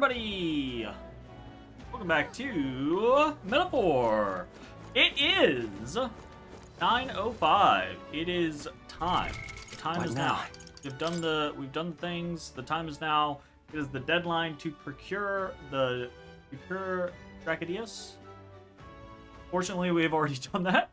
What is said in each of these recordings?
everybody! Welcome back to Metaphor. It is 9:05. It is time. The time is now. We've done the things. The time is now. It is the deadline to procure Dracodius. Fortunately, we have already done that.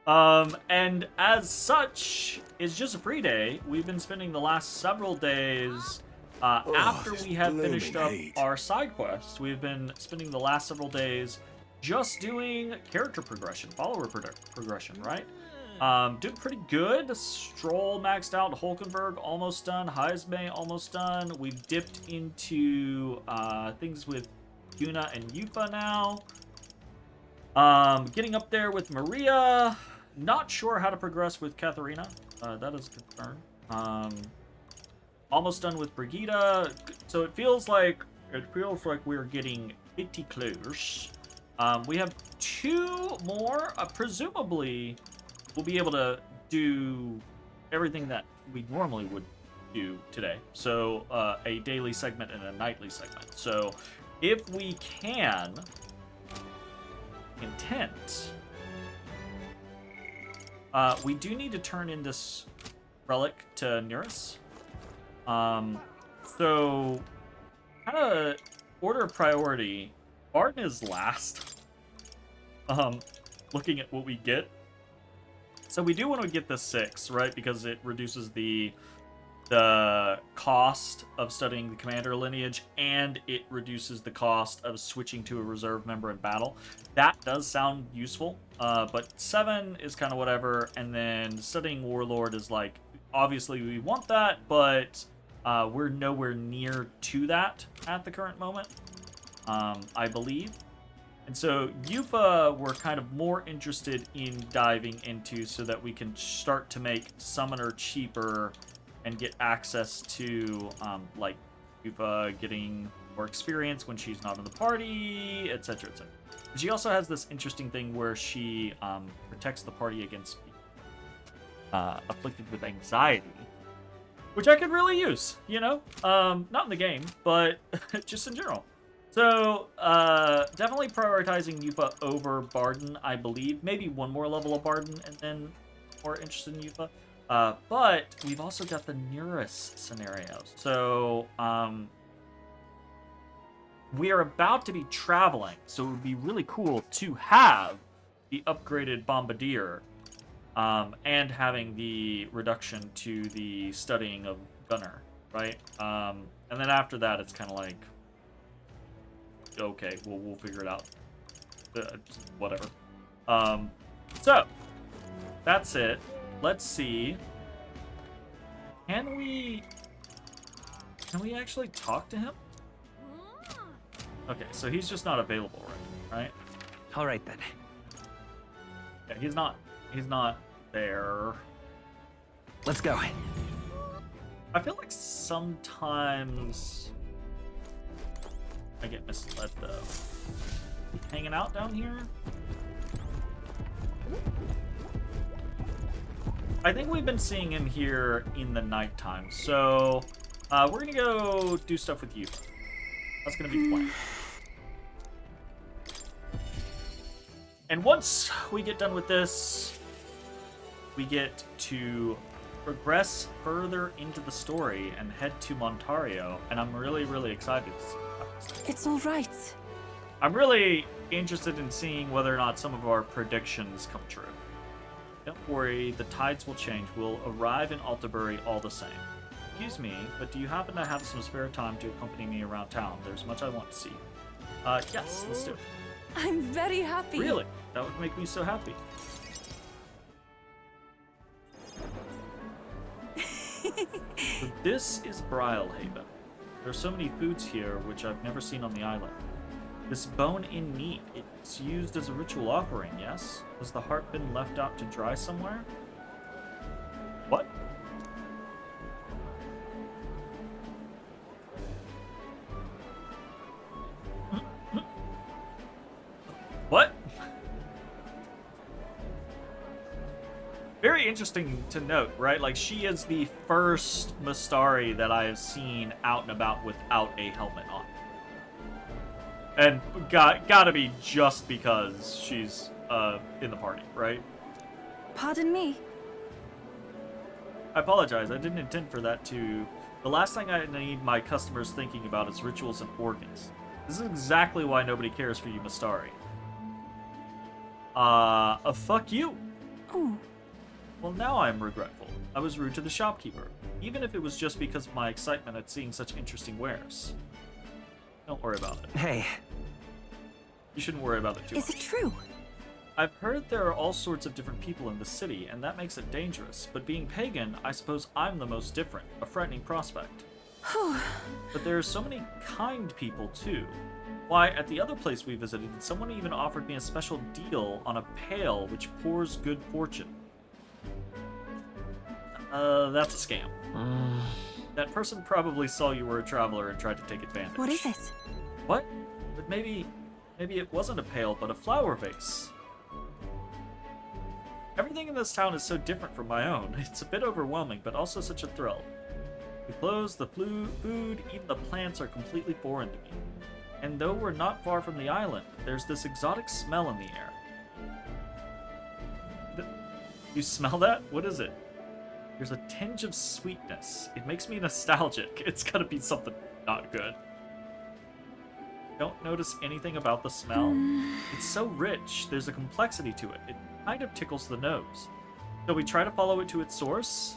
And as such, it's just a free day. We've been spending the last several days after we have finished up our side quests. We've been spending the last several days just doing character progression, follower progression, right? Doing pretty good. Stroll maxed out, Hulkenberg almost done, Heisme almost done. We've dipped into things with Yuna and Yupa now. Getting up there with Maria. Not sure how to progress with Katharina. That is a concern. Almost done with Brigitte. So it feels like we're getting pretty close. We have two more. Presumably, we'll be able to do everything that we normally would do today. So a daily segment and a nightly segment. So if we can intent, we do need to turn in this relic to Neurus. So kind of order of priority, Barton is last. Looking at what we get, so we do want to get the 6, right, because it reduces the cost of studying the commander lineage, and it reduces the cost of switching to a reserve member in battle. That does sound useful, but 7 is kind of whatever, and then studying warlord is like, obviously we want that, but we're nowhere near to that at the current moment, I believe. And so Yupa we're kind of more interested in diving into so that we can start to make Summoner cheaper and get access to, like, Yupa getting more experience when she's not in the party, etc., etc. She also has this interesting thing where she protects the party against afflicted with anxiety, which I could really use, you know? Not in the game, but just in general. So, definitely prioritizing Yupa over Barden, I believe. Maybe one more level of Barden and then more interested in Yupa. But we've also got the Neurus scenarios. So, we are about to be traveling, so it would be really cool to have the upgraded Bombardier, and having the reduction to the studying of Gunner, right? And then after that, it's kind of like, okay, we'll figure it out. Whatever. So, that's it. Let's see. Can we actually talk to him? Okay, so he's just not available right? All right then. Yeah, he's not there. Let's go. I feel like sometimes I get misled though. Hanging out down here? I think we've been seeing him here in the nighttime, so we're gonna go do stuff with you. That's gonna be the plan. And once we get done with this, we get to progress further into the story and head to Montario, and I'm really, really excited to see that. It's all right. I'm really interested in seeing whether or not some of our predictions come true. Don't worry, the tides will change. We'll arrive in Altabury all the same. Excuse me, but do you happen to have some spare time to accompany me around town? There's much I want to see. Yes, let's do it. I'm very happy. Really? That would make me so happy. So this is Brilehaven. There are so many foods here which I've never seen on the island. This bone-in meat, it's used as a ritual offering, yes? Has the heart been left out to dry somewhere? What? What? Very interesting to note, right? Like, she is the first Mastari that I have seen out and about without a helmet on. And gotta be just because she's in the party, right? Pardon me. I apologize. I didn't intend for that to... The last thing I need my customers thinking about is rituals and organs. This is exactly why nobody cares for you, Mastari. Fuck you. Oh, Well, now I am regretful. I was rude to the shopkeeper, even if it was just because of my excitement at seeing such interesting wares. Don't worry about it. Hey, You shouldn't worry about it too is much. it true? I've heard there are all sorts of different people in the city, and that makes it dangerous. But being pagan, I suppose I'm the most different, a frightening prospect. But there are so many kind people, too. Why, at the other place we visited, someone even offered me a special deal on a pail which pours good fortune. That's a scam. That person probably saw you were a traveler and tried to take advantage. What is it? What? But maybe it wasn't a pail, but a flower vase. Everything in this town is so different from my own. It's a bit overwhelming, but also such a thrill. The clothes, the food, even the plants are completely foreign to me. And though we're not far from the island, there's this exotic smell in the air. You smell that? What is it? There's a tinge of sweetness. It makes me nostalgic. It's gotta be something not good. Don't notice anything about the smell? It's so rich. There's a complexity to it. It kind of tickles the nose. Shall we try to follow it to its source?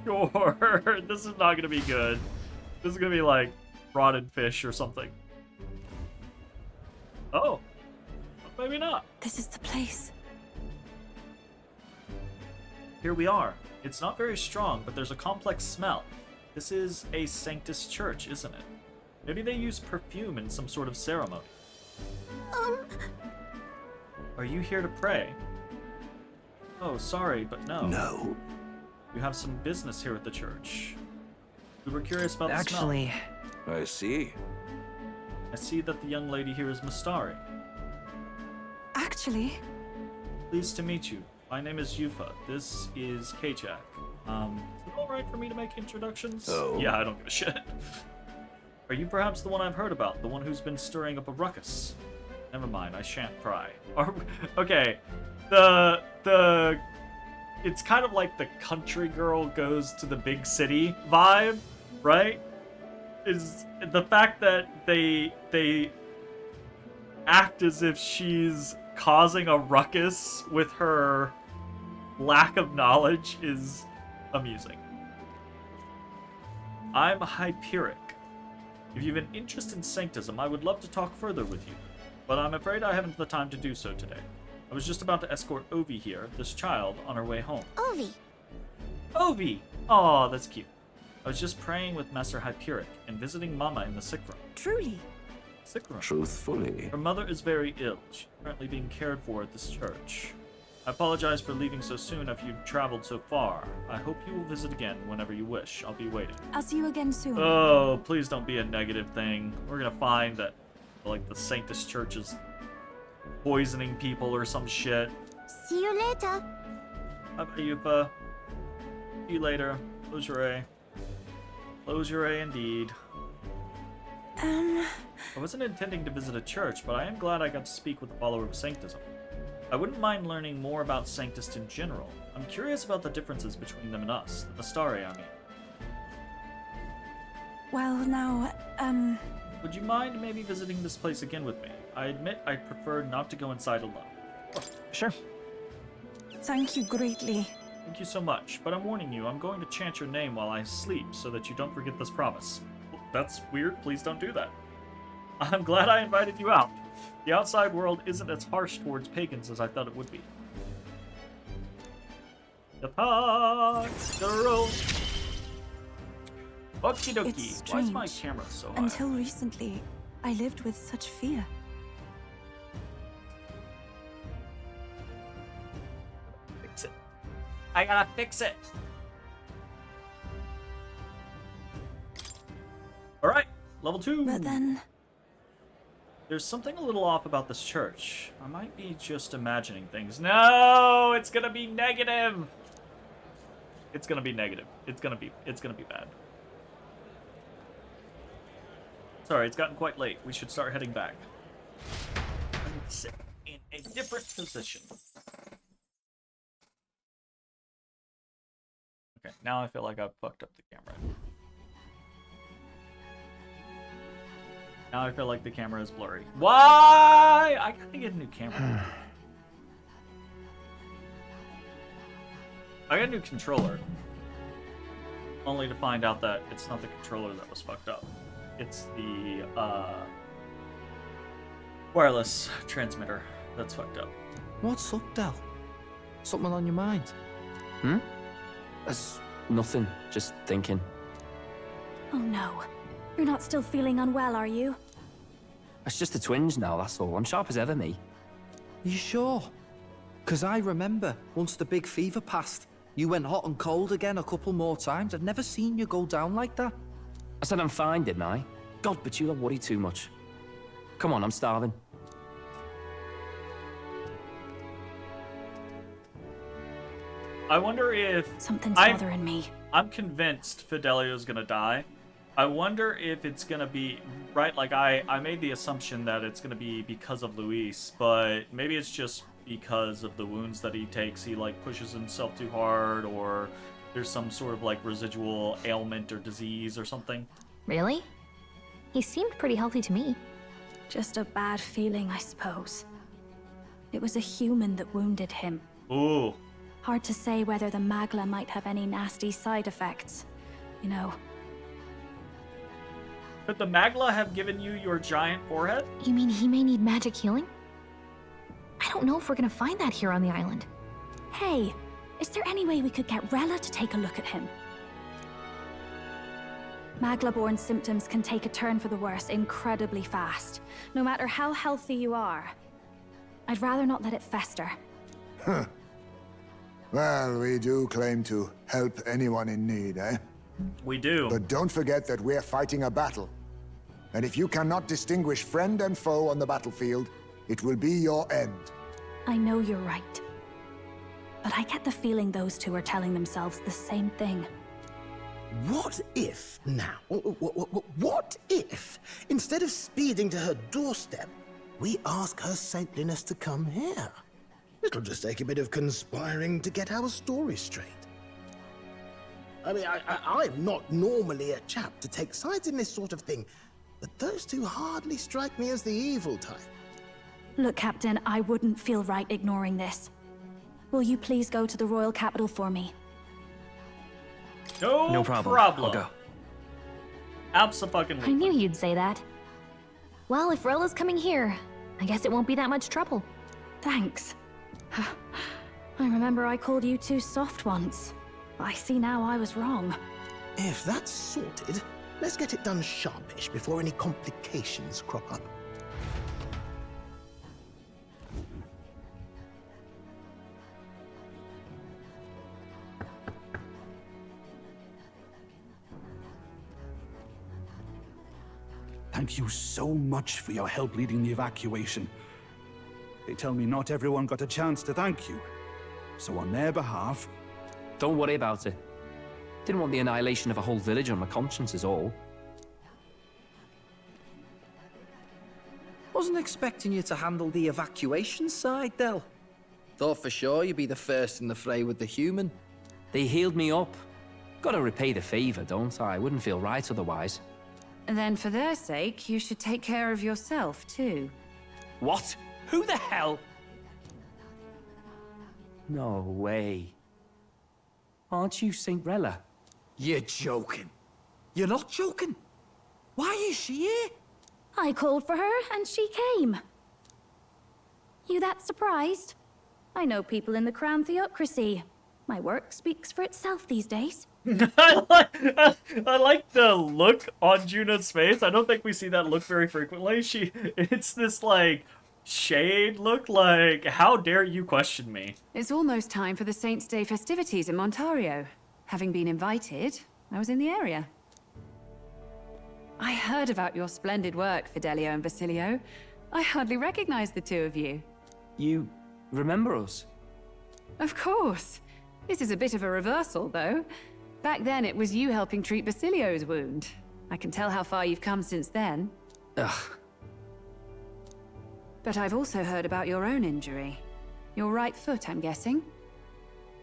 Sure. This is not gonna be good. This is gonna be like rotted fish or something. Oh. Maybe not. This is the place. Here we are. It's not very strong, but there's a complex smell. This is a Sanctus church, isn't it? Maybe they use perfume in some sort of ceremony. Are you here to pray? Oh, sorry, but no. no. You have some business here at the church. We were curious about the Actually, I see. smell. I see that the young lady here is Mastari. Actually, Pleased to meet you. My name is Yufa. This is Kajak. Is it alright for me to make introductions? Oh. Yeah, I don't give a shit. Are you perhaps the one I've heard about? The one who's been stirring up a ruckus? Never mind, I shan't pry. Okay, it's kind of like the country girl goes to the big city vibe, right? Is the fact that they act as if she's causing a ruckus with her lack of knowledge is amusing. I'm Hyperic. If you've an interest in Sanctism, I would love to talk further with you, but I'm afraid I haven't the time to do so today. I was just about to escort Ovi here, this child, on her way home. Ovi. Ovi! Aw, that's cute. I was just praying with Master Hyperic and visiting Mama in the sick room. truly. Sick room? Truthfully. Her mother is very ill. She's currently being cared for at this church. I apologize for leaving so soon after you've traveled so far. I hope you will visit again whenever you wish. I'll be waiting. I'll see you again soon. Oh, please don't be a negative thing. We're gonna find that, like, the Sanctus Church is poisoning people or some shit. See you later. Bye, Yupa. See you later. Close your A. Close your A indeed. I wasn't intending to visit a church, but I am glad I got to speak with a follower of Sanctism. I wouldn't mind learning more about Sanctist in general. I'm curious about the differences between them and us, the Mastari, I mean. Well, now, Would you mind maybe visiting this place again with me? I admit I'd prefer not to go inside alone. sure. thank you greatly. Thank you so much, but I'm warning you, I'm going to chant your name while I sleep so that you don't forget this promise. That's weird, please don't do that. I'm glad I invited you out. The outside world isn't as harsh towards pagans as I thought it would be. Attack! Girl! Okie dokie. It's Why is my strange. camera so high? Until recently, I lived with such fear. Fix it. I gotta fix it. Alright, level 2. But then, There's something a little off about this church. I might be just imagining things. No, it's gonna be negative. It's gonna be negative. It's gonna be bad. Sorry, it's gotten quite late. We should start heading back. And sit in a different position. Okay, now I feel like I've fucked up the camera. Now I feel like the camera is blurry. Why? I gotta get a new camera. I got a new controller. Only to find out that it's not the controller that was fucked up. It's the wireless transmitter that's fucked up. What's up, Del? Something on your mind? That's nothing. Just thinking. Oh no. You're not still feeling unwell, are you? It's just a twinge now, that's all. I'm sharp as ever, me. You sure? 'Cause I remember, once the big fever passed, you went hot and cold again a couple more times. I've never seen you go down like that. I said I'm fine, didn't I? God, but you don't worry too much. Come on, I'm starving. I wonder if... Something's bothering me. I'm convinced Fidelio's gonna die. I wonder if it's gonna be... Right, like, I made the assumption that it's gonna be because of Luis, but maybe it's just because of the wounds that he takes. He, like, pushes himself too hard, or there's some sort of, like, residual ailment or disease or something. Really? He seemed pretty healthy to me. Just a bad feeling, I suppose. It was a human that wounded him. Ooh. Hard to say whether the Magla might have any nasty side effects. You know. Could the Magla have given you your giant forehead? You mean he may need magic healing? I don't know if we're gonna find that here on the island. Hey, is there any way we could get Rella to take a look at him? Magla-born symptoms can take a turn for the worse incredibly fast, no matter how healthy you are. I'd rather not let it fester. Huh. Well, we do claim to help anyone in need, eh? We do. But don't forget that we're fighting a battle. And if you cannot distinguish friend and foe on the battlefield, it will be your end. I know you're right. But I get the feeling those two are telling themselves the same thing. What if, now, what if, instead of speeding to her doorstep, we ask her saintliness to come here? It'll just take a bit of conspiring to get our story straight. I mean, I'm not normally a chap to take sides in this sort of thing, but those two hardly strike me as the evil type. Look, Captain, I wouldn't feel right ignoring this. Will you please go to the royal capital for me? No problem. I'll go. I Abso-fucking-lutely. knew you'd say that. Well, if Rella's coming here, I guess it won't be that much trouble. Thanks. I remember I called you too soft once. I see now I was wrong. If that's sorted, let's get it done sharpish before any complications crop up. Thank you so much for your help leading the evacuation. They tell me not everyone got a chance to thank you. So on their behalf... Don't worry about it. Didn't want the annihilation of a whole village on my conscience is all. Wasn't expecting you to handle the evacuation side, Del. Thought for sure you'd be the first in the fray with the human. They healed me up. Gotta repay the favor, don't I? Wouldn't feel right otherwise. Then for their sake, you should take care of yourself, too. What? Who the hell? No way. Aren't you Saint Rella? You're joking. You're not joking. Why is she here? I called for her and she came. You that surprised? I know people in the Crown Theocracy. My work speaks for itself these days. I like the look on Juna's face. I don't think we see that look very frequently. It's this, like, shade look, like, how dare you question me? It's almost time for the Saints' Day festivities in Montario. Having been invited, I was in the area. I heard about your splendid work, Fidelio and Basilio. I hardly recognize the two of you. You remember us? Of course. This is a bit of a reversal, though. Back then, it was you helping treat Basilio's wound. I can tell how far you've come since then. Ugh. But I've also heard about your own injury. Your right foot, I'm guessing.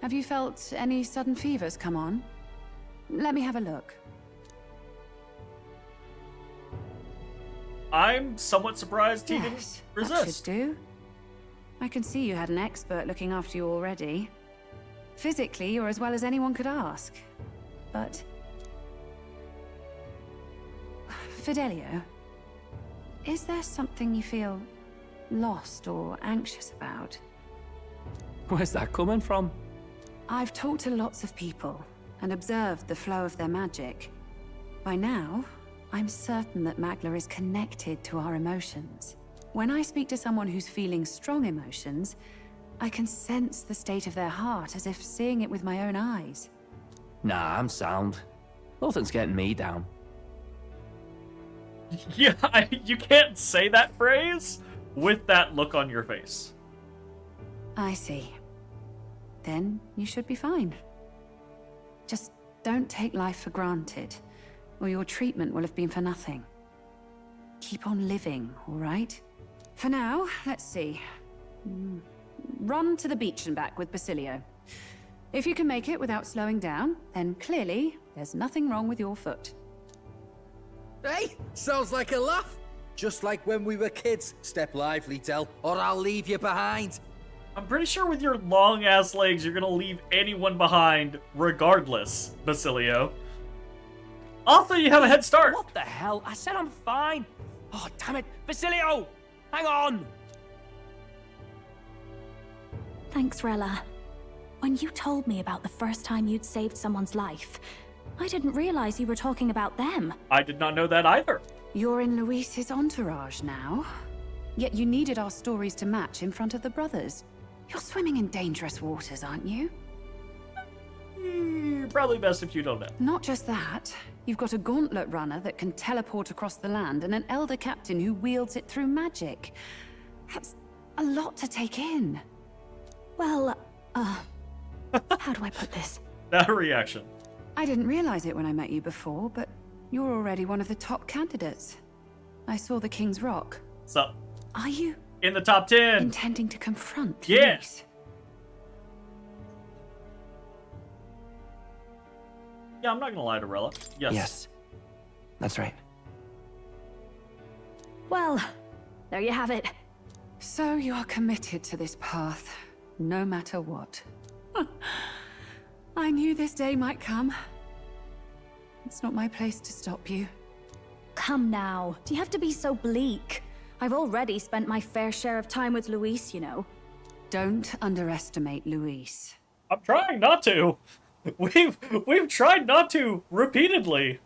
Have you felt any sudden fevers come on? Let me have a look. I'm somewhat surprised he Yes, didn't that resist. should do. I can see you had an expert looking after you already. Physically, you're as well as anyone could ask. But... Fidelio, is there something you feel lost or anxious about? Where's that coming from? I've talked to lots of people and observed the flow of their magic. By now, I'm certain that Magla is connected to our emotions. When I speak to someone who's feeling strong emotions, I can sense the state of their heart as if seeing it with my own eyes. Nah, I'm sound. Nothing's getting me down. Yeah, you can't say that phrase with that look on your face. I see. Then you should be fine. Just don't take life for granted, or your treatment will have been for nothing. Keep on living, all right? For now, let's see. Run to the beach and back with Basilio. If you can make it without slowing down, then clearly there's nothing wrong with your foot. Hey, sounds like a laugh. Just like when we were kids. Step lively, Del, or I'll leave you behind. I'm pretty sure with your long-ass legs, you're gonna leave anyone behind regardless, Basilio. Also, you have a head start. What the hell? I said I'm fine. Oh, damn it. Basilio! Hang on! Thanks, Rella. When you told me about the first time you'd saved someone's life, I didn't realize you were talking about them. I did not know that either. You're in Luis's entourage now. Yet you needed our stories to match in front of the brothers. You're swimming in dangerous waters, aren't you? Probably best if you don't know. Not just that. You've got a gauntlet runner that can teleport across the land and an elder captain who wields it through magic. That's a lot to take in. Well, how do I put this? That reaction. I didn't realize it when I met you before, but you're already one of the top candidates. I saw the King's Rock. So, Are you in the top 10. intending to confront Yes. Luis? Yeah, I'm not gonna lie to Rella. Yes. Yes. That's right. Well, there you have it. So you are committed to this path, no matter what. I knew this day might come. It's not my place to stop you. Come now, do you have to be so bleak? I've already spent my fair share of time with Luis, you know. Don't underestimate Luis. I'm trying not to. We've tried not to repeatedly.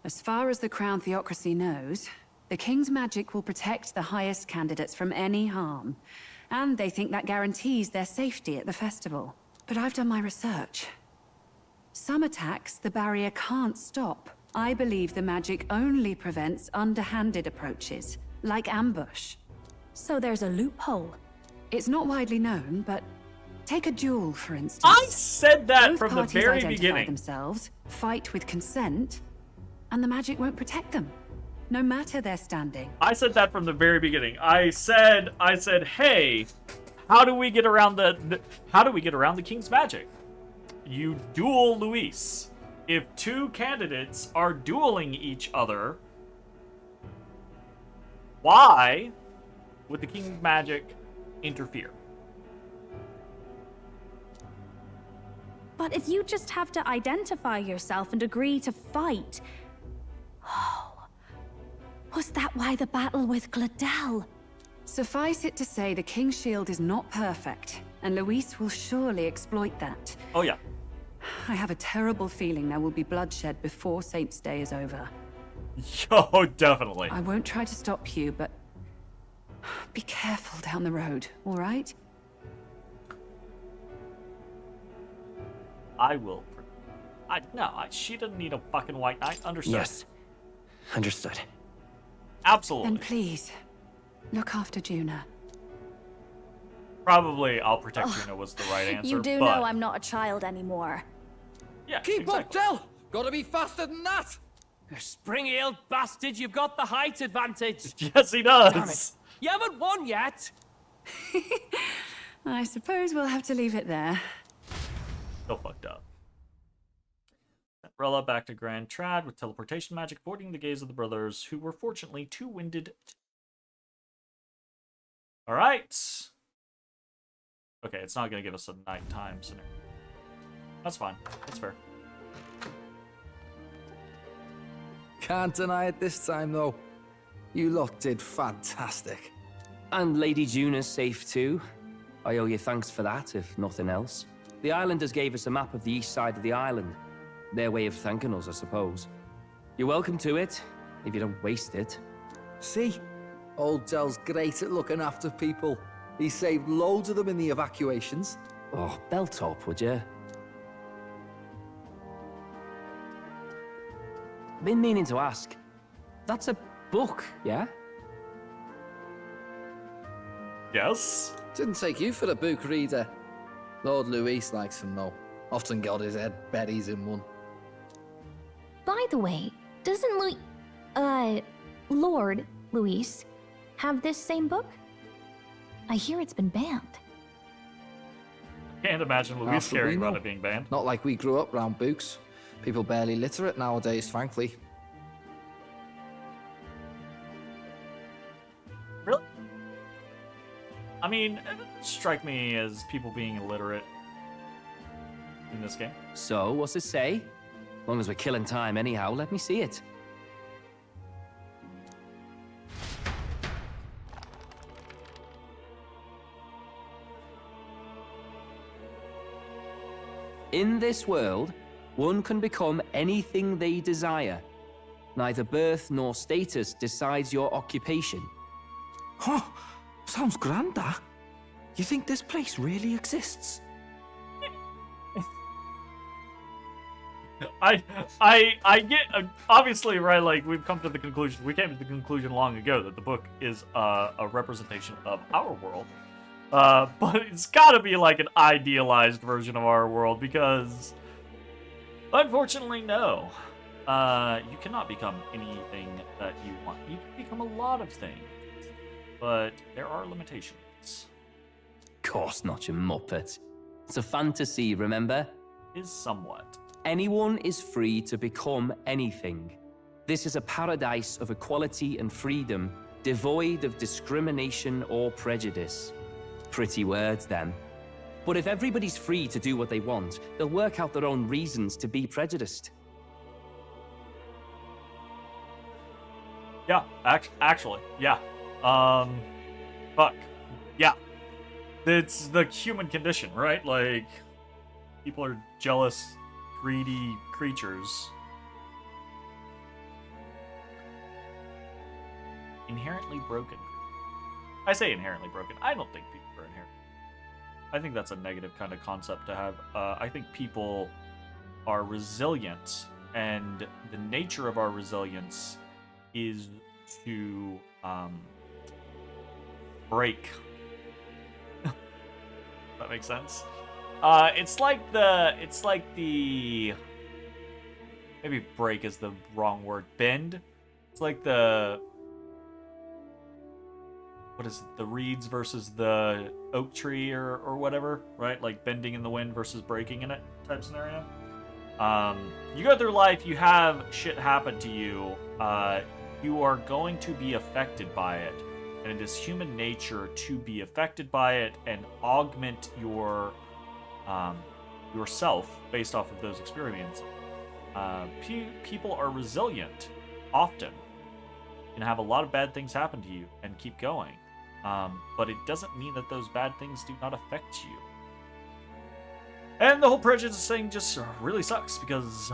As far as the Crown Theocracy knows, the King's magic will protect the highest candidates from any harm. And they think that guarantees their safety at the festival. But I've done my research. Some attacks the barrier can't stop. I believe the magic only prevents underhanded approaches, like ambush. So there's a loophole. It's not widely known, but take a duel, for instance. I said that Both from the parties very identify beginning. themselves, fight with consent, and the magic won't protect them, no matter their standing. I said that from the very beginning. I said, hey, how do we get around the King's magic? You duel Luis. If two candidates are dueling each other, why would the King's magic interfere? But if you just have to identify yourself and agree to fight... Oh, was that why the battle with Gladel? Suffice it to say, the King's shield is not perfect, and Luis will surely exploit that. Oh yeah. I have a terrible feeling there will be bloodshed before Saint's Day is over. Yo, definitely. I won't try to stop you, but be careful down the road, all right? I will. She doesn't need a fucking white knight. Understood. Yes. Understood. Absolutely. And please, look after Juna. Probably I'll protect Juno was the right answer. You do but... know I'm not a child anymore. Yeah, Keep exactly. up, Del! Gotta be faster than that! Spring-heeled bastard, you've got the height advantage. Yes, he does. Damn it. You haven't won yet. I suppose we'll have to leave it there. So fucked up. Rella back to Grand Trad with teleportation magic, avoiding the gaze of the brothers, who were fortunately too winded. All right. Okay, it's not going to give us a nighttime scenario. That's fine. That's fair. Can't deny it this time, though. You lot did fantastic. And Lady Juna's safe too. I owe you thanks for that, if nothing else. The islanders gave us a map of the east side of the island. Their way of thanking us, I suppose. You're welcome to it, if you don't waste it. See? Old Dell's great at looking after people. He saved loads of them in the evacuations. Oh, belt up, would you? Been meaning to ask. That's a book, yeah? Yes. Didn't take you for a book reader. Lord Luis likes them, though. Often got his head berries in one. By the way, doesn't Lord Luis have this same book? I hear it's been banned. Can't imagine Luis That's what we caring about know. it being banned. Not like we grew up round books. People barely literate nowadays, frankly. Really? I mean, it doesn't strike me as people being illiterate in this game. So, what's it say? As long as we're killing time anyhow, let me see it. In this world, one can become anything they desire. Neither birth nor status decides your occupation. Huh? Sounds grand, that. You think this place really exists? I get, obviously, right, like, we've come to the conclusion, we came to the conclusion long ago that the book is a representation of our world. But it's gotta be like an idealized version of our world, because unfortunately, no. You cannot become anything that you want. You can become a lot of things, but there are limitations. Course not, you muppet. It's a fantasy, remember? Is somewhat. Anyone is free to become anything. This is a paradise of equality and freedom, devoid of discrimination or prejudice. Pretty words, then. But if everybody's free to do what they want, they'll work out their own reasons to be prejudiced. Yeah, actually, yeah. Fuck. Yeah. It's the human condition, right? Like, people are jealous, greedy creatures. Inherently broken. I say inherently broken. I don't think people are inherently. I think that's a negative kind of concept to have. I think people are resilient, and the nature of our resilience is to break. That makes sense. It's like the maybe break is the wrong word. Bend. It's like the, what is it, the reeds versus the oak tree or whatever, right? Like bending in the wind versus breaking in it type scenario. You go through life, you have shit happen to you. You are going to be affected by it, and it is human nature to be affected by it and augment your yourself based off of those experiences. People are resilient often and have a lot of bad things happen to you and keep going. But it doesn't mean that those bad things do not affect you. And the whole prejudice thing just really sucks, because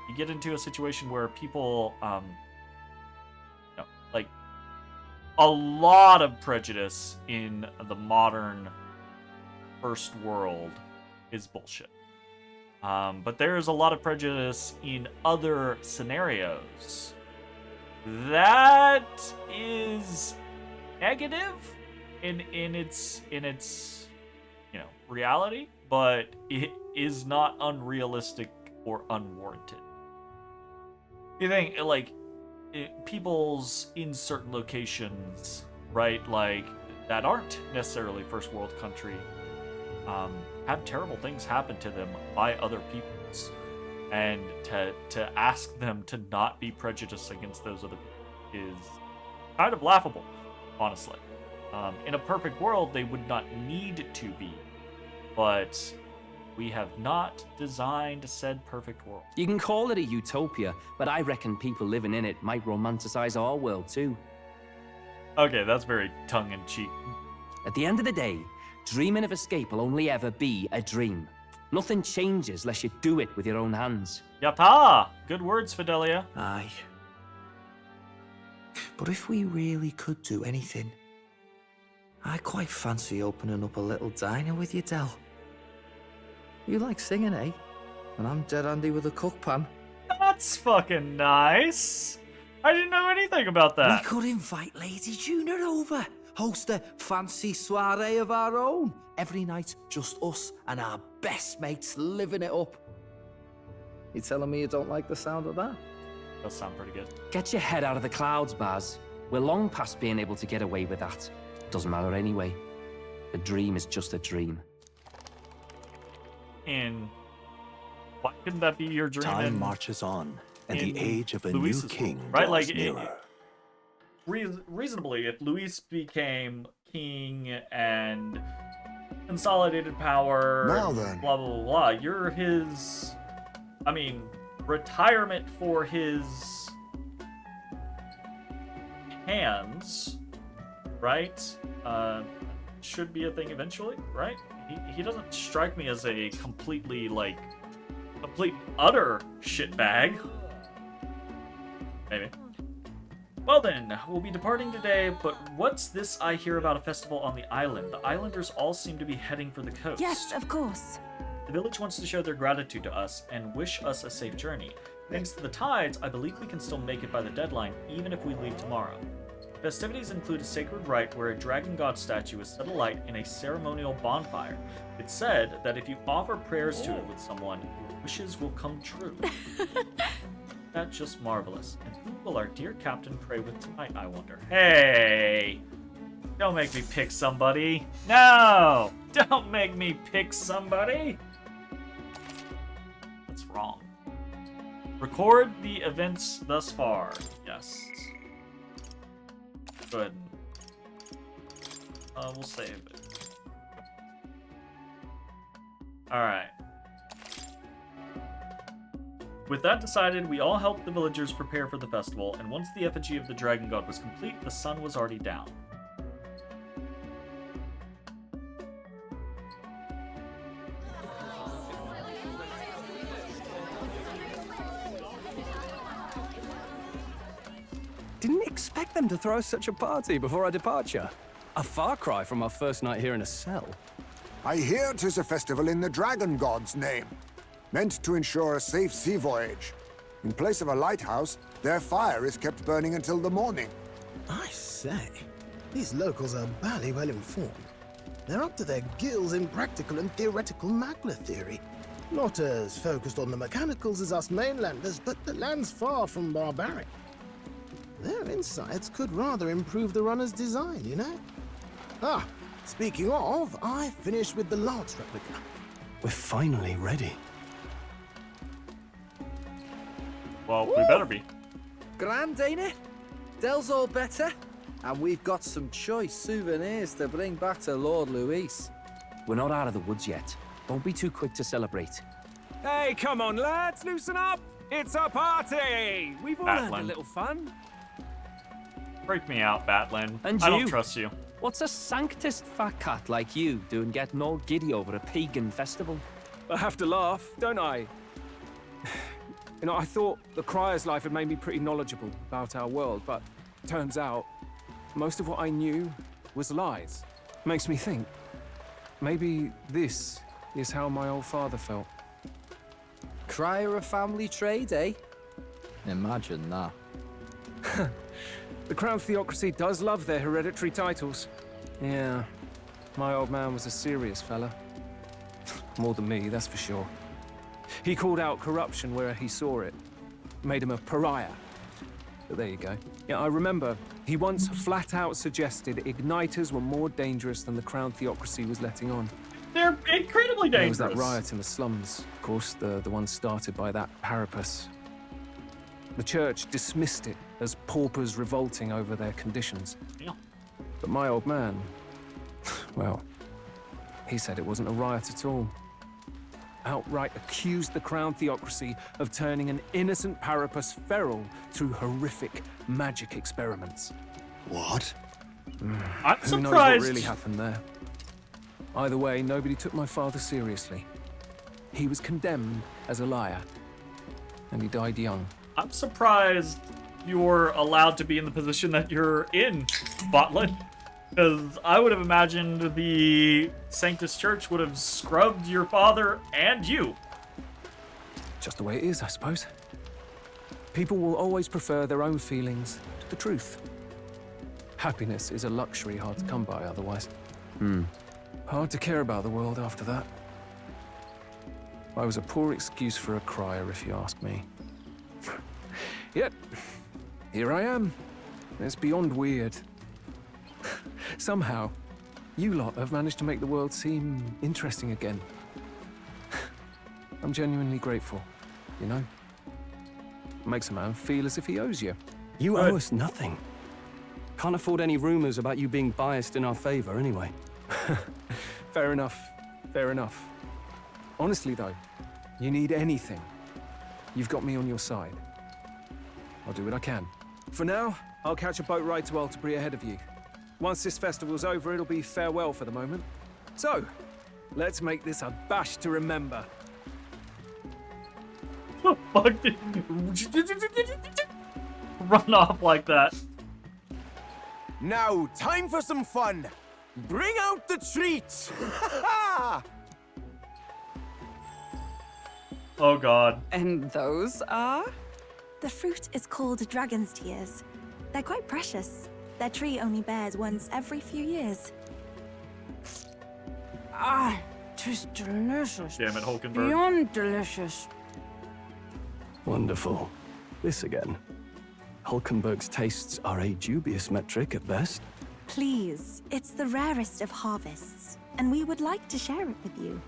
you get into a situation where people, like, a lot of prejudice in the modern first world is bullshit. But there's a lot of prejudice in other scenarios that is negative in its reality, but it is not unrealistic or unwarranted. You think, like, peoples in certain locations, right, like, that aren't necessarily first world country, have terrible things happen to them by other peoples. And to ask them to not be prejudiced against those other people is kind of laughable, honestly. In a perfect world, they would not need to be, but we have not designed said perfect world. You can call it a utopia, but I reckon people living in it might romanticize our world too. Okay, that's very tongue-in-cheek. At the end of the day, dreaming of escape will only ever be a dream. Nothing changes unless you do it with your own hands. Yatta! Good words, Fidelia. Aye. But if we really could do anything, I quite fancy opening up a little diner with you, Del. You like singing, eh? And I'm dead handy with a cook pan. That's fucking nice. I didn't know anything about that. We could invite Lady Juna over. Host a fancy soiree of our own. Every night, just us and our best mates living it up. You telling me you don't like the sound of that? Does sound pretty good. Get your head out of the clouds, Baz. We're long past being able to get away with that. Doesn't matter anyway. A dream is just a dream. And why couldn't that be your dream? Time marches on, and the age of a new king right? draws Like, nearer. Reasonably, if Luis became king and consolidated power, Now then. blah, blah, blah, blah, you're his, I mean, retirement for his hands, right? Should be a thing eventually, right? He doesn't strike me as a completely, like, complete utter shitbag. Maybe. Well then, we'll be departing today, but what's this I hear about a festival on the island? The islanders all seem to be heading for the coast. Yes, of course. The village wants to show their gratitude to us and wish us a safe journey. Thanks to the tides, I believe we can still make it by the deadline, even if we leave tomorrow. Festivities include a sacred rite where a dragon god statue is set alight in a ceremonial bonfire. It's said that if you offer prayers to it with someone, your wishes will come true. That's just marvelous. And who will our dear captain pray with tonight, I wonder? Hey! Don't make me pick somebody. No! Don't make me pick somebody! That's wrong. Record the events thus far. Yes. Go ahead. We'll save it. Alright. With that decided, we all helped the villagers prepare for the festival, and once the effigy of the dragon god was complete, the sun was already down. Didn't expect them to throw such a party before our departure. A far cry from our first night here in a cell. I hear 'tis a festival in the dragon god's name, meant to ensure a safe sea voyage. In place of a lighthouse, their fire is kept burning until the morning. I say, these locals are bally well informed. They're up to their gills in practical and theoretical magna theory. Not as focused on the mechanicals as us mainlanders, but the land's far from barbaric. Their insights could rather improve the runner's design, you know? Ah, speaking of, I finished with the lance replica. We're finally ready. Well, we better be. Grand, ain't it? Del's all better. And we've got some choice souvenirs to bring back to Lord Luis. We're not out of the woods yet. Don't be too quick to celebrate. Hey, come on, lads, loosen up! It's a party! We've all had a Batlin. little fun. Break me out, Batlin. And I don't you? trust you. What's a sanctist fat cat like you doing getting all giddy over a pagan festival? I have to laugh, don't I? You know, I thought the Crier's life had made me pretty knowledgeable about our world, but turns out most of what I knew was lies. Makes me think, maybe this is how my old father felt. Crier a family trade, eh? Imagine that. The Crown Theocracy does love their hereditary titles. Yeah, my old man was a serious fella. More than me, that's for sure. He called out corruption where he saw it. made him a pariah. But there you go. Yeah, I remember he once flat out suggested igniters were more dangerous than the Crown Theocracy was letting on. They're incredibly There dangerous. was that riot in the slums, of course, the one started by that Parapus. The church dismissed it as paupers revolting over their conditions. Yeah. But my old man, well, he said it wasn't a riot at all. Outright accused the Crown Theocracy of turning an innocent Parapus feral through horrific magic experiments. What? I'm Who knows what surprised. really happened there? Either way, nobody took my father seriously. He was condemned as a liar, and he died young. I'm surprised you're allowed to be in the position that you're in, Botlin. Because I would have imagined the Sanctus Church would have scrubbed your father and you. Just the way it is, I suppose. People will always prefer their own feelings to the truth. Happiness is a luxury hard to come by otherwise. Hard to care about the world after that. I was a poor excuse for a crier, if you ask me. Yet, here I am. It's beyond weird. Somehow, you lot have managed to make the world seem interesting again. I'm genuinely grateful, you know? Makes a man feel as if he owes you. You owe us nothing. Can't afford any rumors about you being biased in our favor anyway. Fair enough, fair enough. Honestly though, you need anything, you've got me on your side. I'll do what I can. For now, I'll catch a boat ride to Altabri ahead of you. Once this festival's over, it'll be farewell for the moment. So, let's make this a bash to remember. Fuck did run off like that? Now, time for some fun. Bring out the treats. Oh god. And those are? The fruit is called dragon's tears. They're quite precious. Their tree only bears once every few years. Ah, 'tis delicious. Damn it, Hulkenberg. Beyond delicious. Wonderful. This again. Hulkenberg's tastes are a dubious metric at best. Please, it's the rarest of harvests, and we would like to share it with you.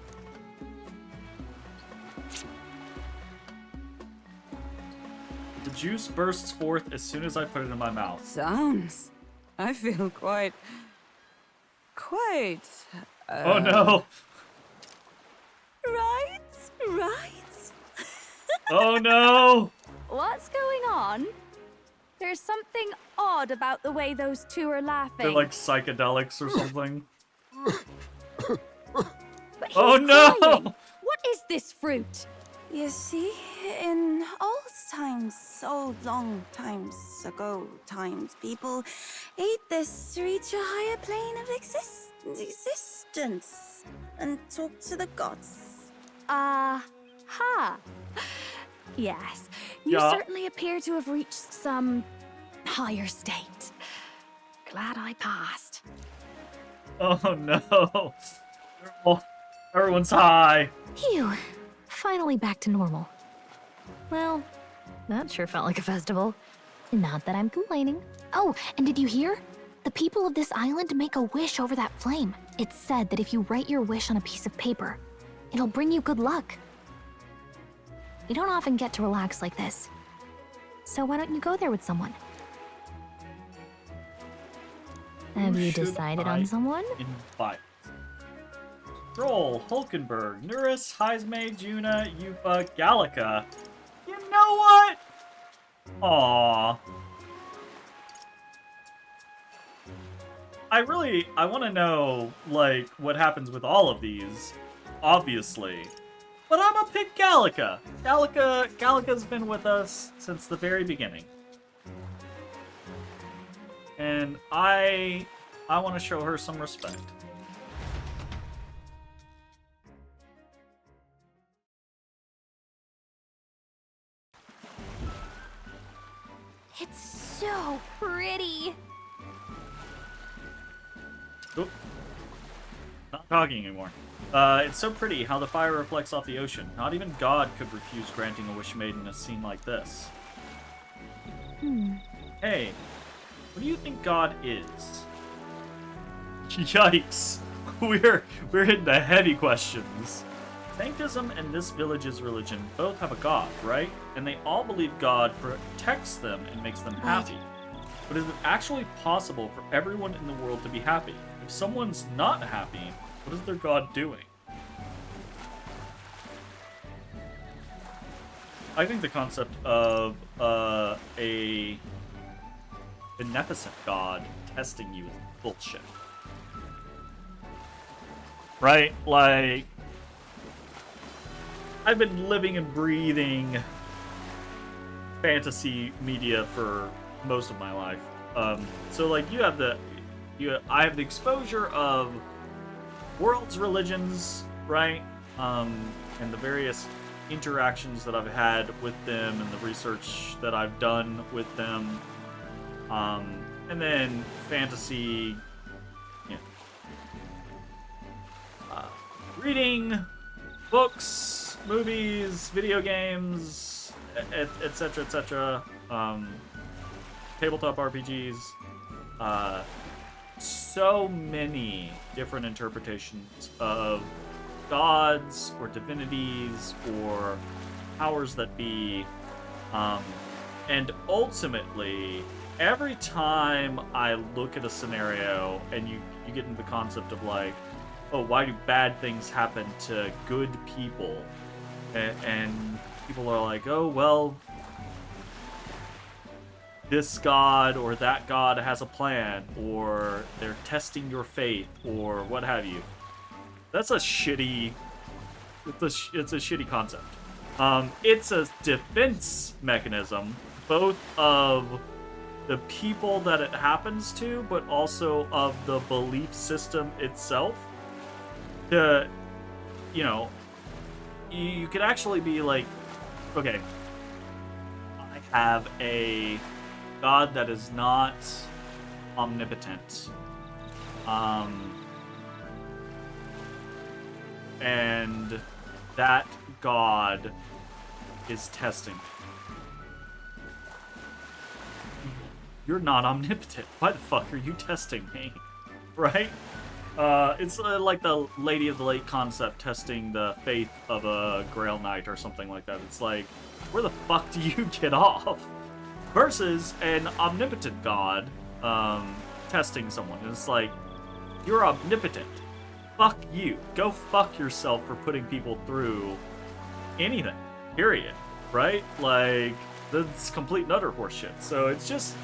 The juice bursts forth as soon as I put it in my mouth. Sounds. I feel quite. Oh no! Right? Oh no! What's going on? There's something odd about the way those two are laughing. They're like psychedelics or something. But he's Oh no! crying. What is this fruit? You see, in old times, so long times ago people ate this to reach a higher plane of existence and talk to the gods. Ha! Yes, you Yeah. certainly appear to have reached some higher state. Glad I passed. Oh no! Everyone's high. Phew. Finally back to normal. Well, that sure felt like a festival. Not that I'm complaining. Oh, and did you hear? The people of this island make a wish over that flame. It's said that if you write your wish on a piece of paper, it'll bring you good luck. We don't often get to relax like this. So why don't you go there with someone? Have you Should decided I on someone? Invite. Stroll, Hulkenberg, Nuris, Heisme, Juna, Yupa, Gallica. You know what? Aww. I want to know, like, what happens with all of these, obviously. But I'm gonna pick Gallica. Gallica's been with us since the very beginning. And I want to show her some respect. It's so pretty. Oop. Not talking anymore. It's so pretty how the fire reflects off the ocean. Not even God could refuse granting a wish made in a scene like this. Hey, what do you think God is? Yikes. We're hitting the heavy questions. Sanctism and this village's religion both have a god, right? And they all believe God protects them and makes them happy. But is it actually possible for everyone in the world to be happy? If someone's not happy, what is their god doing? I think the concept of a beneficent god testing you is bullshit. Right? Like, I've been living and breathing fantasy media for most of my life. So like I have the exposure of world's religions, right? And the various interactions that I've had with them and the research that I've done with them. And then fantasy, reading books, movies, video games, etc., etc. Tabletop RPGs. So many different interpretations of gods or divinities or powers that be. And ultimately, every time I look at a scenario and you get into the concept of like, oh, why do bad things happen to good people? And people are like, oh, well, this god or that god has a plan, or they're testing your faith, or what have you. That's a shitty... It's a shitty concept. It's a defense mechanism, both of the people that it happens to, but also of the belief system itself. You could actually be like, okay, I have a god that is not omnipotent. And that god is testing me. You're not omnipotent. Why the fuck are you testing me? Right? It's like the Lady of the Lake concept testing the faith of a Grail Knight or something like that. It's like, where the fuck do you get off? Versus an omnipotent god testing someone. And it's like, you're omnipotent. Fuck you. Go fuck yourself for putting people through anything. Period. Right? Like, that's complete and utter horseshit. So it's just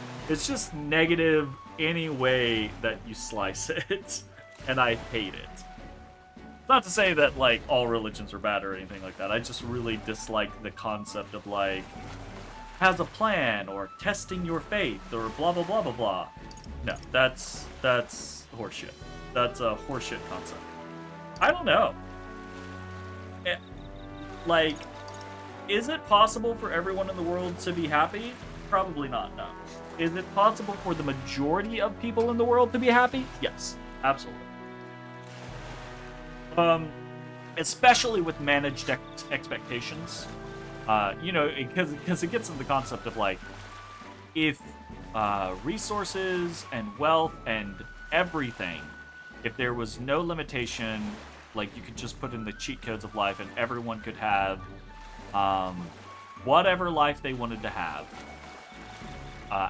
negative any way that you slice it. And I hate it. Not to say that, like, all religions are bad or anything like that. I just really dislike the concept of, like, has a plan, or testing your faith, or blah, blah, blah, blah, blah. No, that's horseshit. That's a horseshit concept. I don't know. Like, is it possible for everyone in the world to be happy? Probably not, no. Is it possible for the majority of people in the world to be happy? Yes, absolutely. Especially with managed expectations. Because it gets into the concept of, like, if resources and wealth and everything, if there was no limitation, like, you could just put in the cheat codes of life and everyone could have whatever life they wanted to have,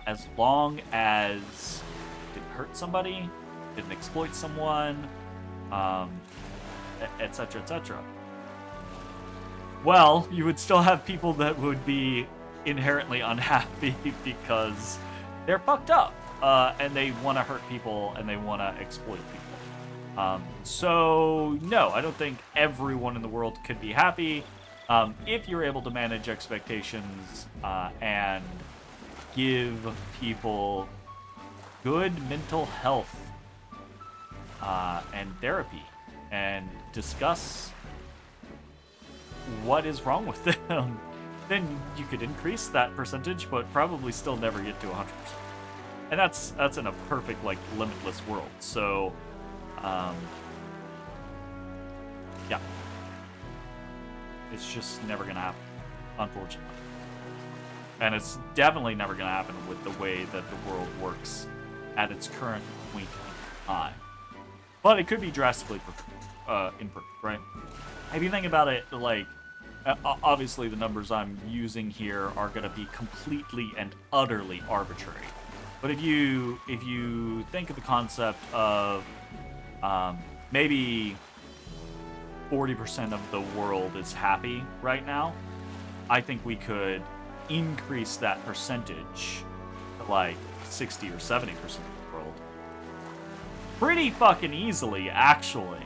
as long as it didn't hurt somebody, didn't exploit someone, etc., etc. Well, you would still have people that would be inherently unhappy because they're fucked up, and they want to hurt people and they want to exploit people. So, no, I don't think everyone in the world could be happy. If you're able to manage expectations and give people good mental health and therapy and discuss what is wrong with them, then you could increase that percentage, but probably still never get to 100%. And that's in a perfect, like, limitless world. So, yeah. It's just never gonna happen, unfortunately. And it's definitely never going to happen with the way that the world works at its current point in time. But it could be drastically improved, right? If you think about it, like, obviously the numbers I'm using here are going to be completely and utterly arbitrary. But if you think of the concept of maybe 40% of the world is happy right now, I think we could increase that percentage to like 60 or 70% of the world pretty fucking easily, actually.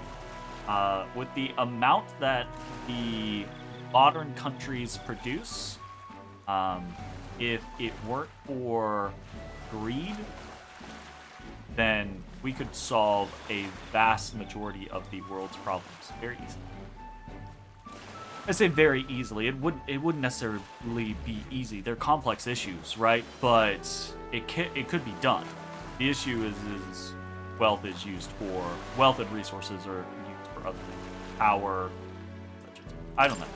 With the amount that the modern countries produce, if it weren't for greed, then we could solve a vast majority of the world's problems very easily. I say very easily. It wouldn't necessarily be easy. They're complex issues, right? But it could be done. The issue is wealth and resources are used for other things. Power, such as, I don't know.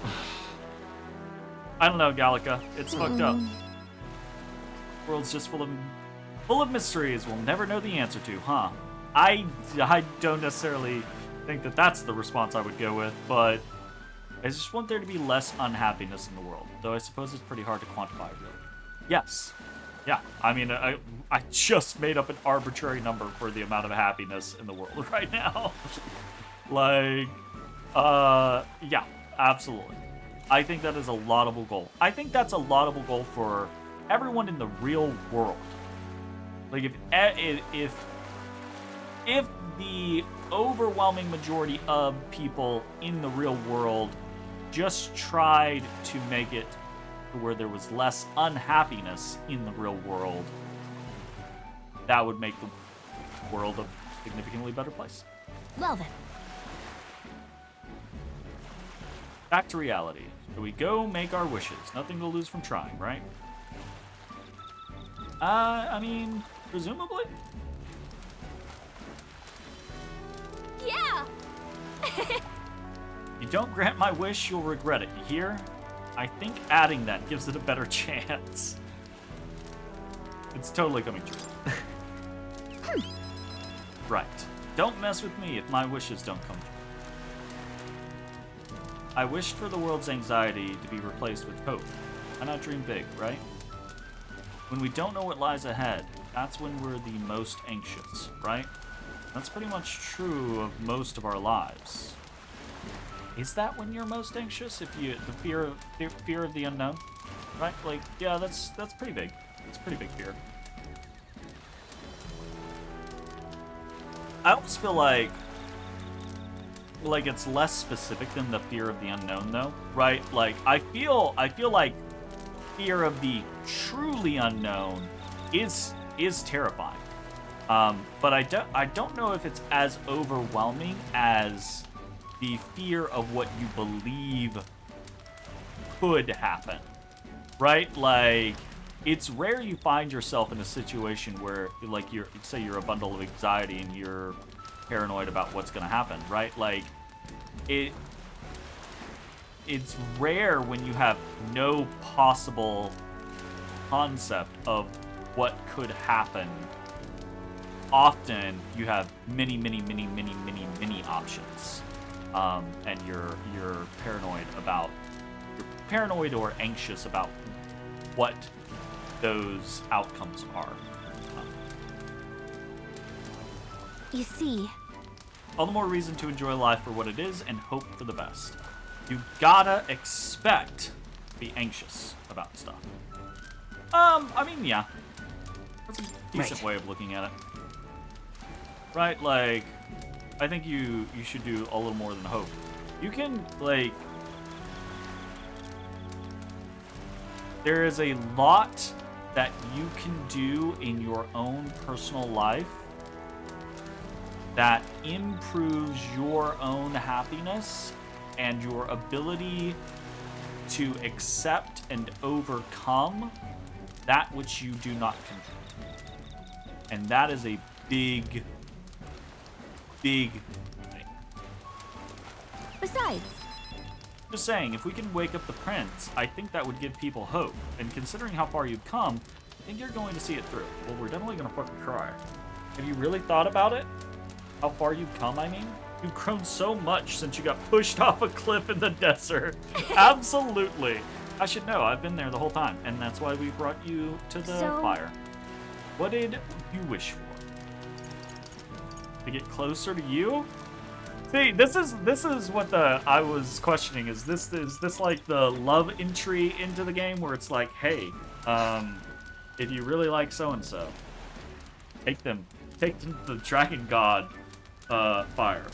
I don't know, Gallica. It's fucked up. The world's just full of mysteries we'll never know the answer to, huh? I don't necessarily think that that's the response I would go with, but I just want there to be less unhappiness in the world, though I suppose it's pretty hard to quantify, really. Yes. Yeah, I mean, I just made up an arbitrary number for the amount of happiness in the world right now. Like, yeah, absolutely. I think that is a laudable goal. I think that's a laudable goal for everyone in the real world. Like, if the overwhelming majority of people in the real world just tried to make it to where there was less unhappiness in the real world, that would make the world a significantly better place. Well then. Back to reality. Shall we go make our wishes? Nothing to lose from trying, right? I mean, presumably? Yeah! You don't grant my wish, you'll regret it. You hear? I think adding that gives it a better chance. It's totally coming true. Right. Don't mess with me if my wishes don't come true. I wished for the world's anxiety to be replaced with hope. Why not dream big, right? When we don't know what lies ahead, that's when we're the most anxious, right? That's pretty much true of most of our lives. Is that when you're most anxious? If you the fear of the unknown, right? Like, yeah, that's pretty big. It's a pretty big fear. I almost feel like it's less specific than the fear of the unknown, though, right? Like, I feel like fear of the truly unknown is terrifying. But I don't know if it's as overwhelming as the fear of what you believe could happen, right? Like, it's rare you find yourself in a situation where, like, say you're a bundle of anxiety and you're paranoid about what's going to happen, right? Like, it's rare when you have no possible concept of what could happen. Often you have many options, and you're paranoid or anxious about what those outcomes are. You see, all the more reason to enjoy life for what it is and hope for the best. You gotta expect to be anxious about stuff. I mean, yeah, that's a decent way of looking at it. Right, like, I think you should do a little more than hope. You can, like, there is a lot that you can do in your own personal life that improves your own happiness and your ability to accept and overcome that which you do not control. And that is a big thing. Besides, Just saying, if we can wake up the prince, I think that would give people hope. And considering how far you've come, I think you're going to see it through. Well, we're definitely going to fucking try. Have you really thought about it? How far you've come, I mean? You've grown so much since you got pushed off a cliff in the desert. Absolutely. I should know. I've been there the whole time. And that's why we brought you to the fire. What did you wish for? To get closer to you? See, this is what I was questioning. Is this like the love entry into the game where it's like, hey, if you really like so and so, take them to the Dragon God fire.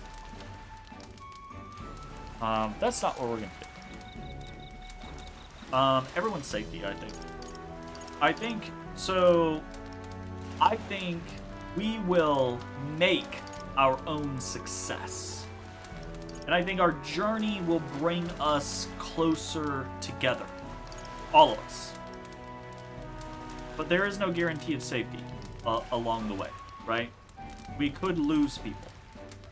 That's not what we're gonna do. Everyone's safety, I think. I think we will make our own success. And I think our journey will bring us closer together. All of us. But there is no guarantee of safety along the way, right? We could lose people.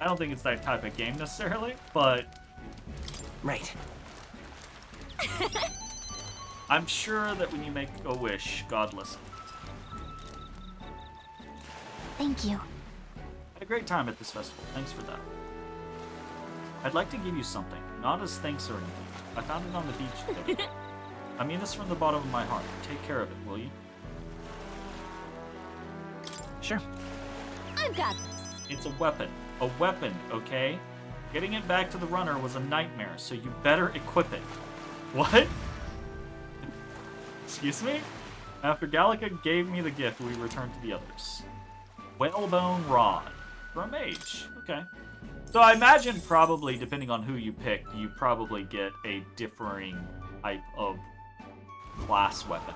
I don't think it's that type of game necessarily, but... Right. I'm sure that when you make a wish, God listens. Thank you. Had a great time at this festival. Thanks for that. I'd like to give you something, not as thanks or anything. I found it on the beach today. I mean this from the bottom of my heart. Take care of it, will you? Sure. I've got this. It's a weapon. A weapon, okay? Getting it back to the runner was a nightmare, so you better equip it. What? Excuse me? After Gallica gave me the gift, we returned to the others. Whalebone Rod. For a mage. Okay. So I imagine probably, depending on who you pick, you probably get a differing type of class weapon.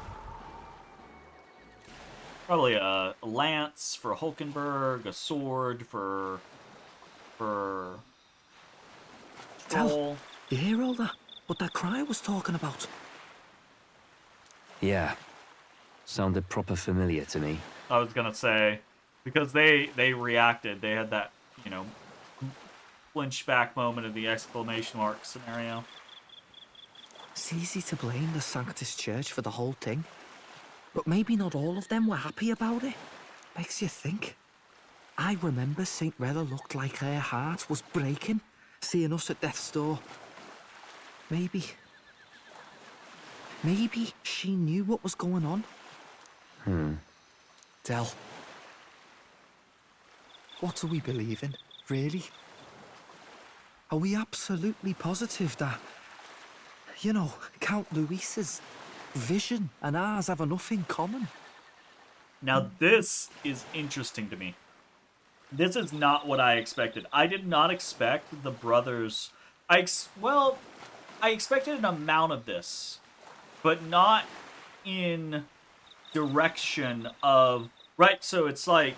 Probably a lance for Hulkenberg, a sword for Troll. You hear all that? What that cry was talking about? Yeah. Sounded proper familiar to me. I was gonna say, because they reacted, they had that, you know, flinch back moment of the exclamation mark scenario. It's easy to blame the Sanctus Church for the whole thing, but maybe not all of them were happy about it. Makes you think. I remember St. Rella looked like her heart was breaking, seeing us at death's door. Maybe she knew what was going on. Del, what do we believe in, really? Are we absolutely positive that, you know, Count Luis's vision and ours have enough in common? Now this is interesting to me. This is not what I expected. I did not expect the brothers... I expected an amount of this, but not in direction of... Right, so it's like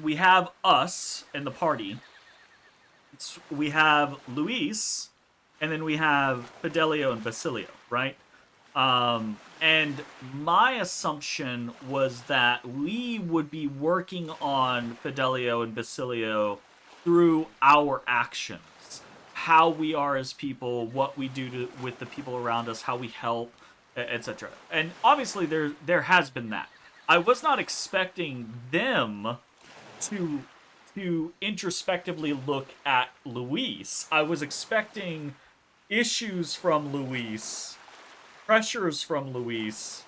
we have us and the party. We have Luis, and then we have Fidelio and Basilio, right? And my assumption was that we would be working on Fidelio and Basilio through our actions. How we are as people, what we do with the people around us, how we help, etc. And obviously there has been that. I was not expecting them to introspectively look at Luis. I was expecting issues from Luis, pressures from Luis,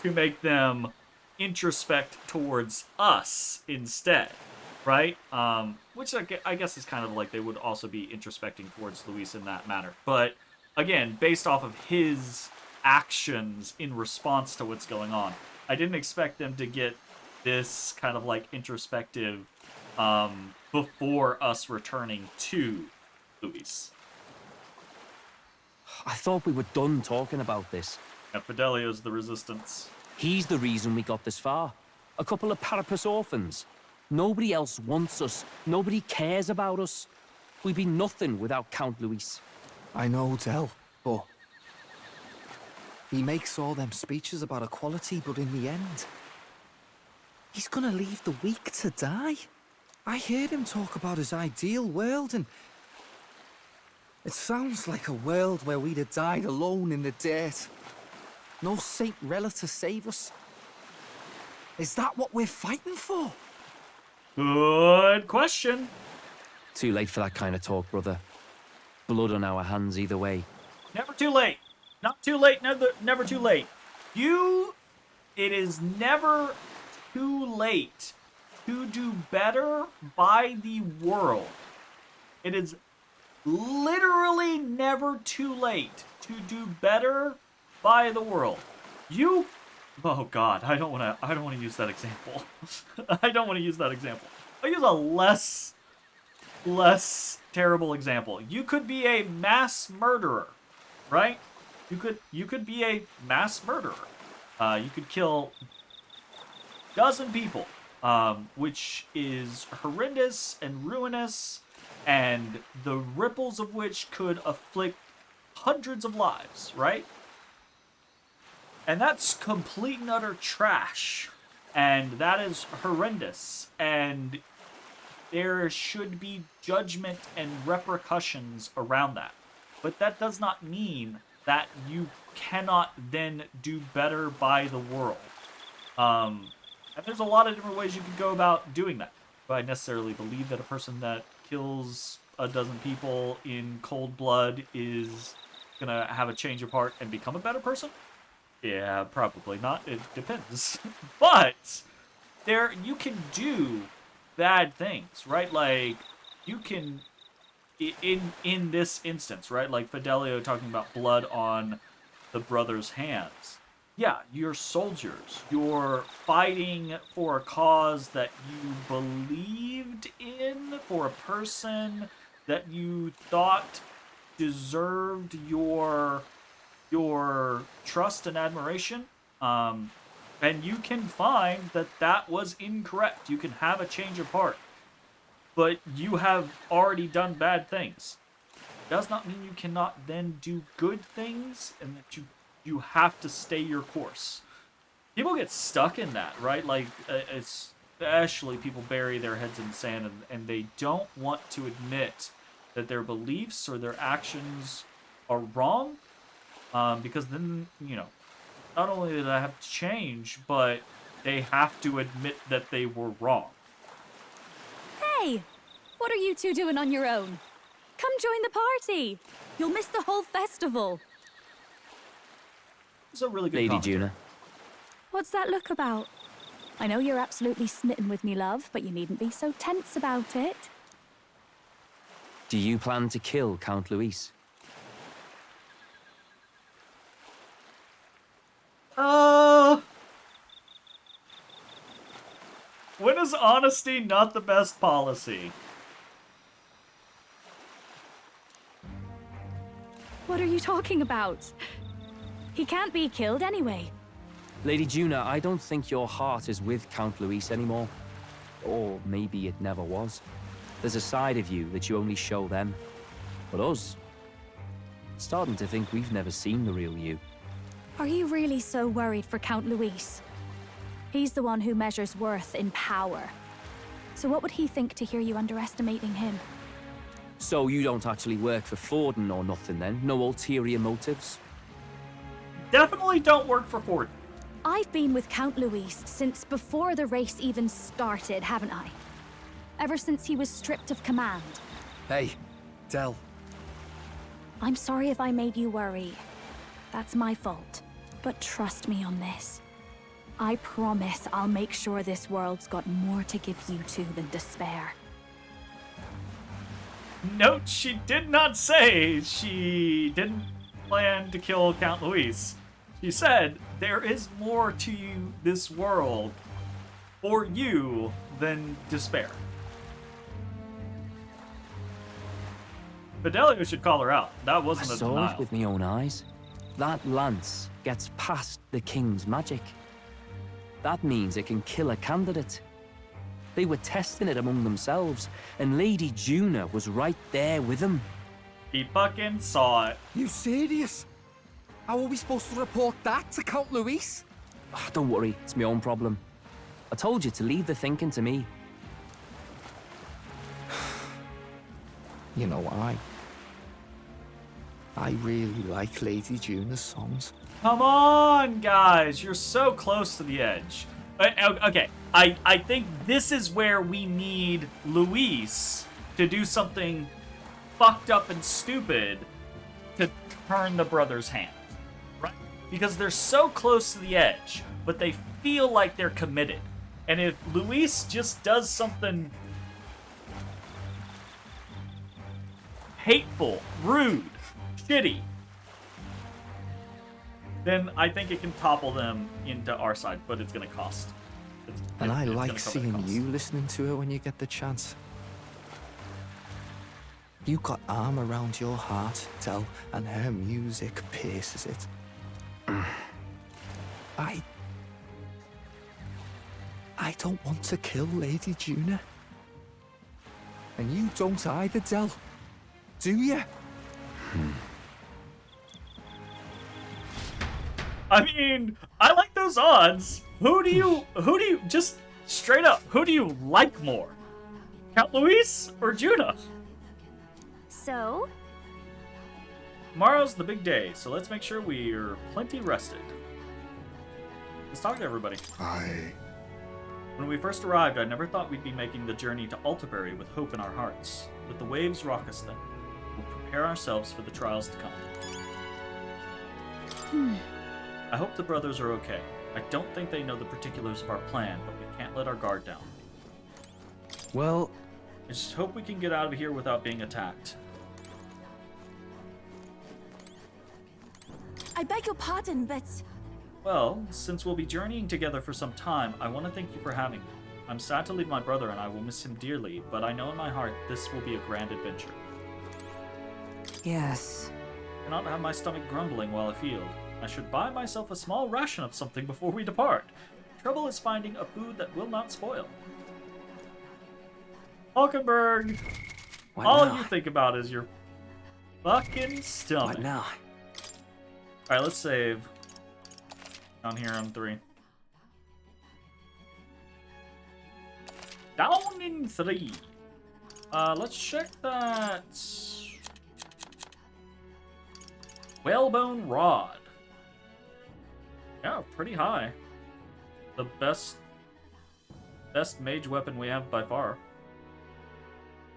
to make them introspect towards us instead, right? Which I guess is kind of like they would also be introspecting towards Luis in that manner. But again, based off of his actions in response to what's going on, I didn't expect them to get this kind of like introspective before us returning to Luis. I thought we were done talking about this. Yeah, Fidelio's the resistance. He's the reason we got this far. A couple of Parapus orphans. Nobody else wants us. Nobody cares about us. We'd be nothing without Count Luis. I know, Del, but... he makes all them speeches about equality, but in the end... he's gonna leave the weak to die. I heard him talk about his ideal world, and... It sounds like a world where we'd have died alone in the dirt. No Saint Rella to save us. Is that what we're fighting for? Good question. Too late for that kind of talk, brother. Blood on our hands either way. Never too late. Not too late, never too late. It is never too late to do better by the world. It is literally never too late to do better by the world. Oh God, I don't want to use that example. I don't want to use that example. I'll use a less terrible example. You could be a mass murderer, right? You could be a mass murderer. You could kill a dozen people, which is horrendous and ruinous, and the ripples of which could afflict hundreds of lives, right? And that's complete and utter trash. And that is horrendous. And there should be judgment and repercussions around that. But that does not mean that you cannot then do better by the world. And there's a lot of different ways you could go about doing that. Do I necessarily believe that a person that kills a dozen people in cold blood is gonna have a change of heart and become a better person? Yeah, probably not. It depends. But you can do bad things, right? Like, you can, in this instance, right? Like Fidelio talking about blood on the brother's hands. Yeah, you're soldiers. You're fighting for a cause that you believed in, for a person that you thought deserved your trust and admiration. And you can find that was incorrect. You can have a change of heart. But you have already done bad things. Does not mean you cannot then do good things, and that you have to stay your course. People get stuck in that, right? Like, especially people bury their heads in the sand, and they don't want to admit that their beliefs or their actions are wrong, because then, not only do they have to change, but they have to admit that they were wrong. Hey! What are you two doing on your own? Come join the party! You'll miss the whole festival. It's a really good Lady commentary. Juna. What's that look about? I know you're absolutely smitten with me, love, but you needn't be so tense about it. Do you plan to kill Count Luis? When is honesty not the best policy? What are you talking about? He can't be killed anyway. Lady Juna, I don't think your heart is with Count Luis anymore. Or maybe it never was. There's a side of you that you only show them. But us? Starting to think we've never seen the real you. Are you really so worried for Count Luis? He's the one who measures worth in power. So what would he think to hear you underestimating him? So you don't actually work for Forden or nothing then? No ulterior motives? Definitely don't work for Forden. I've been with Count Luis since before the race even started, haven't I? Ever since he was stripped of command. Hey, Del. I'm sorry if I made you worry. That's my fault. But trust me on this. I promise I'll make sure this world's got more to give you two than despair. Note, she did not say she didn't plan to kill Count Luis. She said there is more to this world for you than despair. Fidelio should call her out. That wasn't I a saw denial. it with my own eyes. That lance gets past the king's magic. That means it can kill a candidate. They were testing it among themselves, and Lady Juna was right there with them. He fucking saw it. You serious? How are we supposed to report that to Count Luis? Oh, don't worry, it's my own problem. I told you to leave the thinking to me. You know why? I really like Lady Juna's songs. Come on, guys. You're so close to the edge. Okay, I think this is where we need Luis to do something fucked up and stupid to turn the brothers' hand, right? Because they're so close to the edge, but they feel like they're committed. And if Luis just does something hateful, rude, shitty, then I think it can topple them into our side, but it's gonna cost. And I it's like gonna come at a seeing cost. you listening to her when you get the chance. You got arm around your heart, Del, and her music pierces it. I don't want to kill Lady Juna. And you don't either, Del. Do you? I mean, I like those odds. Who do you just straight up, who do you like more? Count Luis or Juna? So? Tomorrow's the big day, so let's make sure we're plenty rested. Let's talk to everybody. When we first arrived, I never thought we'd be making the journey to Altabury with hope in our hearts. Let the waves rock us then. We'll prepare ourselves for the trials to come. I hope the brothers are okay. I don't think they know the particulars of our plan, but we can't let our guard down. Well, I just hope we can get out of here without being attacked. I beg your pardon, but... Well, since we'll be journeying together for some time, I want to thank you for having me. I'm sad to leave my brother and I will miss him dearly, but I know in my heart this will be a grand adventure. Yes. I cannot have my stomach grumbling while afield. I should buy myself a small ration of something before we depart. Trouble is finding a food that will not spoil. Hulkenberg! What All now? you think about is your fucking stomach. What now? Alright, let's save. Down here on 3. Down in 3. Let's check that. Whalebone Rod. Yeah, pretty high. The best mage weapon we have by far.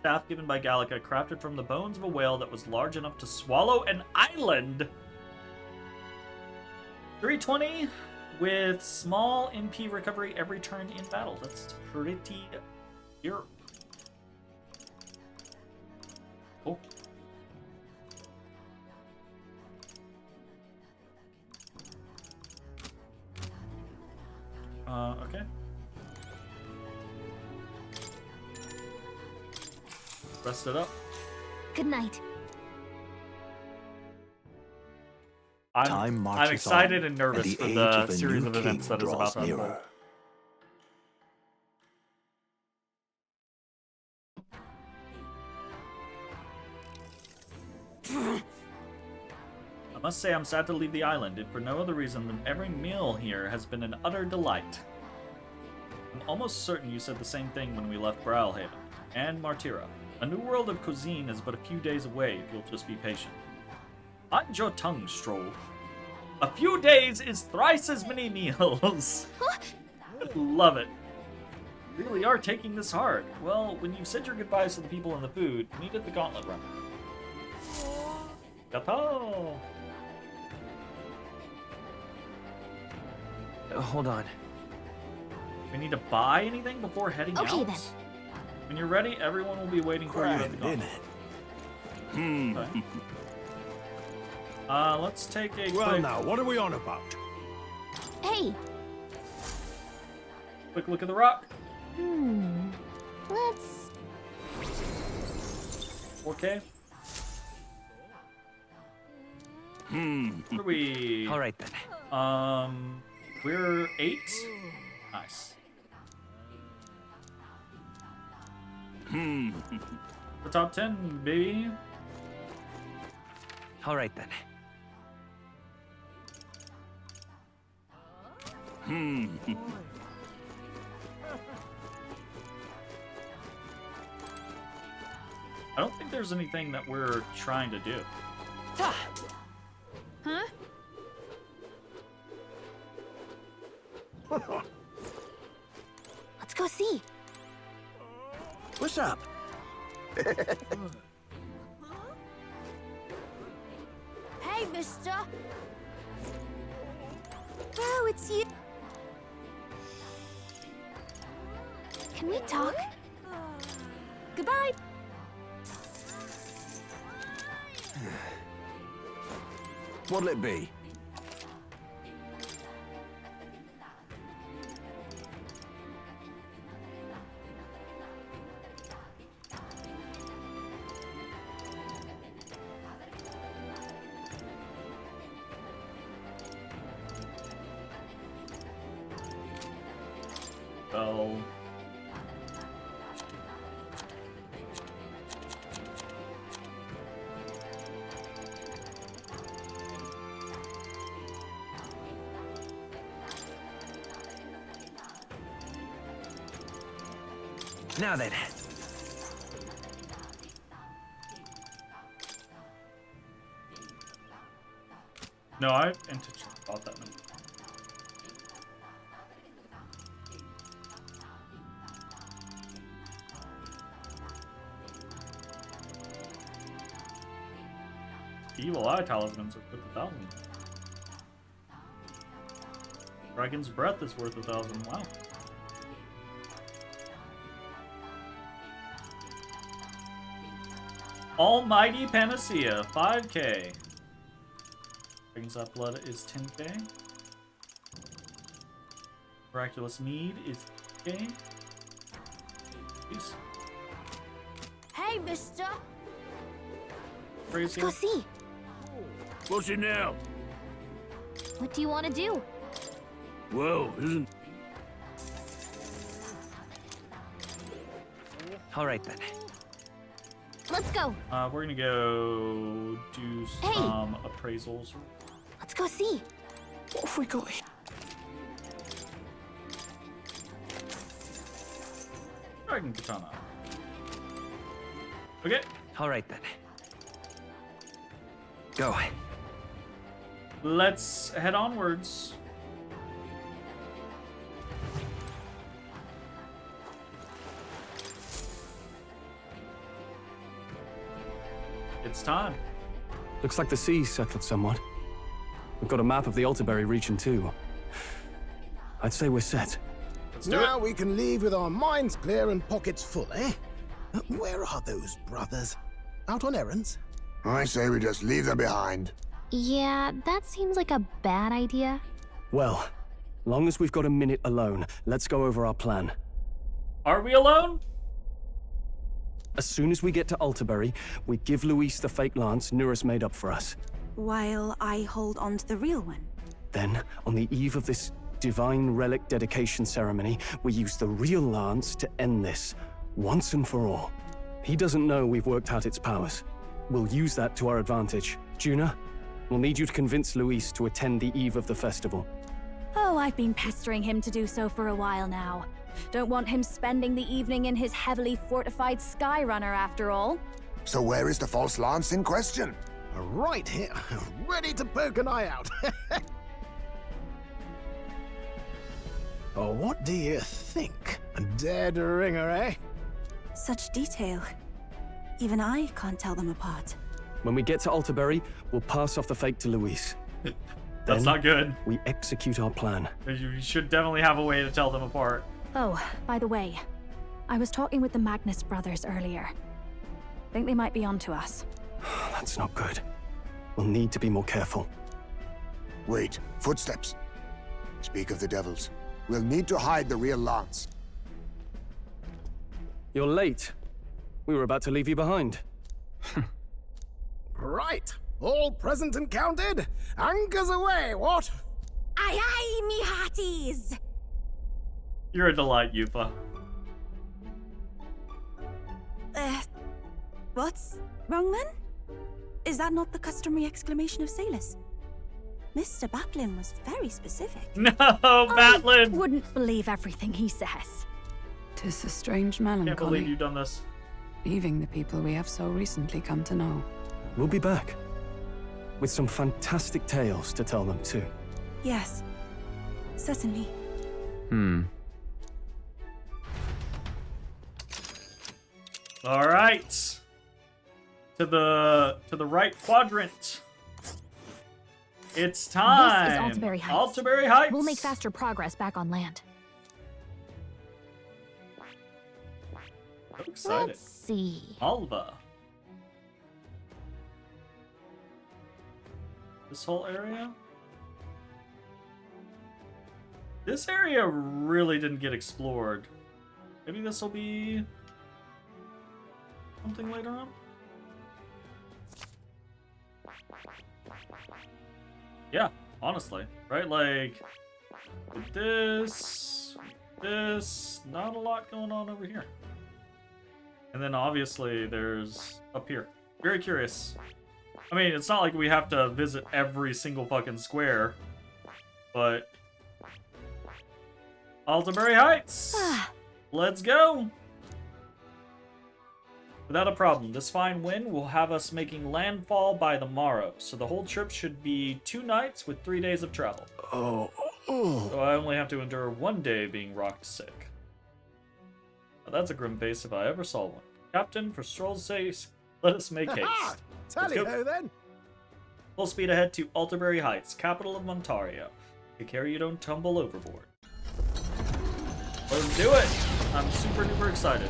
Staff given by Gallica, crafted from the bones of a whale that was large enough to swallow an island. 320 with small MP recovery every turn in battle. That's pretty here. Cool. Okay. Rest it up. Good night. I'm excited and nervous for the series of events that is about to unfold. I must say I'm sad to leave the island, if for no other reason than every meal here has been an utter delight. I'm almost certain you said the same thing when we left Browhaven, and Martira. A new world of cuisine is but a few days away if you'll just be patient. Hide your tongue, Stroll. A few days is thrice as many meals. Love it. You really are taking this hard. Well, when you've said your goodbyes to the people and the food, meet at the gauntlet run. Gato! Hold on. We need to buy anything before heading out? Okay, then. When you're ready, everyone will be waiting for you at the gauntlet. Okay. Let's take a Well, now, what are we on about? Hey. quick look at the rock. Let's... 4K. What are we? All right then. We're 8. Nice. The top 10, baby. All right then. I don't think there's anything that we're trying to do. Huh? Let's go see. What's up? Hey, mister! Oh, it's you. Can we talk? Goodbye. What'll it be? Well, Now then. no, I intentionally thought that number. Evil eye talismans are worth 1,000. Dragon's breath is worth 1,000. Wow. Almighty Panacea, 5k. Dragon's Eye Blood is 10k. Miraculous Mead is 10k. Jeez. Hey, mister! Let's go see. What's it now? What do you want to do? Whoa, isn't... All right then. Let's go. We're gonna go do some appraisals. Let's go see. What have we got here? Dragon Katana. Okay. All right then. Go. Let's head onwards. It's time. Looks like the sea's settled somewhat. We've got a map of the Altaberry region too. I'd say we're set. Let's do Now it. we can leave with our minds clear and pockets full, eh? Where are those brothers? Out on errands? I say we just leave them behind. Yeah, that seems like a bad idea. Well, long as we've got a minute alone, let's go over our plan. Are we alone? As soon as we get to Altaberry, we give Luis the fake lance Nurus made up for us. While I hold on to the real one. Then, on the eve of this divine relic dedication ceremony, we use the real lance to end this, once and for all. He doesn't know we've worked out its powers. We'll use that to our advantage. Juna, we'll need you to convince Luis to attend the eve of the festival. Oh, I've been pestering him to do so for a while now. Don't want him spending the evening in his heavily fortified Skyrunner after all. So where is the false lance in question? Right here, ready to poke an eye out. Oh, what do you think? A dead ringer, eh? Such detail. Even I can't tell them apart. When we get to Altaberry, we'll pass off the fake to Luis. That's Then not good. We execute our plan. You should definitely have a way to tell them apart. Oh, by the way, I was talking with the Magnus brothers earlier. Think they might be onto us. That's not good. We'll need to be more careful. Wait, footsteps. Speak of the devils. We'll need to hide the real lance. You're late. We were about to leave you behind. Right, all present and counted. Anchors away, what? Aye, aye, me hearties! You're a delight, Yupa. What's wrong then? Is that not the customary exclamation of sailors? Mr. Batlin was very specific. No, Batlin! I wouldn't believe everything he says. 'Tis a strange Can't believe melancholy, you've done this. leaving the people we have so recently come to know. We'll be back. with some fantastic tales to tell them too. Yes, certainly. All right. To the right quadrant. It's time. This is Altaberry Heights. Altaberry Heights. We'll make faster progress back on land. So excited. Let's see. Alva. This whole area? This area really didn't get explored. Maybe this will be something later on? Yeah, honestly, right? Like, with this, not a lot going on over here. And then obviously there's up here. Very curious. I mean, it's not like we have to visit every single fucking square, but Altaberry Heights! Let's go! Without a problem, this fine wind will have us making landfall by the morrow, so the whole trip should be 2 nights with 3 days of travel. So I only have to endure 1 day being rocked sick. Now, that's a grim face if I ever saw one. Captain, for stroll's sake, let us make haste. Tally-ho then! Full speed ahead to Altaberry Heights, capital of Montario. Take care you don't tumble overboard. Let's do it! I'm super duper excited.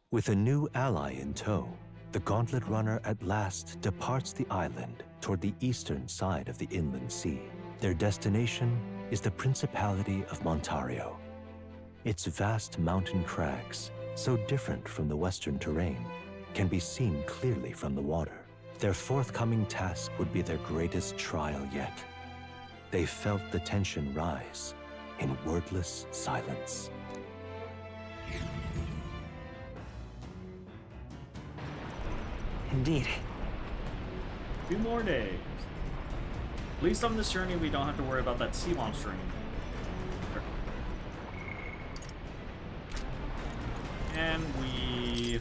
With a new ally in tow, the Gauntlet Runner at last departs the island toward the eastern side of the inland sea. Their destination is the Principality of Montario. Its vast mountain crags, so different from the western terrain, can be seen clearly from the water. Their forthcoming task would be their greatest trial yet. They felt the tension rise in wordless silence. Indeed. 2 more days. At least on this journey, we don't have to worry about that sea monster anymore. And we...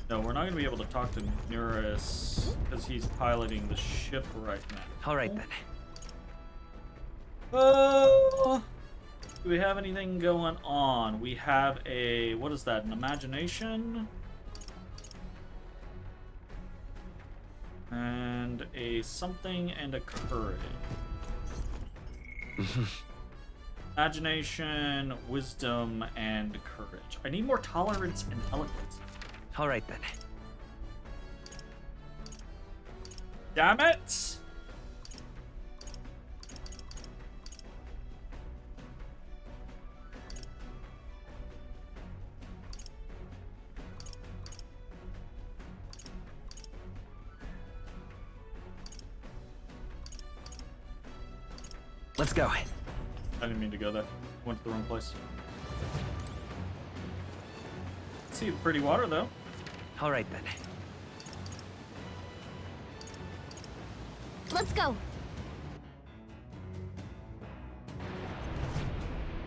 No, we're not going to be able to talk to Nuris because he's piloting the ship right now. All right then. Do we have anything going on? We have a... What is that? An imagination? And a something and a courage. Imagination, wisdom, and courage. I need more tolerance and eloquence. All right then. Damn it! Let's go. I didn't mean to go there. Went to the wrong place. See the pretty water though. All right then. Let's go.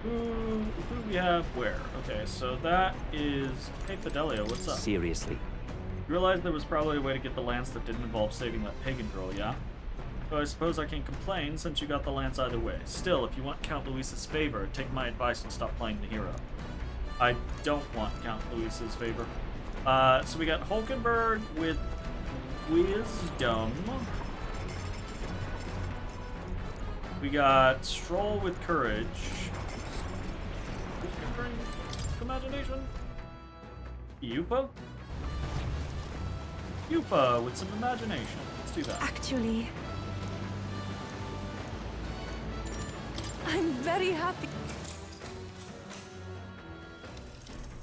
Who do we have where? Okay, so that is... Hey Fidelio, what's up? Seriously. You realize there was probably a way to get the lance that didn't involve saving that pagan girl, yeah? So I suppose I can't complain since you got the lance either way. Still, if you want Count Luis's favor, take my advice and stop playing the hero. I don't want Count Luis's favor. So we got Hulkenberg with wisdom. We got Stroll with courage. Imagination. Yupa? Yupa with some imagination. Let's do that. Actually, I'm very happy.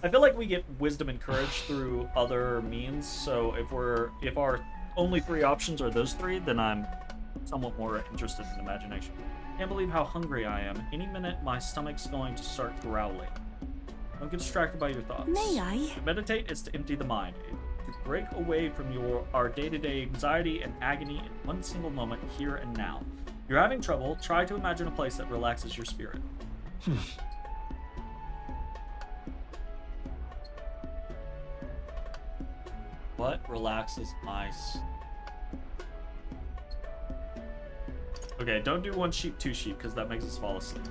I feel like we get wisdom and courage through other means, so if our only 3 options are those 3, then I'm somewhat more interested in imagination. Can't believe how hungry I am. Any minute my stomach's going to start growling. Don't get distracted by your thoughts. May I? To meditate is to empty the mind. To break away from our day-to-day anxiety and agony in one single moment, here and now. If you're having trouble, try to imagine a place that relaxes your spirit. What relaxes my... Okay, don't do 1 sheep, 2 sheep, because that makes us fall asleep.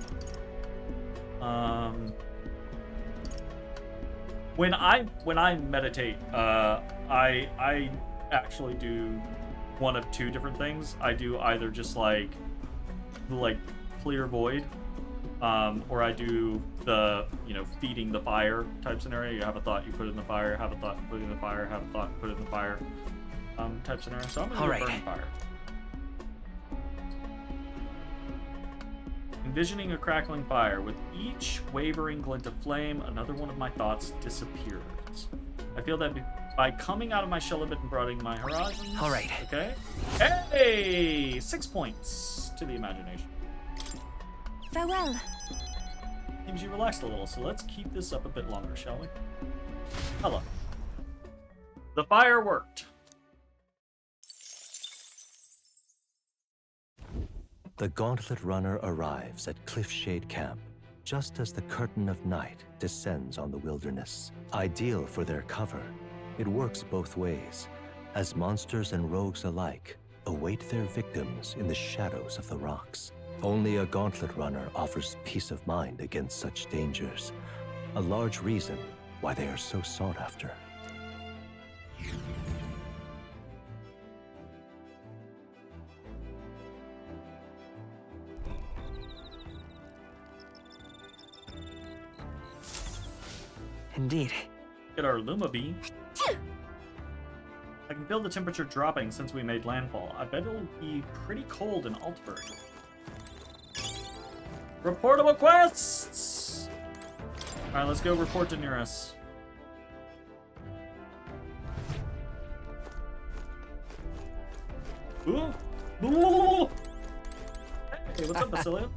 When I meditate, I actually do one of 2 different things. I do either just like clear void, or I do the, you know, feeding the fire type scenario. You have a thought, you put it in the fire, have a thought, put it in the fire, have a thought, put it in the fire, type scenario. So I'm gonna do burning fire. Envisioning a crackling fire. With each wavering glint of flame, another one of my thoughts disappears. I feel that by coming out of my shell a bit and broadening my horizons. All right. Okay. Hey! 6 points to the imagination. Farewell. Seems you relaxed a little, so let's keep this up a bit longer, shall we? Hello. The fire worked. The Gauntlet Runner arrives at Cliffshade Camp just as the curtain of night descends on the wilderness. Ideal for their cover, it works both ways, as monsters and rogues alike await their victims in the shadows of the rocks. Only a Gauntlet Runner offers peace of mind against such dangers, a large reason why they are so sought after. Indeed. Get our Luma Bee. I can feel the temperature dropping since we made landfall. I bet it'll be pretty cold in Altberg. Reportable quests! Alright, let's go report to near us. Ooh! Ooh! Hey, what's up, Basilia?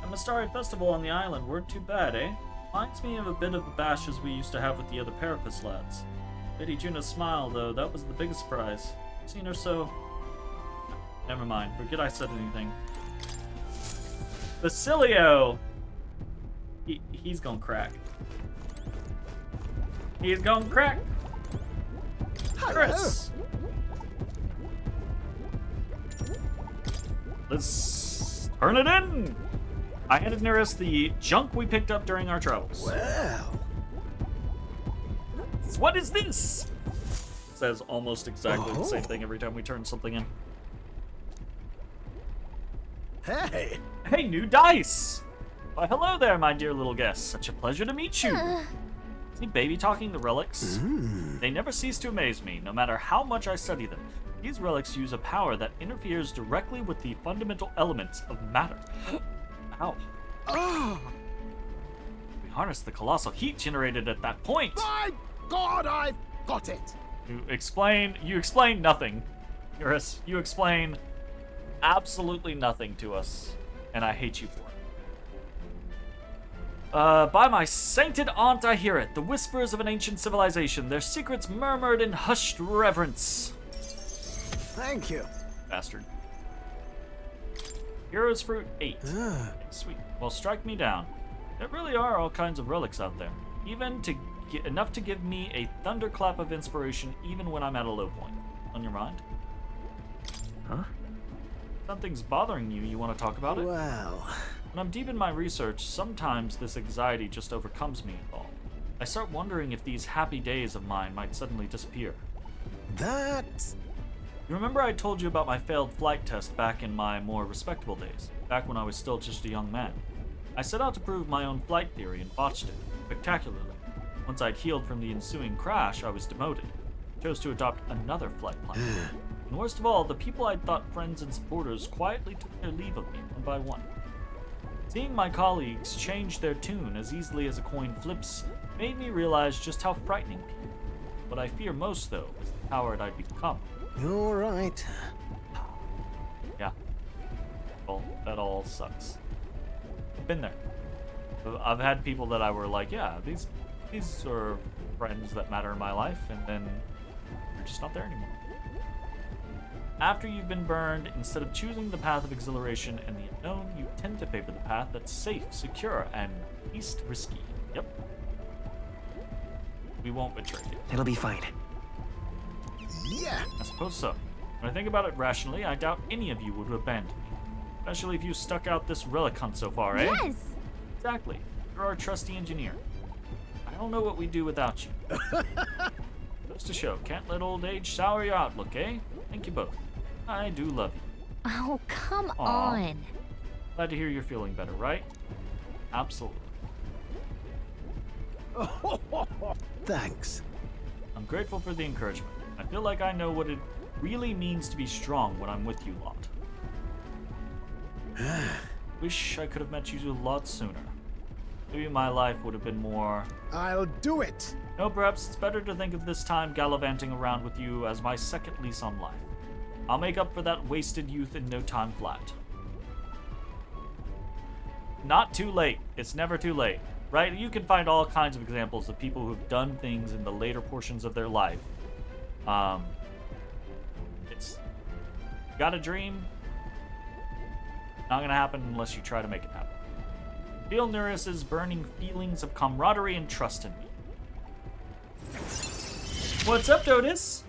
A Mystari festival on the island. Weren't too bad, eh? Reminds me of a bit of the bashes we used to have with the other Parapus lads. Lady Juna's smile, though, that was the biggest surprise. Seen her so... Never mind, forget I said anything. Basilio! He's gonna crack. He's gonna crack! Chris! Let's turn it in! I handed Nearest the junk we picked up during our travels. Well. What is this? It says almost exactly the same thing every time we turn something in. Hey! Hey, new dice! Why, hello there, my dear little guest. Such a pleasure to meet you. See, baby talking the relics? They never cease to amaze me, no matter how much I study them. These relics use a power that interferes directly with the fundamental elements of matter. Ow. We harness the colossal heat generated at that point. My God, I've got it! You explain nothing. Eurus, you explain absolutely nothing to us, and I hate you for it. By my sainted aunt, I hear it. The whispers of an ancient civilization, their secrets murmured in hushed reverence. Thank you. Bastard. Hero's Fruit 8. Sweet. Well, strike me down. There really are all kinds of relics out there. Even to get enough to give me a thunderclap of inspiration even when I'm at a low point. On your mind? Huh? Something's bothering you. You want to talk about it? Well... When I'm deep in my research, sometimes this anxiety just overcomes me. I start wondering if these happy days of mine might suddenly disappear. That... You remember I told you about my failed flight test back in my more respectable days, back when I was still just a young man. I set out to prove my own flight theory and botched it, spectacularly. Once I'd healed from the ensuing crash, I was demoted. Chose to adopt another flight plan. And worst of all, the people I'd thought friends and supporters quietly took their leave of me, one by one. Seeing my colleagues change their tune as easily as a coin flips made me realize just how frightening people. What I fear most, though, is the coward I'd become. You're right. Yeah. Well, that all sucks. I've been there. I've had people that I were like, yeah, these are friends that matter in my life, and then you're just not there anymore. After you've been burned, instead of choosing the path of exhilaration and the unknown, you tend to favor the path that's safe, secure, and least risky. Yep. We won't betray you. It'll be fine. Yeah. I suppose so. When I think about it rationally, I doubt any of you would abandon me. Especially if you stuck out this relic hunt so far, eh? Yes! Exactly. You're our trusty engineer. I don't know what we'd do without you. Goes to show, can't let old age sour your outlook, eh? Thank you both. I do love you. Oh, come Aw. on. Glad to hear you're feeling better, right? Absolutely. Thanks. I'm grateful for the encouragement. I feel like I know what it really means to be strong when I'm with you lot. Wish I could have met you a lot sooner. Maybe my life would have been more... I'll do it. No, perhaps it's better to think of this time gallivanting around with you as my second lease on life. I'll make up for that wasted youth in no time flat. Not too late. It's never too late, right? You can find all kinds of examples of people who've done things in the later portions of their life. It's... You got a dream? Not gonna happen unless you try to make it happen. Feel Neris's burning feelings of camaraderie and trust in me. What's up, Dotus?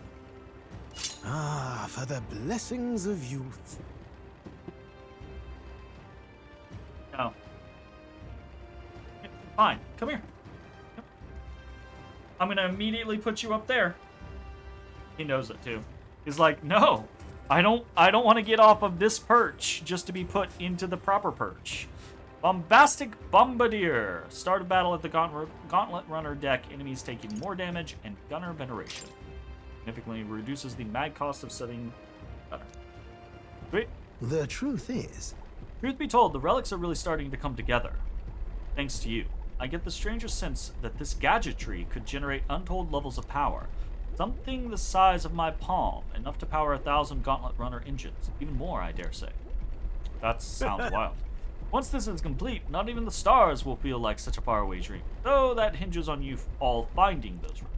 Ah, for the blessings of youth. No. Fine, come here. I'm gonna immediately put you up there. He knows it too. He's like, no, I don't want to get off of this perch just to be put into the proper perch. Bombastic Bombardier. Start a battle at the Gauntlet Runner deck. Enemies taking more damage and Gunner Veneration. Significantly reduces the mag cost of setting Gunner. Sweet. The truth is... Truth be told, the relics are really starting to come together. Thanks to you. I get the strangest sense that this gadgetry could generate untold levels of power. Something the size of my palm, enough to power 1,000 Gauntlet Runner engines. Even more, I dare say. That sounds wild. Once this is complete, not even the stars will feel like such a faraway dream, though that hinges on you all finding those relics.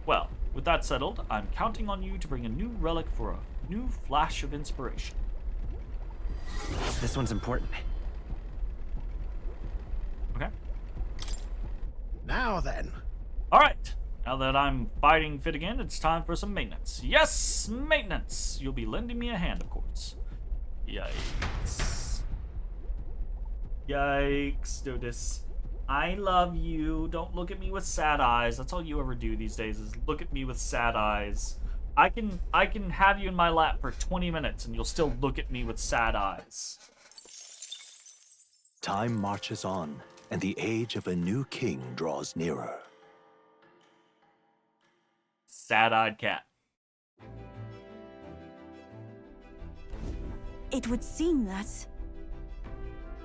Well, with that settled, I'm counting on you to bring a new relic for a new flash of inspiration. This one's important. Okay. Now then. Alright, now that I'm fighting fit again, it's time for some maintenance. Yes, maintenance! You'll be lending me a hand, of course. Yikes. Yikes, Dotus. I love you. Don't look at me with sad eyes. That's all you ever do these days is look at me with sad eyes. I can have you in my lap for 20 minutes and you'll still look at me with sad eyes. Time marches on, and the age of a new king draws nearer. Sad-eyed cat. It would seem that...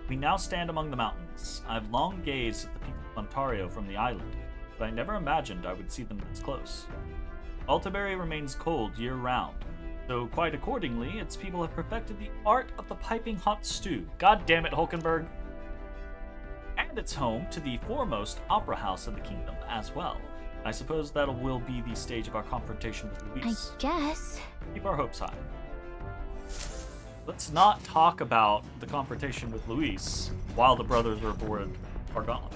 We now stand among the mountains. I've long gazed at the people of Ontario from the island, but I never imagined I would see them this close. Altaberry remains cold year-round, so quite accordingly, its people have perfected the art of the piping hot stew. God damn it, Hulkenberg! And it's home to the foremost opera house in the kingdom as well. I suppose that will be the stage of our confrontation with Luis. I guess. Keep our hopes high. Let's not talk about the confrontation with Luis while the brothers are aboard our gauntlet.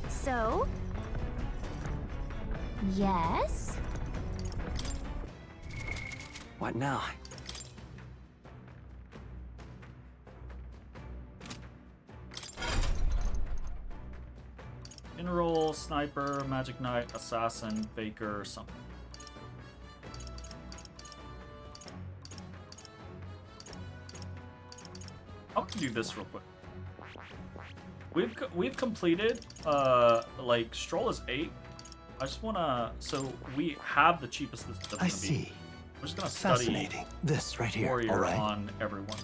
So? Yes? What now? General, sniper, magic knight, assassin, faker, something. I'm gonna do this real quick. We've completed like Stroll is 8. I just wanna we have the cheapest this is gonna I be. see. We're just gonna study Fascinating. This right here, Warrior all right? on everyone.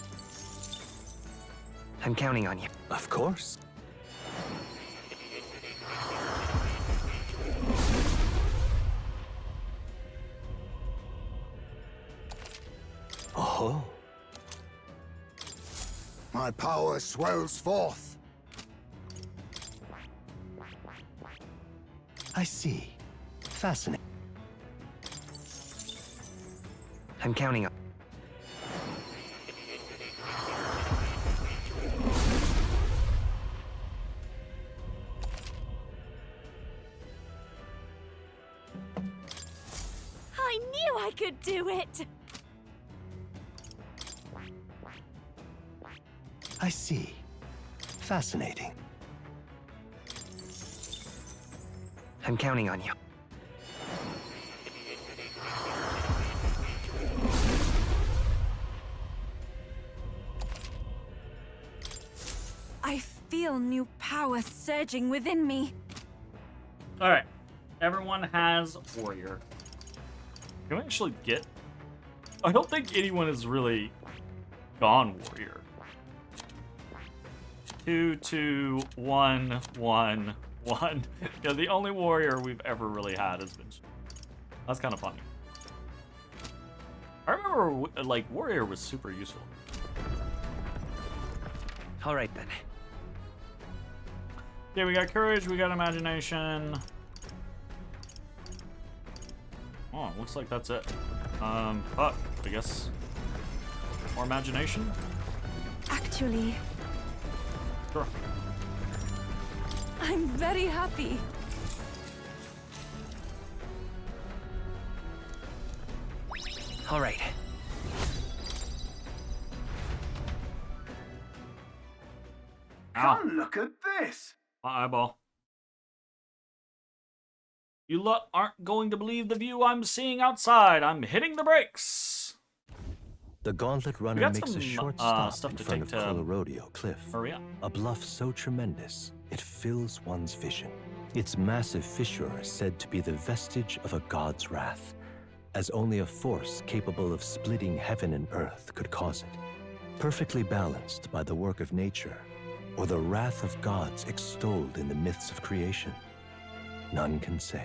I'm counting on you. Of course. Oh. My power swells forth. I see. Fascinating. I'm counting on... I could do it! I see. Fascinating. I'm counting on you. I feel new power surging within me. All right, everyone has warrior. Can we actually get? I don't think anyone has really gone warrior. 2, 2, 1, 1, 1. Yeah, the only warrior we've ever really had has been. That's kind of funny. I remember like warrior was super useful. All right then. Yeah, we got courage, we got imagination. Oh, looks like that's it. But I guess more imagination. Actually, Sure. I'm very happy. All right. Ow. Look at this! My eyeball. You lot aren't going to believe the view I'm seeing outside. I'm hitting the brakes. The Gauntlet Runner got makes some, a short stuff stop in to front take of to Colorodeo Cliff. hurry up. A bluff so tremendous, it fills one's vision. Its massive fissure is said to be the vestige of a god's wrath, as only a force capable of splitting heaven and earth could cause it. Perfectly balanced by the work of nature, or the wrath of gods extolled in the myths of creation, none can say.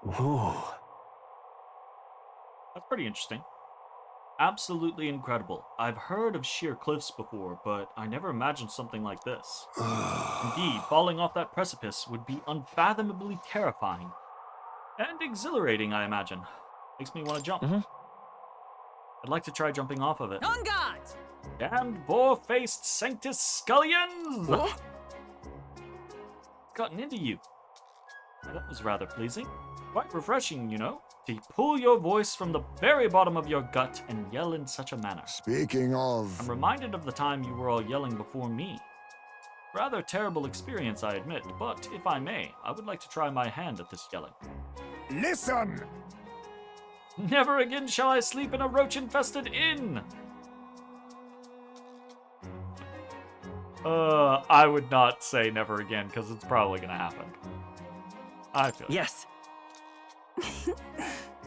Whoa. That's pretty interesting. Absolutely incredible. I've heard of sheer cliffs before, but I never imagined something like this. Indeed, falling off that precipice would be unfathomably terrifying. And exhilarating, I imagine. Makes me want to jump. I'd like to try jumping off of it. On guard! Damned boar-faced Sanctus Scullions! What? It's gotten into you. That was rather pleasing. Quite refreshing, you know, to pull your voice from the very bottom of your gut and yell in such a manner. Speaking of... I'm reminded of the time you were all yelling before me. Rather terrible experience, I admit, but if I may, I would like to try my hand at this yelling. Listen! Never again shall I sleep in a roach-infested inn! I would not say never again, because it's probably gonna happen. I feel Yes.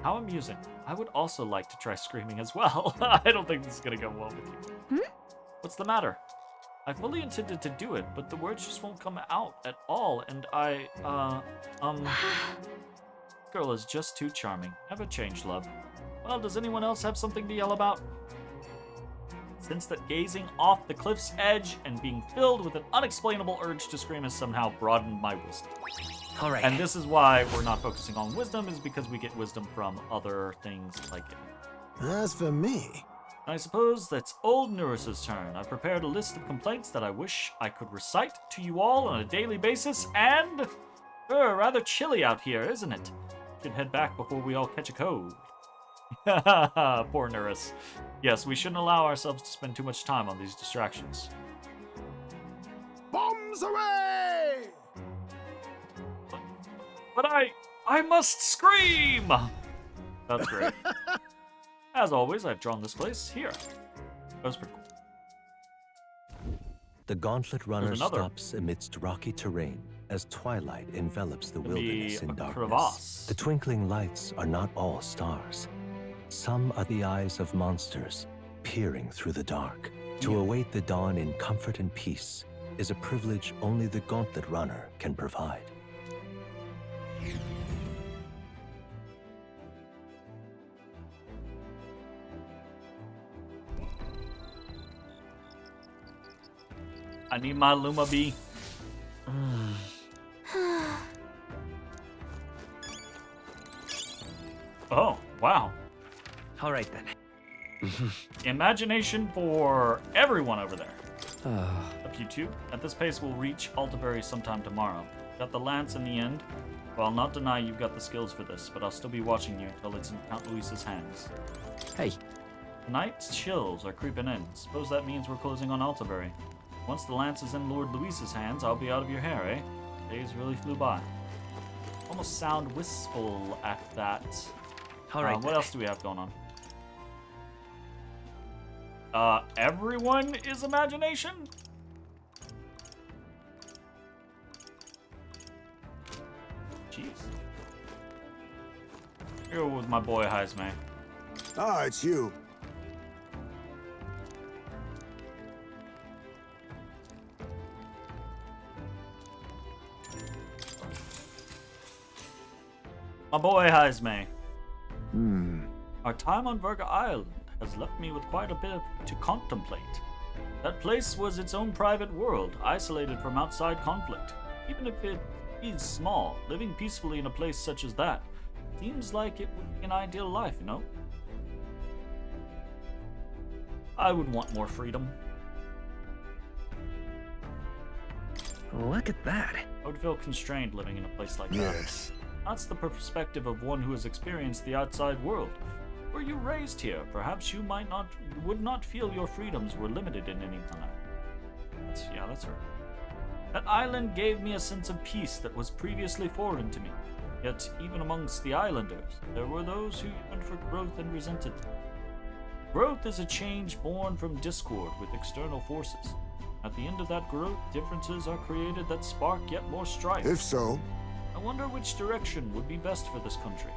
How amusing. I would also like to try screaming as well. I don't think this is gonna go well with you. What's the matter? I fully intended to do it, but the words just won't come out at all, and Girl is just too charming. Never change, love. Well, does anyone else have something to yell about? Since that gazing off the cliff's edge and being filled with an unexplainable urge to scream has somehow broadened my wisdom. All right. And this is why we're not focusing on wisdom, is because we get wisdom from other things like it. As for me, I suppose that's old Neris's turn. I've prepared a list of complaints that I wish I could recite to you all on a daily basis, and... rather chilly out here, isn't it? Should head back before we all catch a cold. Poor Neris. Yes, we shouldn't allow ourselves to spend too much time on these distractions. Bombs away! But I must scream! That's great. As always, I've drawn this place here. That was pretty cool. The Gauntlet Runner There's another. stops amidst rocky terrain as twilight envelops the Could be wilderness in a darkness. crevasse. The twinkling lights are not all stars. Some are the eyes of monsters, peering through the dark. To await the dawn in comfort and peace is a privilege only the Gauntlet Runner can provide. I need my Luma bee. Oh, wow. All right then. Imagination for everyone over there. Up you two. At this pace, we'll reach Altabury sometime tomorrow. Got the lance in the end. Well, I'll not deny you've got the skills for this, but I'll still be watching you until it's in Count Luis's hands. Hey. The night's chills are creeping in. Suppose that means we're closing on Altabury. Once the lance is in Lord Luis's hands, I'll be out of your hair, eh? Days really flew by. Almost sound wistful at that. All right. What else do we have going on? Everyone is imagination? Jeez. Here with my boy Heisme. Ah, it's you. My boy Heisme. Hmm. Our time on Virga Island has left me with quite a bit to contemplate. That place was its own private world, isolated from outside conflict. Even if it is small, living peacefully in a place such as that seems like it would be an ideal life, you know? I would want more freedom. Look at that. I would feel constrained living in a place like that. Yes. That's the perspective of one who has experienced the outside world. Were you raised here, perhaps you would not feel your freedoms were limited in any manner. That's right. That island gave me a sense of peace that was previously foreign to me. Yet, even amongst the islanders, there were those who yearned for growth and resented it. Growth is a change born from discord with external forces. At the end of that growth, differences are created that spark yet more strife. If so, I wonder which direction would be best for this country.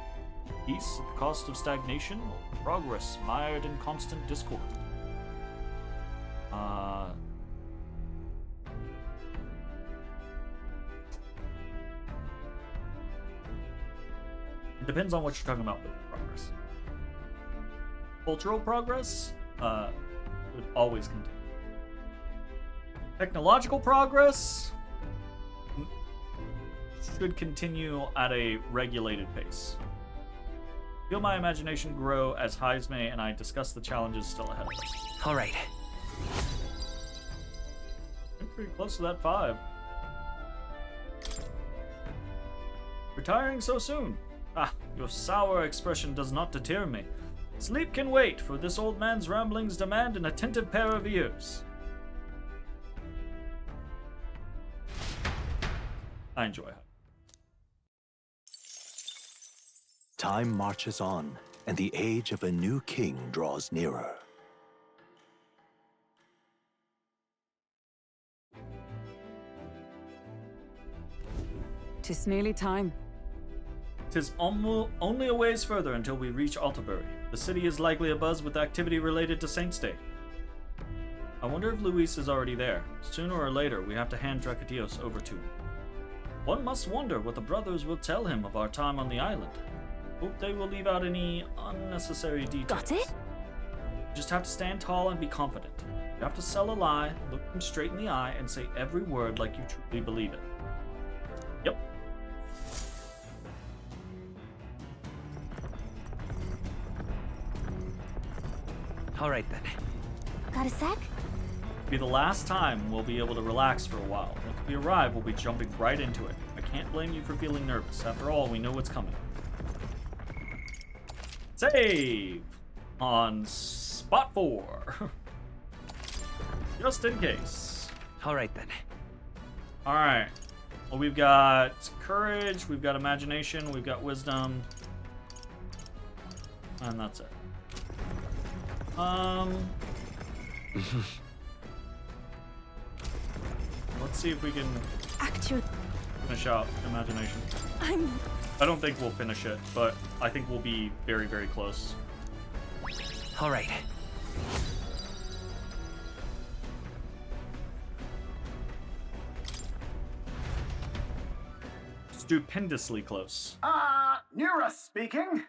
Peace at the cost of stagnation, or progress mired in constant discord? It depends on what you're talking about with progress. Cultural progress would always continue. Technological progress should continue at a regulated pace. Feel my imagination grow as Heisme and I discuss the challenges still ahead of us. All right. I'm pretty close to that 5. Retiring so soon? Ah, your sour expression does not deter me. Sleep can wait, for this old man's ramblings demand an attentive pair of ears. I enjoy it. Time marches on, and the age of a new king draws nearer. Tis nearly time. 'Tis only a ways further until we reach Altabury. The city is likely abuzz with activity related to Saint's Day. I wonder if Luis is already there. Sooner or later, we have to hand Dracatios over to him. One must wonder what the brothers will tell him of our time on the island. Hope they will leave out any unnecessary details. Got it? You just have to stand tall and be confident. You have to sell a lie, look them straight in the eye, and say every word like you truly believe it. Yep. All right then. Got a sec? It'll be the last time we'll be able to relax for a while. Once we arrive, we'll be jumping right into it. I can't blame you for feeling nervous. After all, we know what's coming. Save on spot 4. Just in case. All right then. All right. Well, we've got courage, we've got imagination, we've got wisdom, and that's it. Let's see if we can finish out imagination. I don't think we'll finish it, but I think we'll be very, very close. All right. Stupendously close. Nira speaking.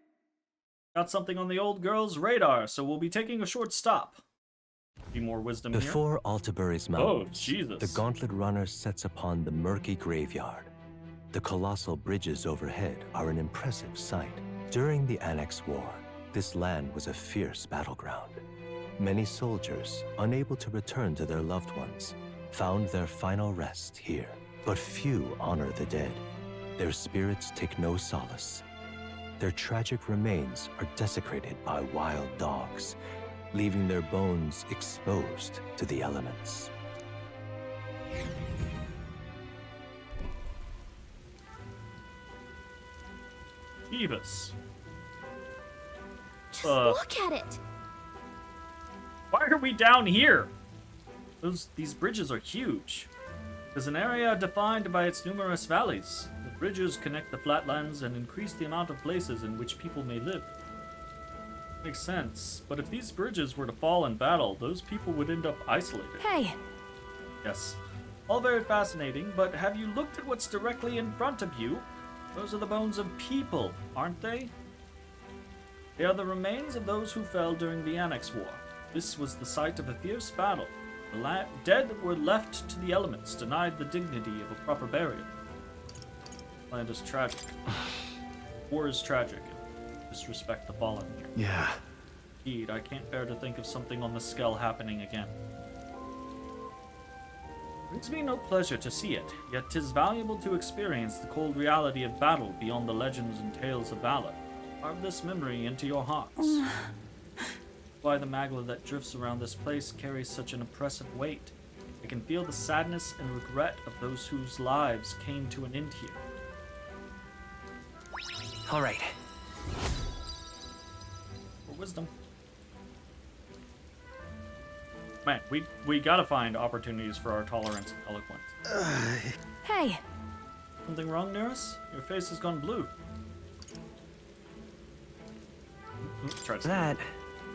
Got something on the old girl's radar, so we'll be taking a short stop. Be more wisdom here. Before Altabury's mountains, Jesus. the Gauntlet Runner sets upon the murky graveyard. The colossal bridges overhead are an impressive sight. During the Annex War, this land was a fierce battleground. Many soldiers, unable to return to their loved ones, found their final rest here. But few honor the dead. Their spirits take no solace. Their tragic remains are desecrated by wild dogs, leaving their bones exposed to the elements. Jeebus. Just look at it. Why are we down here? These bridges are huge. There's an area defined by its numerous valleys. The bridges connect the flatlands and increase the amount of places in which people may live. Makes sense. But if these bridges were to fall in battle, those people would end up isolated. Hey! Yes. All very fascinating, but have you looked at what's directly in front of you? Those are the bones of people, aren't they? They are the remains of those who fell during the Annex War. This was the site of a fierce battle. The dead were left to the elements, denied the dignity of a proper burial. Land is tragic. War is tragic. Disrespect the fallen here. Yeah. Indeed, I can't bear to think of something on this scale happening again. Brings me no pleasure to see it, yet 'tis valuable to experience the cold reality of battle beyond the legends and tales of valor. Carve this memory into your hearts. Why the magla that drifts around this place carries such an oppressive weight. I can feel the sadness and regret of those whose lives came to an end here. All right. For wisdom. Man, we gotta find opportunities for our tolerance and eloquence. Hey! Something wrong, Neris? Your face has gone blue. Try to that.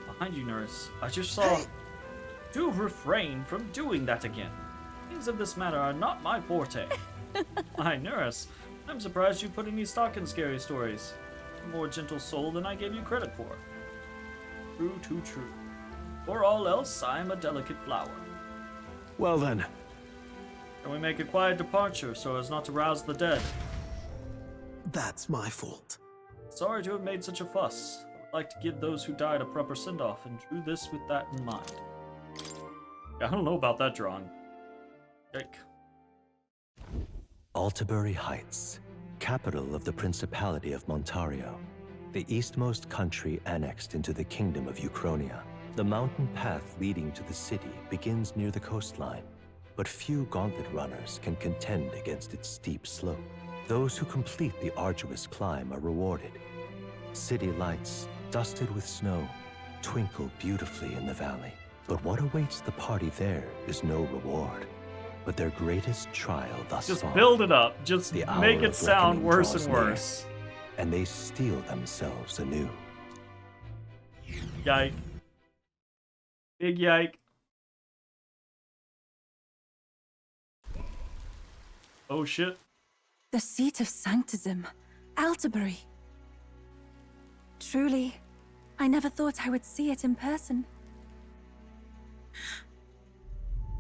Behind you, Neris. I just saw. Hey. Do refrain from doing that again. Things of this matter are not my forte. Hi, Neris. I'm surprised you put any stock in scary stories. A more gentle soul than I gave you credit for. True, too true. For all else, I am a delicate flower. Well then. Can we make a quiet departure so as not to rouse the dead? That's my fault. Sorry to have made such a fuss. I would like to give those who died a proper send-off and drew this with that in mind. I don't know about that drawing. Yike. Altabury Heights, capital of the Principality of Montario, the eastmost country annexed into the Kingdom of Uchronia. The mountain path leading to the city begins near the coastline, but few gauntlet runners can contend against its steep slope. Those who complete the arduous climb are rewarded. City lights, dusted with snow, twinkle beautifully in the valley. But what awaits the party there is no reward, but their greatest trial thus far. Just build it up. Just The make hour it of sound reckoning worse draws and near, worse. And they steel themselves anew. Yike. Big yike. Oh shit. The seat of sanctism, Altabury. Truly, I never thought I would see it in person.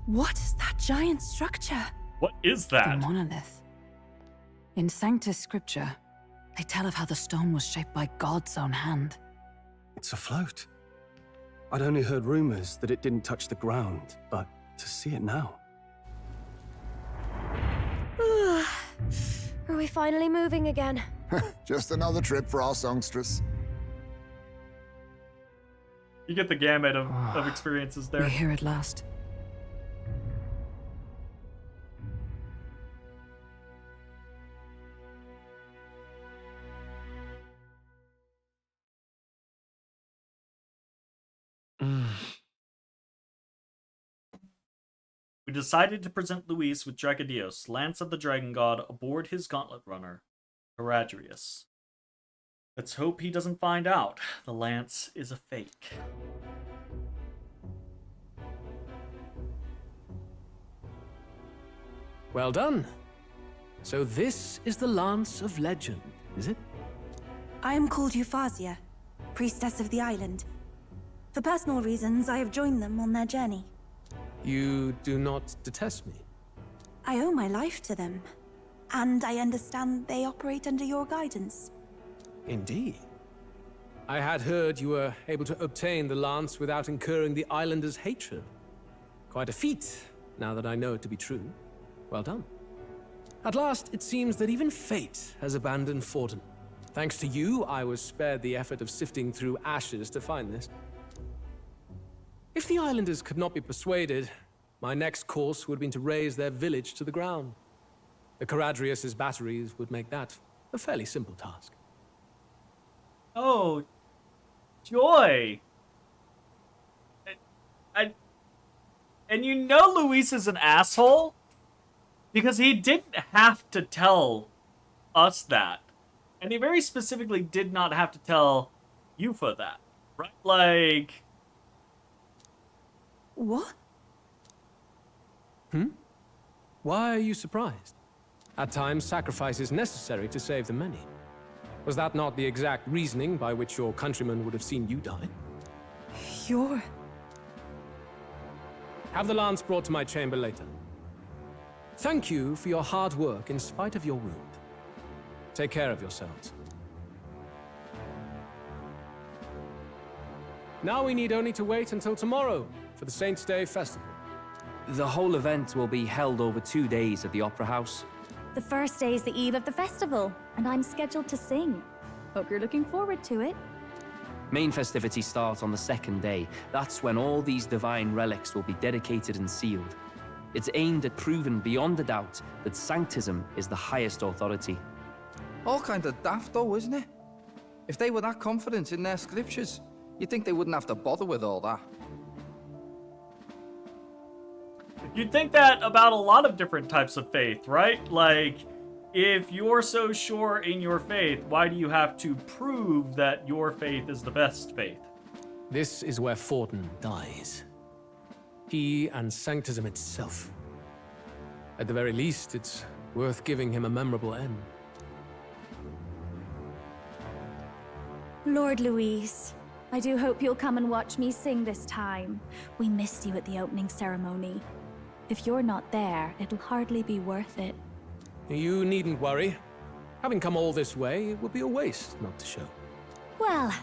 What is that giant structure? What is that? The monolith. In Sanctus Scripture, they tell of how the stone was shaped by God's own hand. It's afloat. I'd only heard rumors that it didn't touch the ground, but to see it now. Are we finally moving again? Just another trip for our songstress. You get the gamut of experiences there. We're here at last. We decided to present Luis with Dragodios, Lance of the Dragon God, aboard his gauntlet runner, Caradrius. Let's hope he doesn't find out the lance is a fake. Well done. So this is the Lance of Legend, is it? I am called Euphrasia, priestess of the island. For personal reasons, I have joined them on their journey. You do not detest me. I owe my life to them, and I understand they operate under your guidance. Indeed. I had heard you were able to obtain the lance without incurring the islanders' hatred. Quite a feat, now that I know it to be true. Well done. At last, it seems that even fate has abandoned Forden. Thanks to you, I was spared the effort of sifting through ashes to find this. If the islanders could not be persuaded, my next course would have been to raise their village to the ground. The Caradrius' batteries would make that a fairly simple task. Oh, joy! And you know Luis is an asshole? Because he didn't have to tell us that. And he very specifically did not have to tell Yufa that. Right? Like... What? Why are you surprised? At times, sacrifice is necessary to save the many. Was that not the exact reasoning by which your countrymen would have seen you die? You're... Have the lance brought to my chamber later. Thank you for your hard work in spite of your wound. Take care of yourselves. Now we need only to wait until tomorrow for the Saints' Day festival. The whole event will be held over 2 days at the Opera House. The first day is the eve of the festival, and I'm scheduled to sing. Hope you're looking forward to it. Main festivities start on the 2nd day. That's when all these divine relics will be dedicated and sealed. It's aimed at proving beyond a doubt that Sanctism is the highest authority. All kind of daft though, isn't it? If they were that confident in their scriptures, you'd think they wouldn't have to bother with all that. You'd think that about a lot of different types of faith, right? Like, if you're so sure in your faith, why do you have to prove that your faith is the best faith? This is where Forden dies. He and Sanctism itself. At the very least, it's worth giving him a memorable end. Lord Luis, I do hope you'll come and watch me sing this time. We missed you at the opening ceremony. If you're not there, it'll hardly be worth it. You needn't worry. Having come all this way, it would be a waste not to show. Well,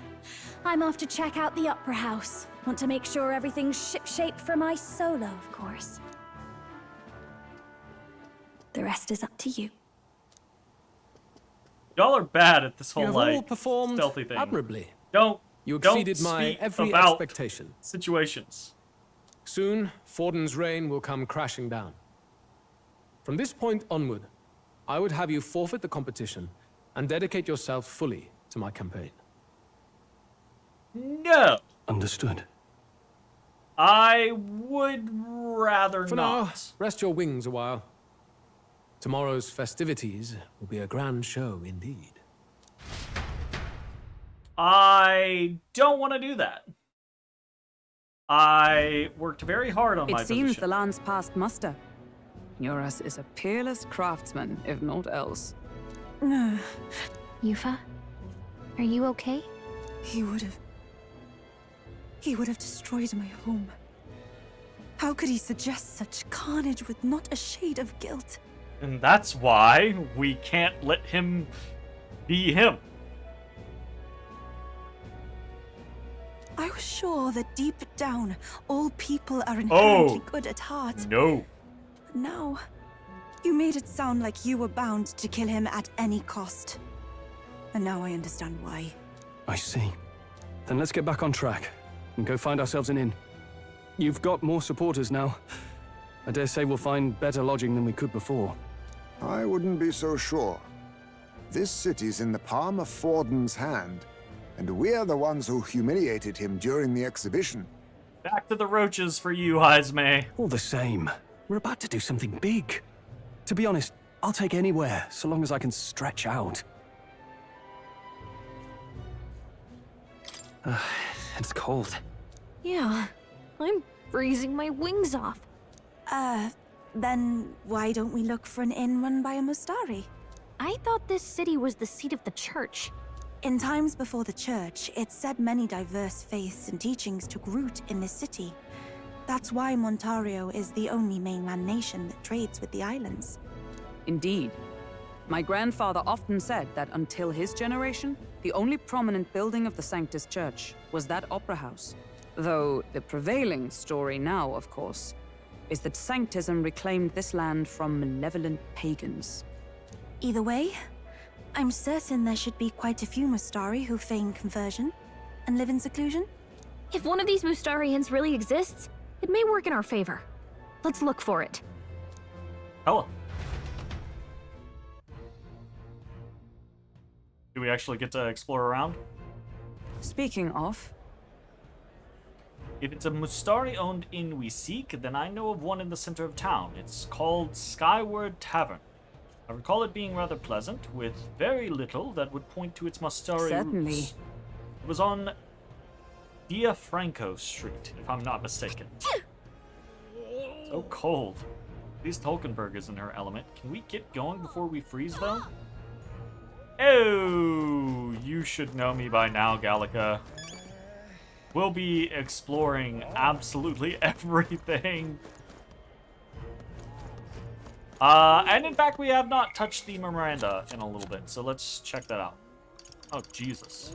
I'm off to check out the Opera House. Want to make sure everything's shipshape for my solo, of course. The rest is up to you. Y'all are bad at this whole, You have like, all performed stealthy thing. admirably. Don't You exceeded my speak every about expectation. situations. Soon, Forden's reign will come crashing down. From this point onward, I would have you forfeit the competition and dedicate yourself fully to my campaign. No. Understood. I would rather For not. now, rest your wings a while. Tomorrow's festivities will be a grand show indeed. I don't want to do that. I worked very hard on my It seems position. the lance passed muster. Eurus is a peerless craftsman, if not else. Yufa, are you okay? He would have destroyed my home. How could he suggest such carnage with not a shade of guilt? And that's why we can't let him be him. I was sure that deep down, all people are inherently good at heart. No. But now, you made it sound like you were bound to kill him at any cost. And now I understand why. I see. Then let's get back on track and go find ourselves an inn. You've got more supporters now. I dare say we'll find better lodging than we could before. I wouldn't be so sure. This city's in the palm of Forden's hand, and we're the ones who humiliated him during the exhibition. Back to the roaches for you, Heismay. All the same, we're about to do something big. To be honest, I'll take anywhere, so long as I can stretch out. It's cold. Yeah, I'm freezing my wings off. Then why don't we look for an inn run by a Mustari? I thought this city was the seat of the church. In times before the church, it's said many diverse faiths and teachings took root in this city. That's why Montario is the only mainland nation that trades with the islands. Indeed. My grandfather often said that until his generation, the only prominent building of the Sanctus Church was that opera house. Though the prevailing story now, of course, is that Sanctism reclaimed this land from malevolent pagans. Either way, I'm certain there should be quite a few Mustari who feign conversion and live in seclusion. If one of these Mustarians really exists, it may work in our favor. Let's look for it. Hello. Do we actually get to explore around? Speaking of... If it's a Mustari-owned inn we seek, then I know of one in the center of town. It's called Skyward Tavern. I recall it being rather pleasant, with very little that would point to its Mustari Certainly. roots. It was on Dia Franco Street, if I'm not mistaken. So cold. At least Hulkenberg is in her element. Can we get going before we freeze, though? Oh, you should know me by now, Gallica. We'll be exploring absolutely everything. And in fact, we have not touched the memoranda in a little bit, so let's check that out. Oh, Jesus.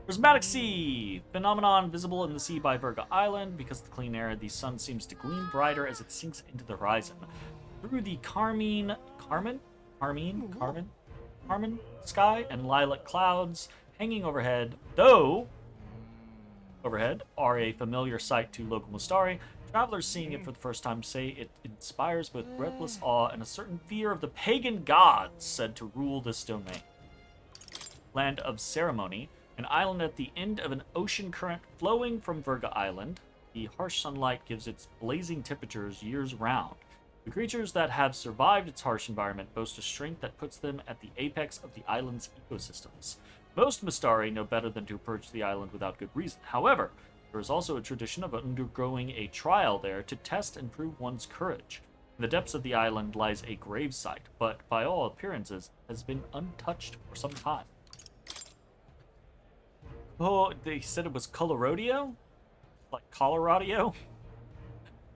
Prismatic Sea. Phenomenon visible in the sea by Virga Island. Because of the clean air, the sun seems to gleam brighter as it sinks into the horizon. Through the carmine sky and lilac clouds hanging overhead, are a familiar sight to local Mustari. Travelers seeing it for the first time say it inspires both breathless awe and a certain fear of the pagan gods said to rule this domain. Land of Ceremony, an island at the end of an ocean current flowing from Virga Island. The harsh sunlight gives its blazing temperatures years round. The creatures that have survived its harsh environment boast a strength that puts them at the apex of the island's ecosystems. Most Mustari know better than to approach the island without good reason. However, there is also a tradition of undergoing a trial there to test and prove one's courage. In the depths of the island lies a gravesite, but by all appearances has been untouched for some time. Oh, they said it was Coloradio? Like Colorado?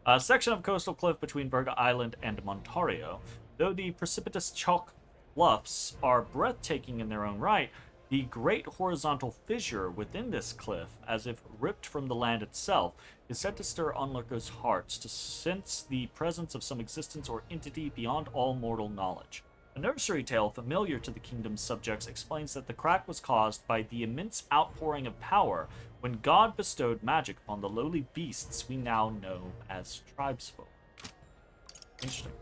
A section of coastal cliff between Virga Island and Montario. Though the precipitous chalk bluffs are breathtaking in their own right, the great horizontal fissure within this cliff, as if ripped from the land itself, is said to stir onlookers' hearts to sense the presence of some existence or entity beyond all mortal knowledge. A nursery tale familiar to the kingdom's subjects explains that the crack was caused by the immense outpouring of power when God bestowed magic upon the lowly beasts we now know as tribesfolk. Interesting.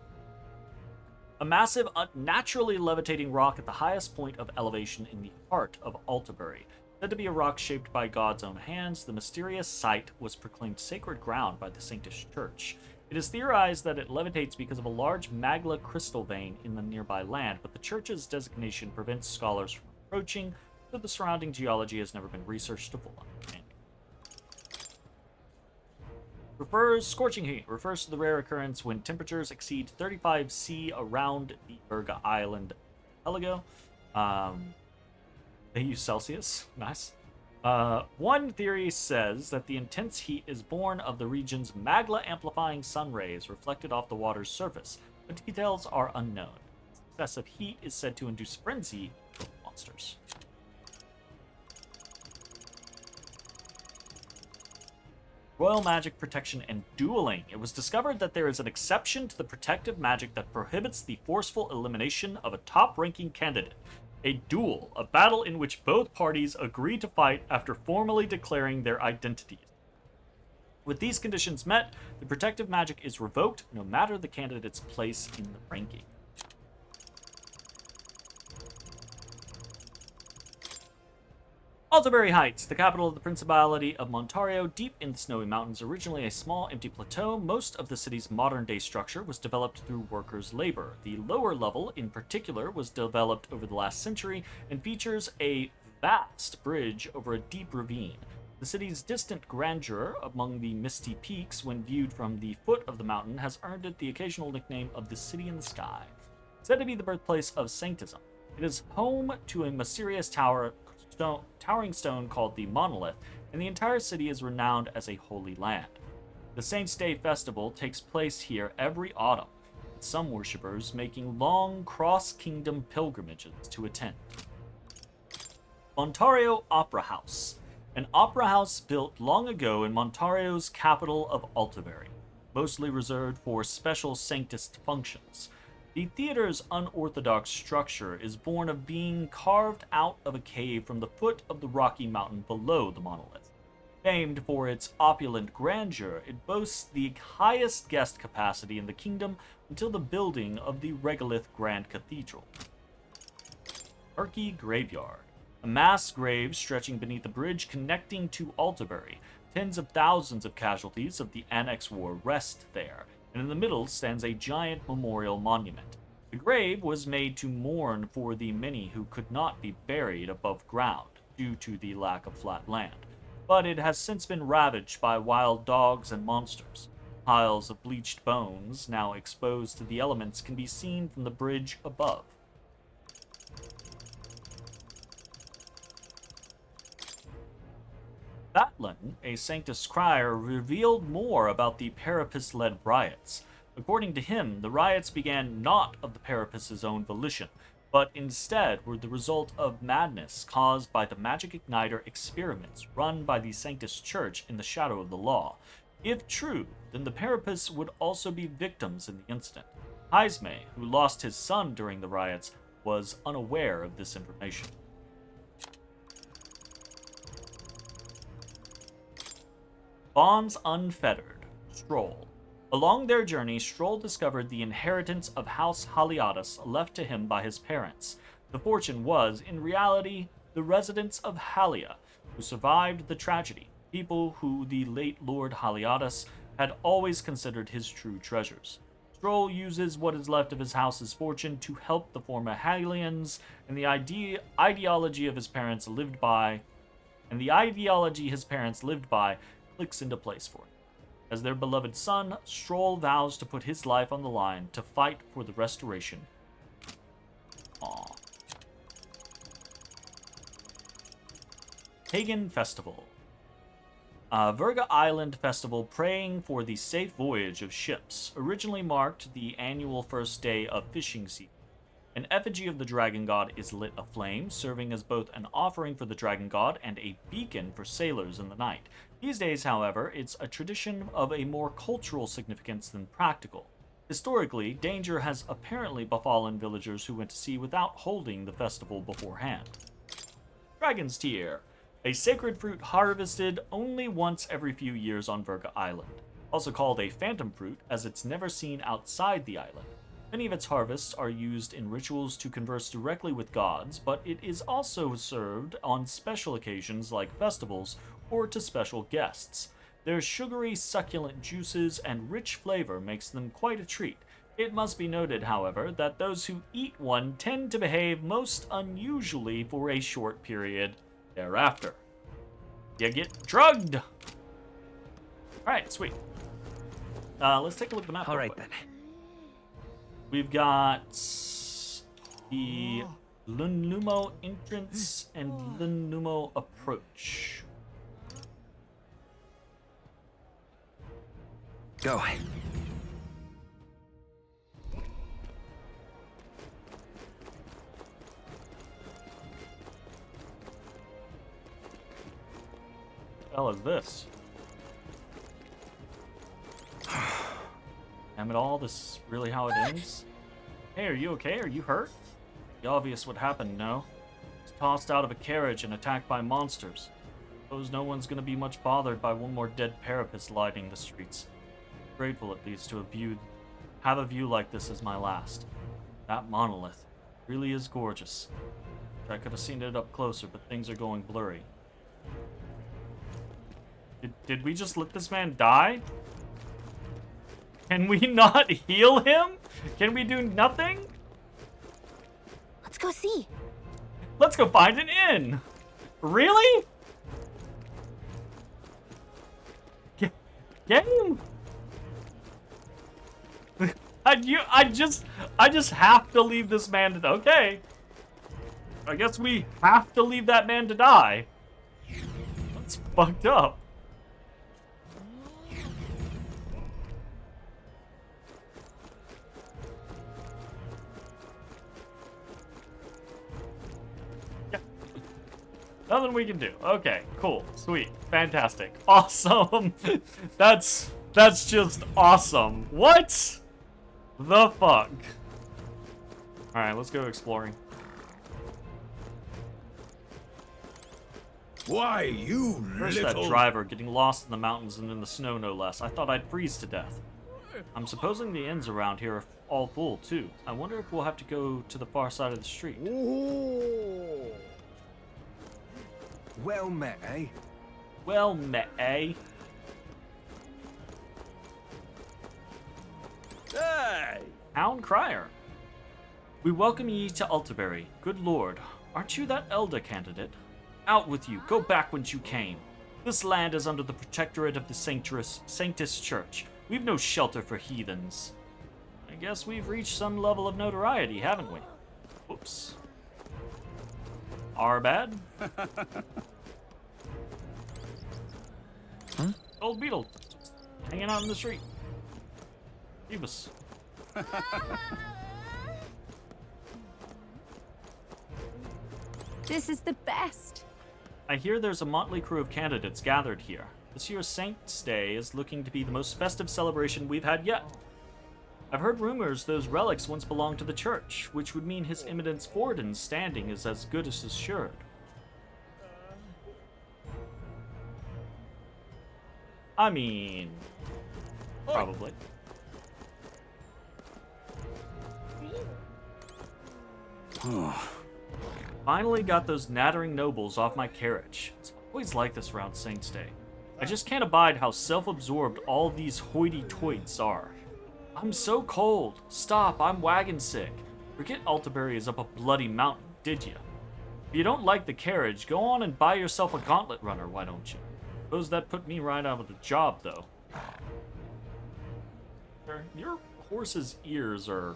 A massive, naturally levitating rock at the highest point of elevation in the heart of Altabury. Said to be a rock shaped by God's own hands, the mysterious site was proclaimed sacred ground by the Sanctus Church. It is theorized that it levitates because of a large magma crystal vein in the nearby land, but the church's designation prevents scholars from approaching, so the surrounding geology has never been researched to full understanding. Scorching heat refers to the rare occurrence when temperatures exceed 35 C around the Virga Island archipelago. They use Celsius. Nice. One theory says that the intense heat is born of the region's magma-amplifying sun rays reflected off the water's surface, but details are unknown. Excessive heat is said to induce frenzy of monsters. Royal magic, protection, and dueling. It was discovered that there is an exception to the protective magic that prohibits the forceful elimination of a top-ranking candidate. A duel, a battle in which both parties agree to fight after formally declaring their identities. With these conditions met, the protective magic is revoked no matter the candidate's place in the ranking. Altabury Heights, the capital of the Principality of Montario, deep in the snowy mountains, originally a small empty plateau. Most of the city's modern-day structure was developed through workers' labor. The lower level, in particular, was developed over the last century and features a vast bridge over a deep ravine. The city's distant grandeur among the misty peaks, when viewed from the foot of the mountain, has earned it the occasional nickname of the City in the Sky. Said to be the birthplace of Sanctism, it is home to a mysterious towering stone called the Monolith, and the entire city is renowned as a holy land. The Saints' Day festival takes place here every autumn. some worshippers making long cross-kingdom pilgrimages to attend. Montario Opera House. An opera house built long ago in Montario's capital of Altaberry, mostly reserved for special sanctus functions. The theater's unorthodox structure is born of being carved out of a cave from the foot of the rocky mountain below the monolith. Famed for its opulent grandeur, it boasts the highest guest capacity in the kingdom until the building of the Regolith Grand Cathedral. Murky Graveyard. A mass grave stretching beneath a bridge connecting to Altaberry. Tens of thousands of casualties of the Annex War rest there, and in the middle stands a giant memorial monument. The grave was made to mourn for the many who could not be buried above ground due to the lack of flat land, but it has since been ravaged by wild dogs and monsters. Piles of bleached bones, now exposed to the elements, can be seen from the bridge above. Batlin, a Sanctus Crier, revealed more about the Parapus-led riots. According to him, the riots began not of the Parapus' own volition, but instead were the result of madness caused by the magic igniter experiments run by the Sanctus Church in the shadow of the law. If true, then the Parapus would also be victims in the incident. Heisme, who lost his son during the riots, was unaware of this information. Bonds Unfettered. Stroll. Along their journey, Stroll discovered the inheritance of House Haliatus left to him by his parents. The fortune was, in reality, the residents of Halia, who survived the tragedy, people who the late Lord Haliatus had always considered his true treasures. Stroll uses what is left of his house's fortune to help the former Halians, and the ideology his parents lived by clicks into place for him. As their beloved son, Stroll vows to put his life on the line to fight for the restoration. Aww. Pagan Festival. Verga Island Festival praying for the safe voyage of ships originally marked the annual first day of fishing season. An effigy of the dragon god is lit aflame, serving as both an offering for the dragon god and a beacon for sailors in the night. These days, however, it's a tradition of a more cultural significance than practical. Historically, danger has apparently befallen villagers who went to sea without holding the festival beforehand. Dragon's Tear, a sacred fruit harvested only once every few years on Verga Island. Also called a phantom fruit, as it's never seen outside the island. Many of its harvests are used in rituals to converse directly with gods, but it is also served on special occasions like festivals or to special guests. Their sugary, succulent juices and rich flavor makes them quite a treat. It must be noted, however, that those who eat one tend to behave most unusually for a short period thereafter. You get drugged! Alright, sweet. Let's take a look at the map. Alright then. We've got the Lunlumo entrance and Lunlumo approach. Go. What the hell is this? Damn it all, this is really how it ends? Hey, are you okay? Are you hurt? The obvious what happened, no? Was tossed out of a carriage and attacked by monsters. Suppose no one's gonna be much bothered by one more dead Parapus lighting the streets. Grateful at least to have a view like this as my last. That monolith really is gorgeous. I could have seen it up closer, but things are going blurry. Did we just let this man die? Can we not heal him? Can we do nothing? Let's go see. Let's go find an inn. Really? Game? I just have to leave this man to die. Okay. I guess we have to leave that man to die. That's fucked up. Nothing we can do. Okay, cool, sweet, fantastic, awesome. That's just awesome. What the fuck? All right, let's go exploring. Why, you First, that driver getting lost in the mountains and in the snow, no less. I thought I'd freeze to death. I'm supposing the inns around here are all full, too. I wonder if we'll have to go to the far side of the street. Ooh. Well met, eh? Well met, eh? Hey! Hound Crier. We welcome ye to Alterbury. Good lord, aren't you that elder candidate? Out with you, go back whence you came. This land is under the protectorate of the Sanctus Church. We've no shelter for heathens. I guess we've reached some level of notoriety, haven't we? Oops. Our bad? Huh? Old beetle. Just hanging out in the street. Leave us. This is the best. I hear there's a motley crew of candidates gathered here. This year's Saint's Day is looking to be the most festive celebration we've had yet. I've heard rumors those relics once belonged to the church, which would mean His Eminence Forden's standing is as good as assured. I mean, probably. Finally got those nattering nobles off my carriage. It's always like this around Saint's Day. I just can't abide how self-absorbed all these hoity-toits are. I'm so cold. Stop, I'm wagon sick. Forget Alterbury is up a bloody mountain, did you? If you don't like the carriage, go on and buy yourself a gauntlet runner, why don't you? Suppose that put me right out of the job, though. Your horse's ears are...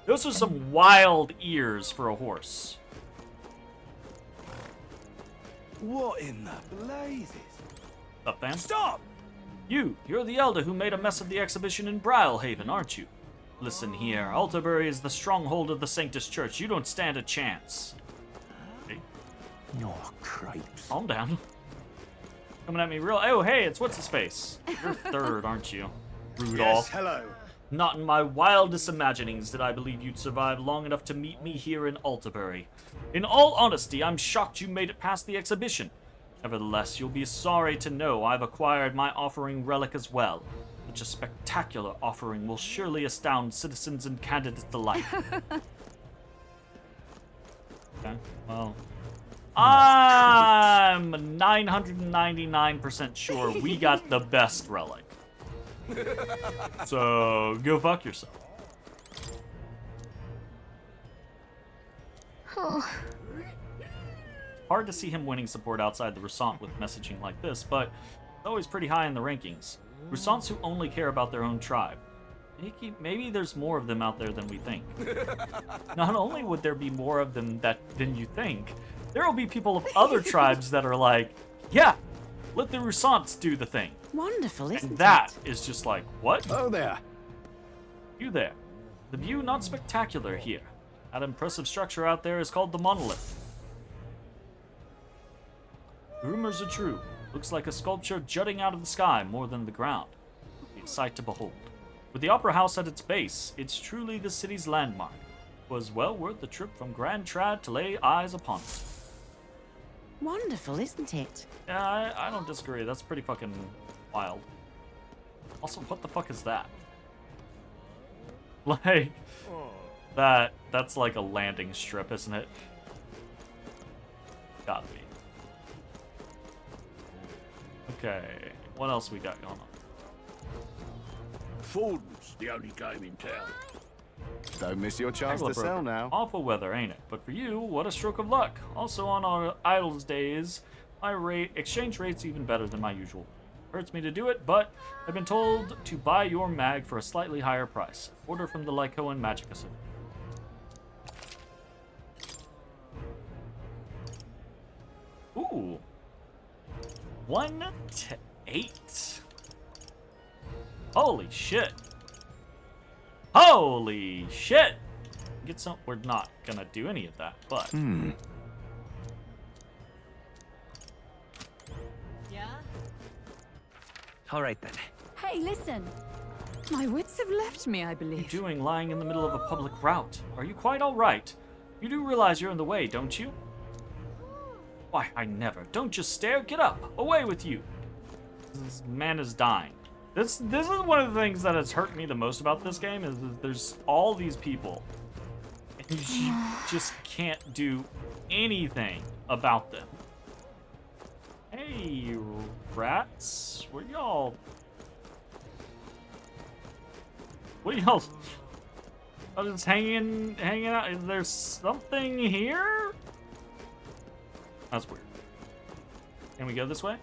Those are some wild ears for a horse. What in the blazes? Up, man. Stop! You're the elder who made a mess of the exhibition in Brylehaven, aren't you? Listen here, Alterbury is the stronghold of the Sanctus Church. You don't stand a chance. Hey. Oh, cripes. Calm down. Coming at me real... Oh, hey, it's what's-his-face. You're third, aren't you? Rudolph. Yes, hello. Not in my wildest imaginings did I believe you'd survive long enough to meet me here in Alterbury. In all honesty, I'm shocked you made it past the exhibition. Nevertheless, you'll be sorry to know I've acquired my offering relic as well. Such a spectacular offering will surely astound citizens and candidates alike. Okay, well... I'm 999% sure we got the best relic. So, go fuck yourself. Hard to see him winning support outside the Roussant with messaging like this, but it's always pretty high in the rankings. Roussants who only care about their own tribe. Maybe there's more of them out there than we think. Not only would there be more of them than you think, there will be people of other tribes that are like, yeah, let the Roussants do the thing. Wonderful, isn't and that is just like, what? Oh, there. You there. The view not spectacular here. That impressive structure out there is called the Monolith. Rumors are true. Looks like a sculpture jutting out of the sky more than the ground. It'll be a sight to behold. With the Opera House at its base, it's truly the city's landmark. It was well worth the trip from Grand Trad to lay eyes upon it. Wonderful, isn't it? Yeah, I don't disagree. That's pretty fucking wild. Also, what the fuck is that? Like, that's like a landing strip, isn't it? Gotta be. Okay, what else we got going on? Forden's the only game in town. Don't miss your chance to sell now. Awful weather, ain't it? But for you, what a stroke of luck. Also on our Idols days, my exchange rate's even better than my usual. Hurts me to do it, but I've been told to buy your mag for a slightly higher price. Order from the Lycoan Magicus. Ooh. 1 to 8. Holy shit. Holy shit. Get some. We're not gonna do any of that, but. Yeah? All right then. Hey, listen. My wits have left me, I What are believe. you doing lying in the middle of a public route? Are you quite all right? You do realize you're in the way, don't you? Why, I never. Don't just stare. Get up. Away with you. This man is dying. This is one of the things that has hurt me the most about this game is that there's all these people. And you just can't do anything about them. Hey, rats. Where y'all? What are y'all? I'm just hanging out. Is there something here? That's weird. Can we go this way?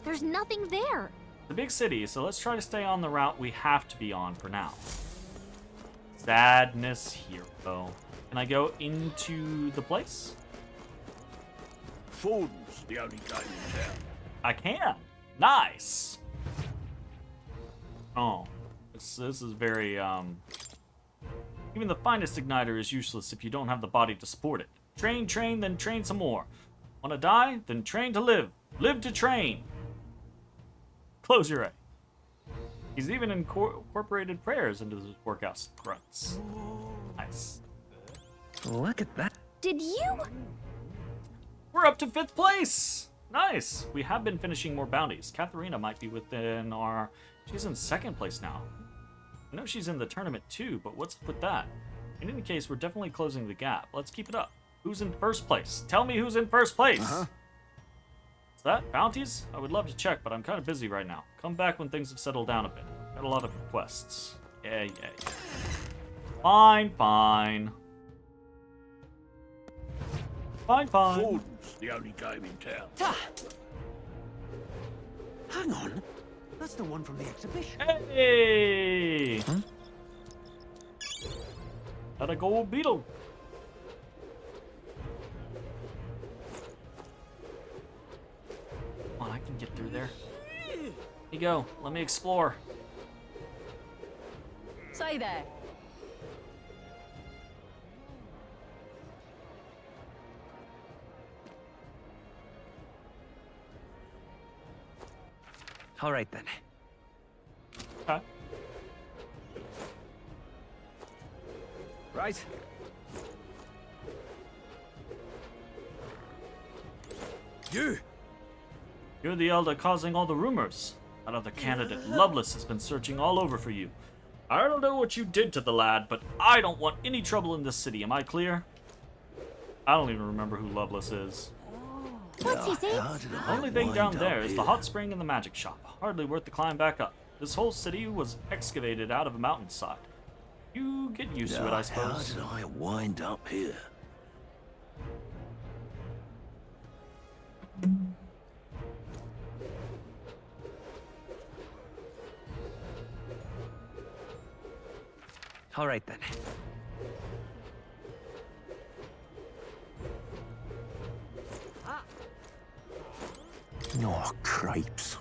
There's nothing there. The big city, so let's try to stay on the route we have to be on for now. Sadness Hero. Can I go into the place? Foden's the only game in town. I can. Nice. Oh, this is very even the finest igniter is useless if you don't have the body to support it. Train, then train some more. Want to die? Then train to live. Live to train. Close your eye. He's even incorporated prayers into his workout grunts. Nice. Look at that. Did you? We're up to 5th place. Nice. We have been finishing more bounties. Katharina might be within our... She's in 2nd place now. I know she's in the tournament too, but what's up with that? In any case, we're definitely closing the gap. Let's keep it up. Who's in 1st place? Tell me who's in 1st place. Is that bounties? I would love to check, but I'm kind of busy right now. Come back when things have settled down a bit. Got a lot of requests. Yeah. Fine. Fine. Foden's the only game in town. Hang on. That's the one from the exhibition. Hey! Got a gold beetle. Come on, I can get through there. Here you go. Let me explore. Say there. All right then. Okay. Right. You're the elder causing all the rumors. That other candidate, Lovelace, has been searching all over for you. I don't know what you did to the lad, but I don't want any trouble in this city. Am I clear? I don't even remember who Lovelace is. What's his name? The only thing down there is the hot spring and the magic shop. Hardly worth the climb back up. This whole city was excavated out of a mountainside. You get used to it, I suppose. How did I wind up here? All right then. Oh, crepes.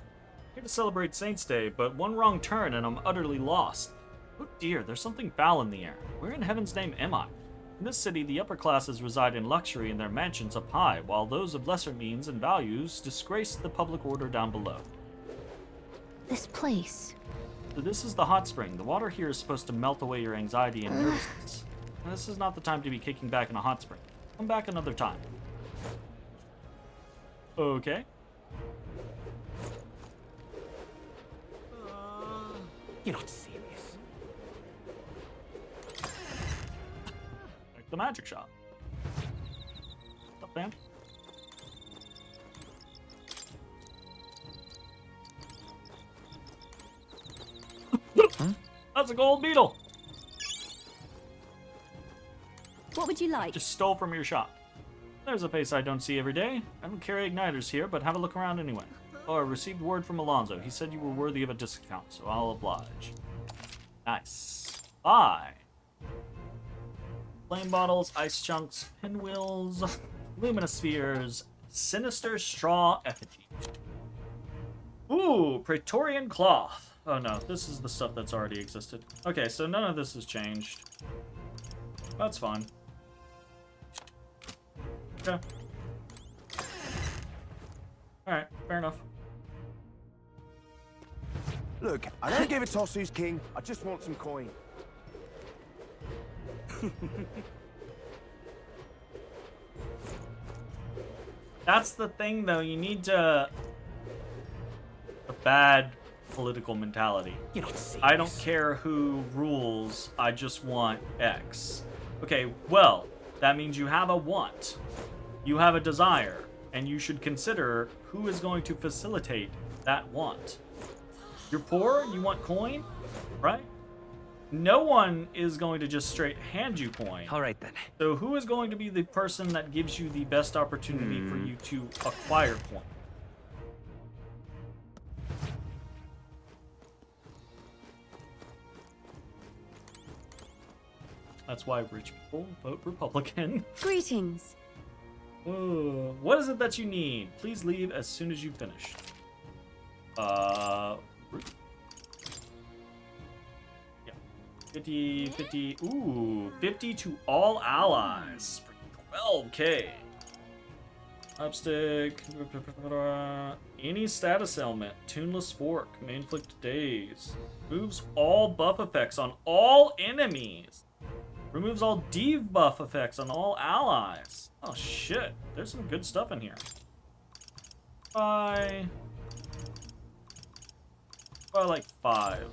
Here to celebrate Saints' Day, but one wrong turn and I'm utterly lost. Oh dear, there's something foul in the air. Where in heaven's name am I? In this city, the upper classes reside in luxury in their mansions up high, while those of lesser means and values disgrace the public order down below. This place. So this is the hot spring. The water here is supposed to melt away your anxiety and nervousness. And this is not the time to be kicking back in a hot spring. Come back another time. Okay. You're not serious. Like the magic shop. What's up, man? That's a gold beetle. What would you like? Just stole from your shop. There's a face I don't see every day. I don't carry igniters here, but have a look around anyway. Oh, I received word from Alonzo. He said you were worthy of a discount, so I'll oblige. Nice. Bye. Flame bottles, ice chunks, pinwheels, luminospheres, sinister straw effigy. Ooh, Praetorian cloth. Oh no, this is the stuff that's already existed. Okay, so none of this has changed. That's fine. Okay. Alright, fair enough. Look, I don't give a toss who's king. I just want some coin. That's the thing, though. You need to... a bad political mentality. You're not serious. I don't care who rules. I just want X. Okay, well, that means you have a want. You have a desire. And you should consider who is going to facilitate that want. You're poor, you want coin, right? No one is going to just straight hand you coin. All right, then. So who is going to be the person that gives you the best opportunity for you to acquire coin? That's why rich people vote Republican. Greetings. What is it that you need? Please leave as soon as you finish. Yeah. 50. Ooh, 50 to all allies for 12k. Upstick. Any status element. Tuneless Fork. May inflict daze. Moves all buff effects on all enemies. Removes all debuff effects on all allies. Oh shit, there's some good stuff in here. Buy like 5.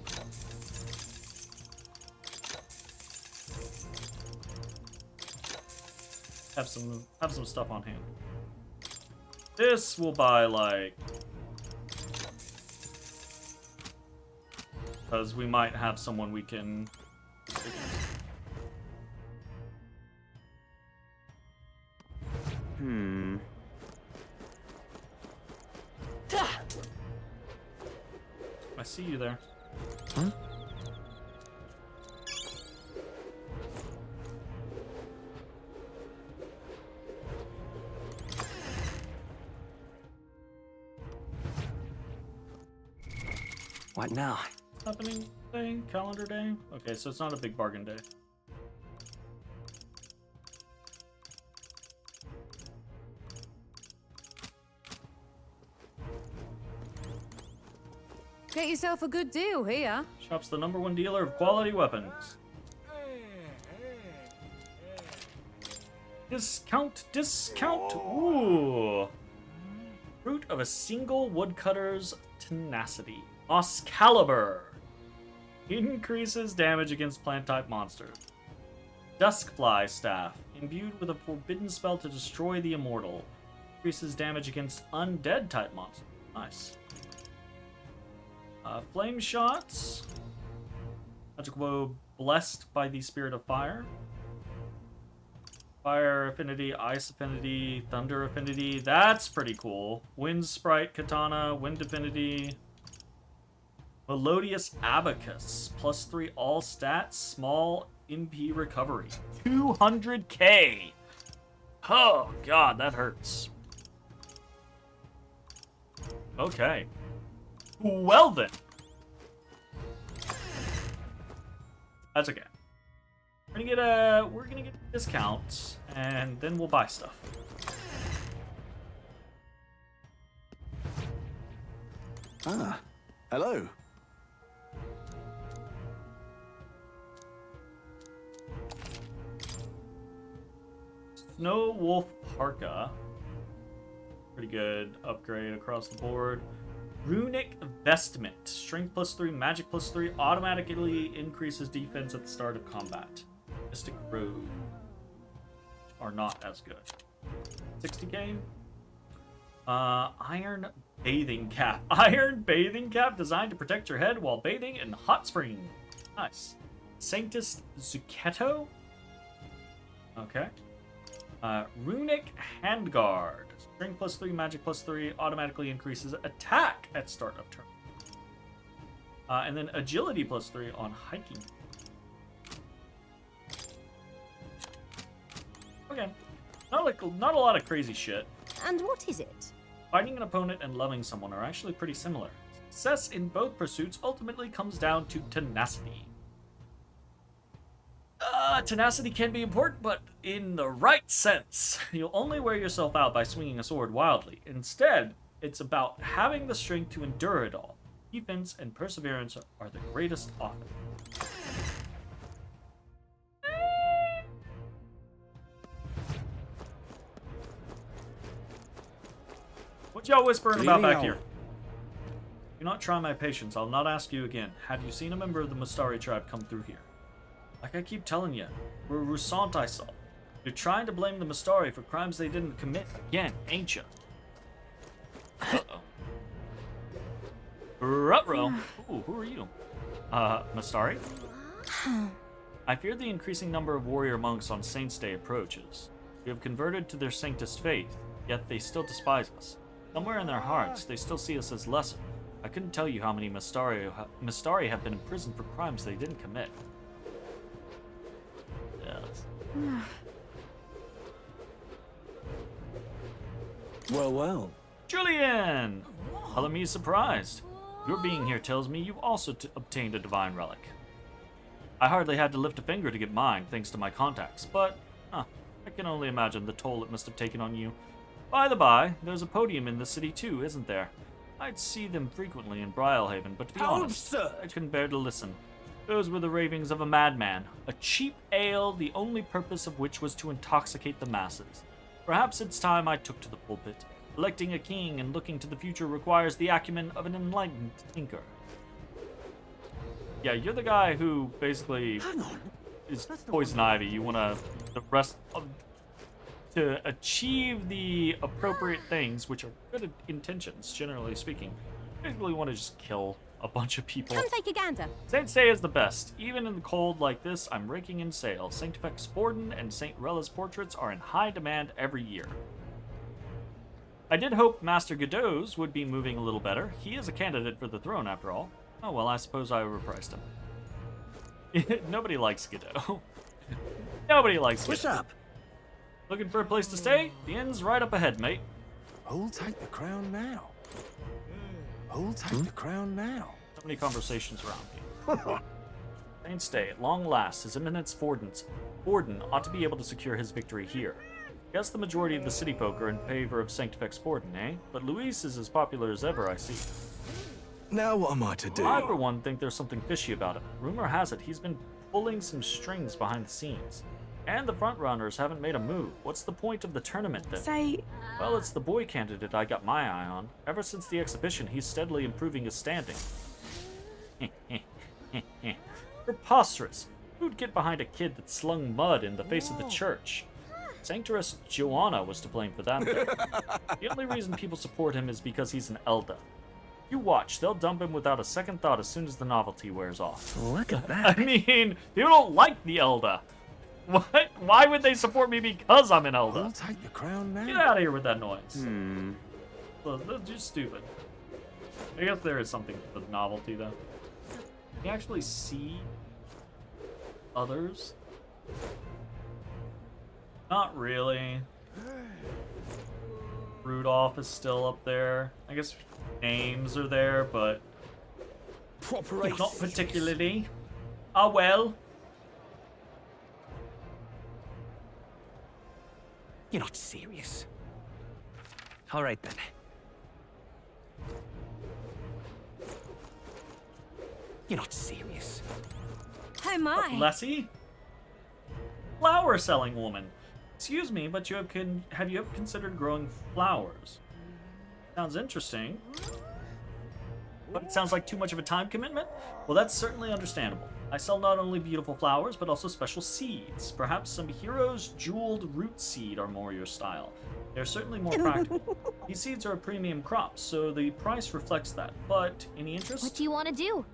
Have some stuff on hand. This will buy like, because we might have someone we can. I see you there. Huh? What now? Happening day, calendar day. Okay, so it's not a big bargain day. Get yourself a good deal here. Shop's the #1 dealer of quality weapons. Discount. Ooh. Fruit of a single woodcutter's tenacity. Oscaliber. Increases damage against plant-type monsters. Duskfly staff. Imbued with a forbidden spell to destroy the immortal. Increases damage against undead-type monsters. Nice. Flame shots. Magic bow blessed by the spirit of fire. Fire affinity, ice affinity, thunder affinity. That's pretty cool. Wind sprite katana, wind affinity. Melodious abacus. +3 all stats, small MP recovery. 200k. Oh god, that hurts. Okay. Well then. That's okay. We're gonna get a discount, and then we'll buy stuff. Ah, hello. Snow Wolf Parka. Pretty good upgrade across the board. Runic Vestment. Strength +3, magic +3, automatically increases defense at the start of combat. Mystic Robe are not as good. 60k. Iron Bathing Cap. Iron Bathing Cap designed to protect your head while bathing in hot spring. Nice. Sanctus Zucchetto. Okay. Runic Handguard. Strength +3, magic +3, automatically increases attack at start of turn. And then agility +3 on hiking. Okay. Not a lot of crazy shit. And what is it? Fighting an opponent and loving someone are actually pretty similar. Success in both pursuits ultimately comes down to tenacity. Tenacity can be important, but in the right sense. You'll only wear yourself out by swinging a sword wildly. Instead, it's about having the strength to endure it all. Defense and perseverance are the greatest offense. What y'all whispering about back here? Do not try my patience. I'll not ask you again. Have you seen a member of the Mustari tribe come through here? Like I keep telling you, we're Rusant I saw. You're trying to blame the Mustari for crimes they didn't commit again, ain't you? Uh-oh. Ruh-roh. Ooh, who are you? Mustari? I fear the increasing number of warrior monks on Saints' Day approaches. We have converted to their Sanctus faith, yet they still despise us. Somewhere in their hearts, they still see us as lesser. I couldn't tell you how many Mustari have been imprisoned for crimes they didn't commit. Yes. Well, well. Julian! Color me surprised. Your being here tells me you also obtained a divine relic. I hardly had to lift a finger to get mine, thanks to my contacts, but I can only imagine the toll it must have taken on you. By the by, there's a podium in the city too, isn't there? I'd see them frequently in Brialhaven, but to be honest, I couldn't bear to listen. Those were the ravings of a madman, a cheap ale, the only purpose of which was to intoxicate the masses. Perhaps it's time I took to the pulpit. Electing a king and looking to the future requires the acumen of an enlightened thinker. Yeah, you're the guy who basically is poison ivy. You want to achieve the appropriate things, which are good intentions, generally speaking. You basically want to just kill a bunch of people. Come take a gander. Saint's Day is the best. Even in the cold like this, I'm raking in sales. Sanctifex Borden and Saint Rella's portraits are in high demand every year. I did hope Master Godot's would be moving a little better. He is a candidate for the throne, after all. Oh, well, I suppose I overpriced him. Nobody likes Godot. Nobody likes Godot. What's up? Looking for a place to stay? The inn's right up ahead, mate. Hold tight the crown now. Hold tight the crown now. So many conversations around me. Saint's Day, at long last, His Eminence Borden ought to be able to secure his victory here. Guess the majority of the city folk are in favor of Sanctifex Borden, eh? But Luis is as popular as ever, I see. Now what am I to do? I, for one, think there's something fishy about him. Rumor has it he's been pulling some strings behind the scenes. And the frontrunners haven't made a move. What's the point of the tournament, then? Well, it's the boy candidate I got my eye on. Ever since the exhibition, he's steadily improving his standing. Preposterous. Who'd get behind a kid that slung mud in the face of the church? Sanctoress Joanna was to blame for that, though. The only reason people support him is because he's an Elda. You watch, they'll dump him without a second thought as soon as the novelty wears off. Look at that. I mean, people don't like the Elda. What? Why would they support me because I'm an Elda? Hold tight the crown now. Get out of here with that noise. Well, that's just stupid. I guess there is something to the novelty, though. You actually see others? Not really. Rudolph is still up there. I guess names are there, but not particularly. Ah, well. You're not serious. All right, then. You're not serious. Oh my. Lessie? Flower selling woman. Excuse me, but have you ever considered growing flowers? Sounds interesting. But it sounds like too much of a time commitment? Well, that's certainly understandable. I sell not only beautiful flowers, but also special seeds. Perhaps some Hero's Jeweled Root Seed are more your style. They're certainly more practical. These seeds are a premium crop, so the price reflects that. But, any interest? What do you want to do?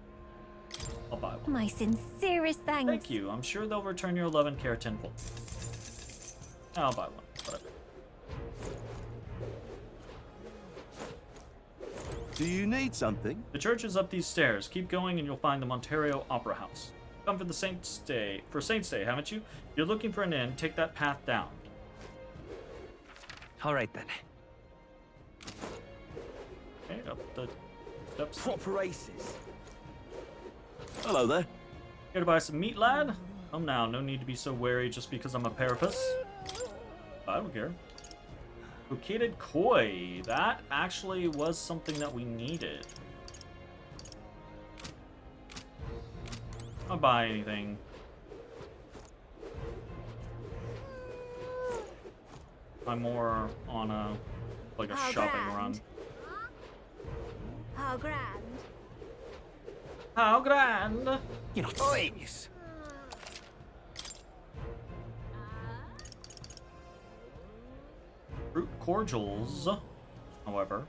I'll buy one. My sincerest thanks. Thank you. I'm sure they'll return your love and care tenfold. I'll buy one. Whatever. Do you need something? The church is up these stairs. Keep going and you'll find the Monterio Opera House. Come for the Saints' Day, haven't you? You're looking for an inn, take that path down. All right, then. Okay, up the steps. Proper aces. Hello there. Here to buy some meat, lad? Come now, no need to be so wary just because I'm a parapus. I don't care. Located koi. That actually was something that we needed. I'll buy anything. I'm more on a like a shopping run. How grand. How grand. You're not serious. Fruit cordials, however,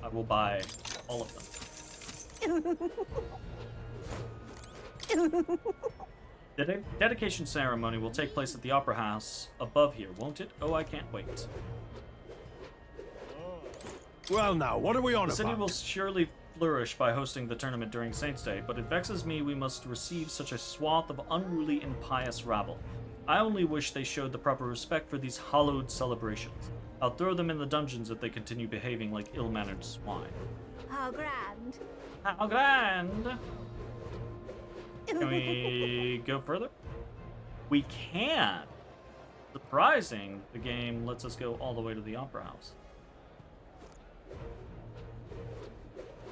I will buy all of them. The dedication ceremony will take place at the Opera House above here, won't it? Oh, I can't wait. Well now, what are we on The city about? will surely flourish by hosting the tournament during Saints' Day, but it vexes me we must receive such a swath of unruly and pious rabble. I only wish they showed the proper respect for these hallowed celebrations. I'll throw them in the dungeons if they continue behaving like ill-mannered swine. How grand. How grand! Can we go further? We can! Surprising, the game lets us go all the way to the Opera House.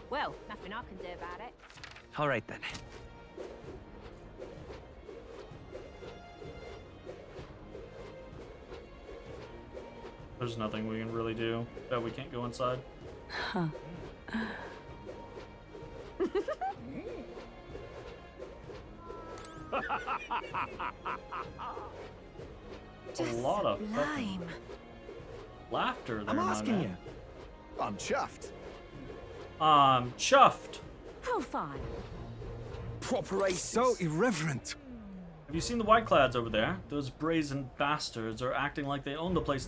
Well, nothing I can do about it. All right then. There's nothing we can really do. Oh, we can't go inside. Huh. A lot of Sublime. laughter there, I'm my asking man. you. I'm chuffed. I'm chuffed. How fine. Proper ace. So irreverent. Have you seen the Whiteclads over there? Those brazen bastards are acting like they own the place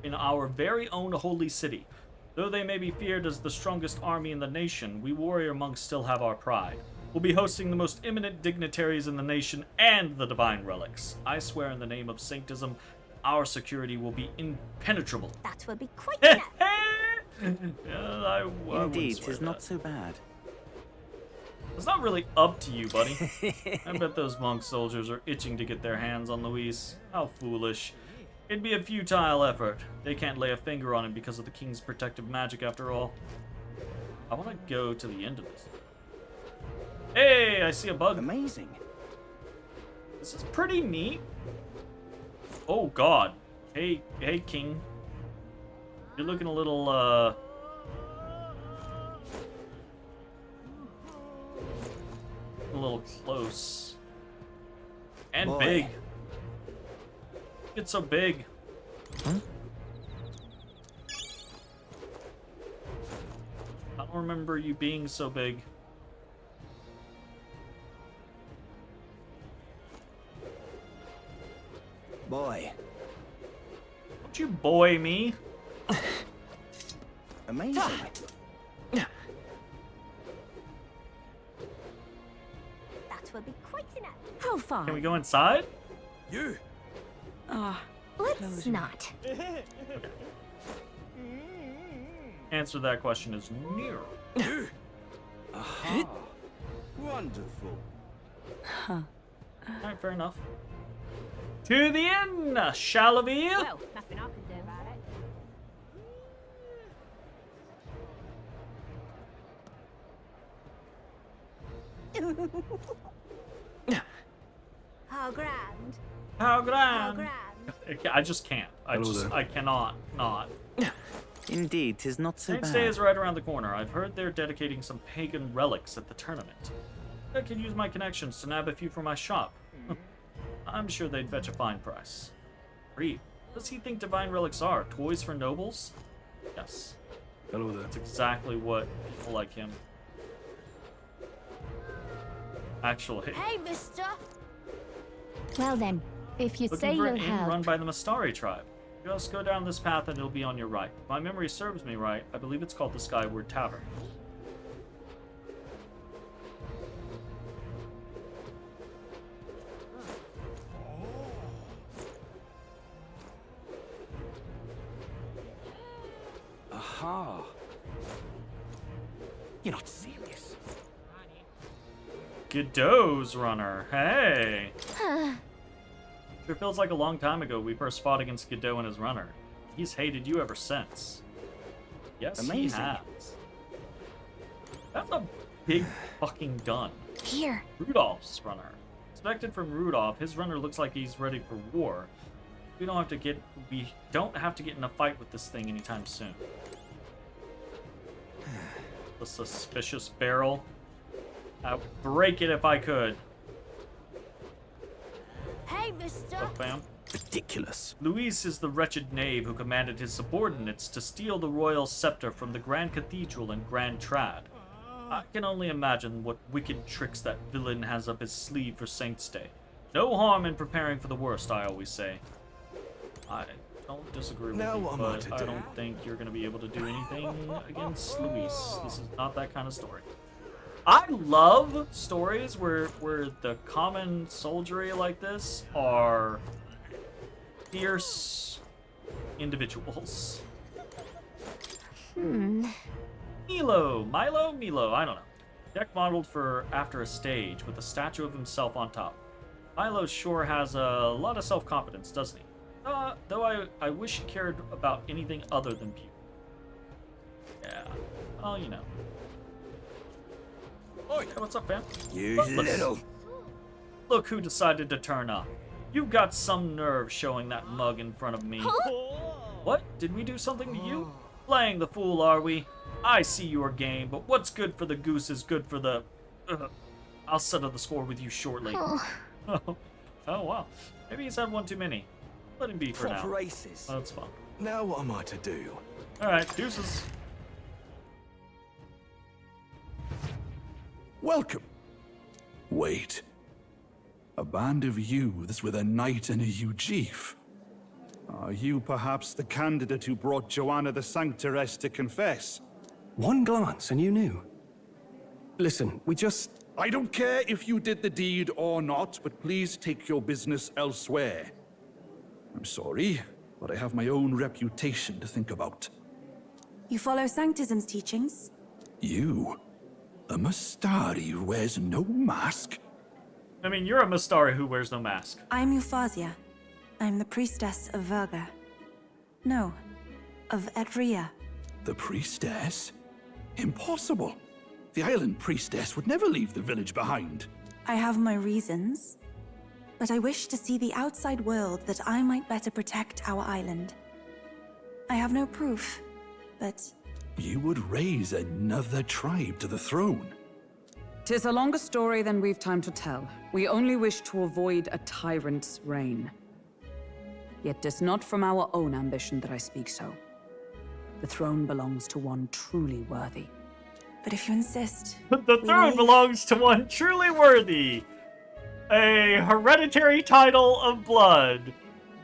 in our very own holy city. Though they may be feared as the strongest army in the nation, we warrior monks still have our pride. We'll be hosting the most eminent dignitaries in the nation and the divine relics. I swear in the name of Sanctism, our security will be impenetrable. That will be quite enough. I Indeed, 'tis not so bad. It's not really up to you, buddy. I bet those monk soldiers are itching to get their hands on Luis. How foolish. It'd be a futile effort. They can't lay a finger on him because of the king's protective magic after all. I want to go to the end of this. Hey, I see a bug. Amazing. This is pretty neat. Oh god. Hey, king. You're looking a little, a little close. And Boy. big. It's so big. Huh? I don't remember you being so big. Boy. Don't you boy me? Amazing. That will be quite enough. How fine. Can we go inside? You. Let's not. Answer to that question is near. Aha. Wonderful. Huh. Alright, fair enough. To the inn, shall we? Well, nothing I can do about it. How grand. How grand. How grand. I just can't. I cannot not. Indeed, 'tis not so Saints' bad. Day is right around the corner. I've heard they're dedicating some pagan relics at the tournament. I could use my connections to nab a few for my shop. I'm sure they'd fetch a fine price. Reed, what does he think divine relics are? Toys for nobles? Yes. Hello there. That's exactly what people like him. Actually. Hey, mister. Well then, if you say Looking for you'll an inn help. run by the Mastari tribe. Just go down this path and it'll be on your right. If my memory serves me right, I believe it's called the Skyward Tavern. Aha. You're not serious. Godot's runner. Hey. Sure feels like a long time ago we first fought against Godot and his runner. He's hated you ever since. Yes, Amazing. he has. That's a big fucking gun. Here. Rudolph's runner. Expected from Rudolph, his runner looks like he's ready for war. We don't have to get in a fight with this thing anytime soon. The suspicious barrel. I would break it if I could. Hey, mister. What's up, fam? Ridiculous. Luis is the wretched knave who commanded his subordinates to steal the royal scepter from the Grand Cathedral in Grand Trad. I can only imagine what wicked tricks that villain has up his sleeve for Saint's Day. No harm in preparing for the worst, I always say. I don't disagree with you, but I don't think you're going to be able to do anything against Luis. This is not that kind of story. I love stories where the common soldiery like this are fierce individuals. Milo, I don't know. Deck modeled for after a stage with a statue of himself on top. Milo sure has a lot of self-confidence, doesn't he? Though I wish he cared about anything other than beauty. Yeah, well, you know. Oh, yeah, what's up, fam? You little. Look who decided to turn up. You've got some nerve showing that mug in front of me. What? Did we do something to you? Playing the fool, are we? I see your game, but what's good for the goose is good for the... I'll settle the score with you shortly. Oh, wow. Maybe he's had one too many. Let him be for now. Races. Oh, that's fun. Now what am I to do? Alright, deuces. Welcome. Wait. A band of youths with a knight and a Ugeef. Are you perhaps the candidate who brought Joanna the Sanctoress to confess? One glance and you knew. Listen, we just... I don't care if you did the deed or not, but please take your business elsewhere. I'm sorry, but I have my own reputation to think about. You follow Sanctism's teachings? You? A Mastari who wears no mask? I mean, you're a Mastari who wears no mask. I'm Euphazia. I'm the priestess of Verga. No, of Etria. The priestess? Impossible. The island priestess would never leave the village behind. I have my reasons, but I wish to see the outside world that I might better protect our island. I have no proof, but... You would raise another tribe to the throne. 'Tis a longer story than we've time to tell. We only wish to avoid a tyrant's reign. Yet 'tis not from our own ambition that I speak so. The throne belongs to one truly worthy. But if you insist... The throne belongs to one truly worthy. A hereditary title of blood.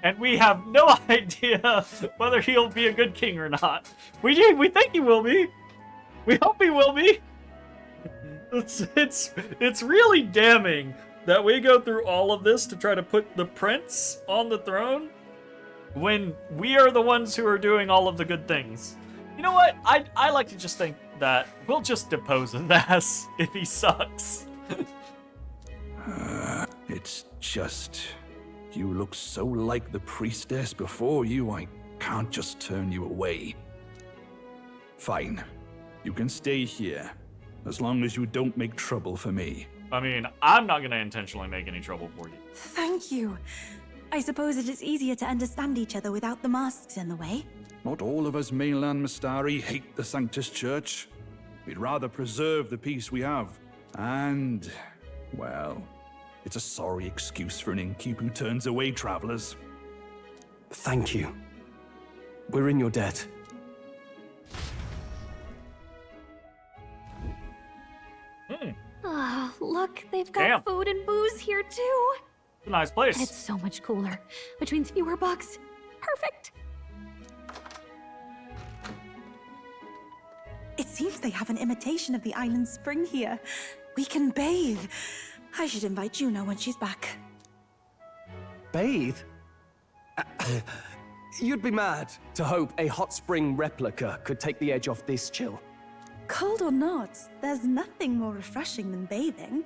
And we have no idea whether he'll be a good king or not. We think he will be. We hope he will be. It's really damning that we go through all of this to try to put the prince on the throne when we are the ones who are doing all of the good things. You know what? I like to just think that we'll just depose his ass if he sucks. It's just... You look so like the priestess before you, I can't just turn you away. Fine. You can stay here, as long as you don't make trouble for me. I mean, I'm not gonna intentionally make any trouble for you. Thank you. I suppose it is easier to understand each other without the masks in the way. Not all of us mainland Mastari hate the Sanctus Church. We'd rather preserve the peace we have. And, well, it's a sorry excuse for an innkeep who turns away travelers. Thank you. We're in your debt. Oh, look, they've got food and booze here too. It's a nice place. And it's so much cooler, which means fewer bugs. Perfect. It seems they have an imitation of the island spring here. We can bathe. I should invite Juno when she's back. Bathe? You'd be mad to hope a hot spring replica could take the edge off this chill. Cold or not, there's nothing more refreshing than bathing.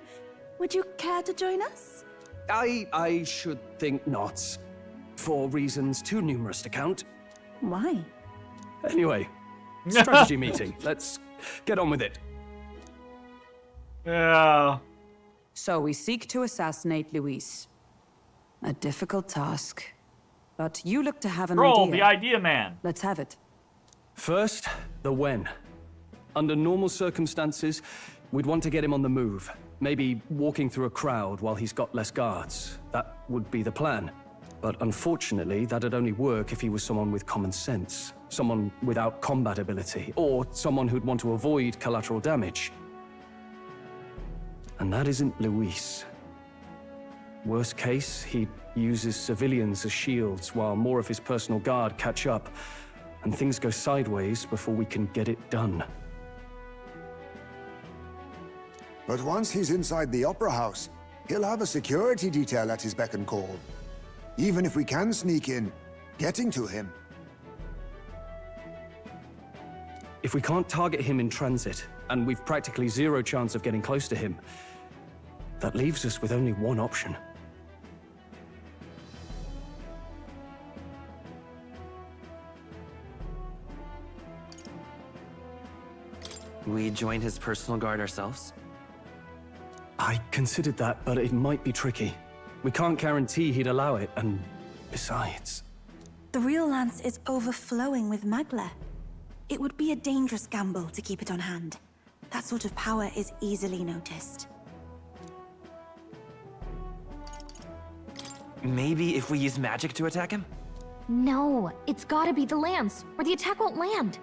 Would you care to join us? I should think not. For reasons too numerous to count. Why? Anyway, strategy meeting. Let's get on with it. Yeah. So we seek to assassinate Luis. A difficult task. But you look to have an Roll, idea. the idea man. Let's have it. First, the when. Under normal circumstances, we'd want to get him on the move. Maybe walking through a crowd while he's got less guards. That would be the plan. But unfortunately, that'd only work if he was someone with common sense. Someone without combat ability. Or someone who'd want to avoid collateral damage. And that isn't Luis. Worst case, he uses civilians as shields while more of his personal guard catch up. And things go sideways before we can get it done. But once he's inside the Opera House, he'll have a security detail at his beck and call. Even if we can sneak in, getting to him. If we can't target him in transit, and we've practically zero chance of getting close to him, that leaves us with only one option. We join his personal guard ourselves? I considered that, but it might be tricky. We can't guarantee he'd allow it, and besides... The real lance is overflowing with Magla. It would be a dangerous gamble to keep it on hand. That sort of power is easily noticed. Maybe if we use magic to attack him? No, it's gotta be the lance, or the attack won't land.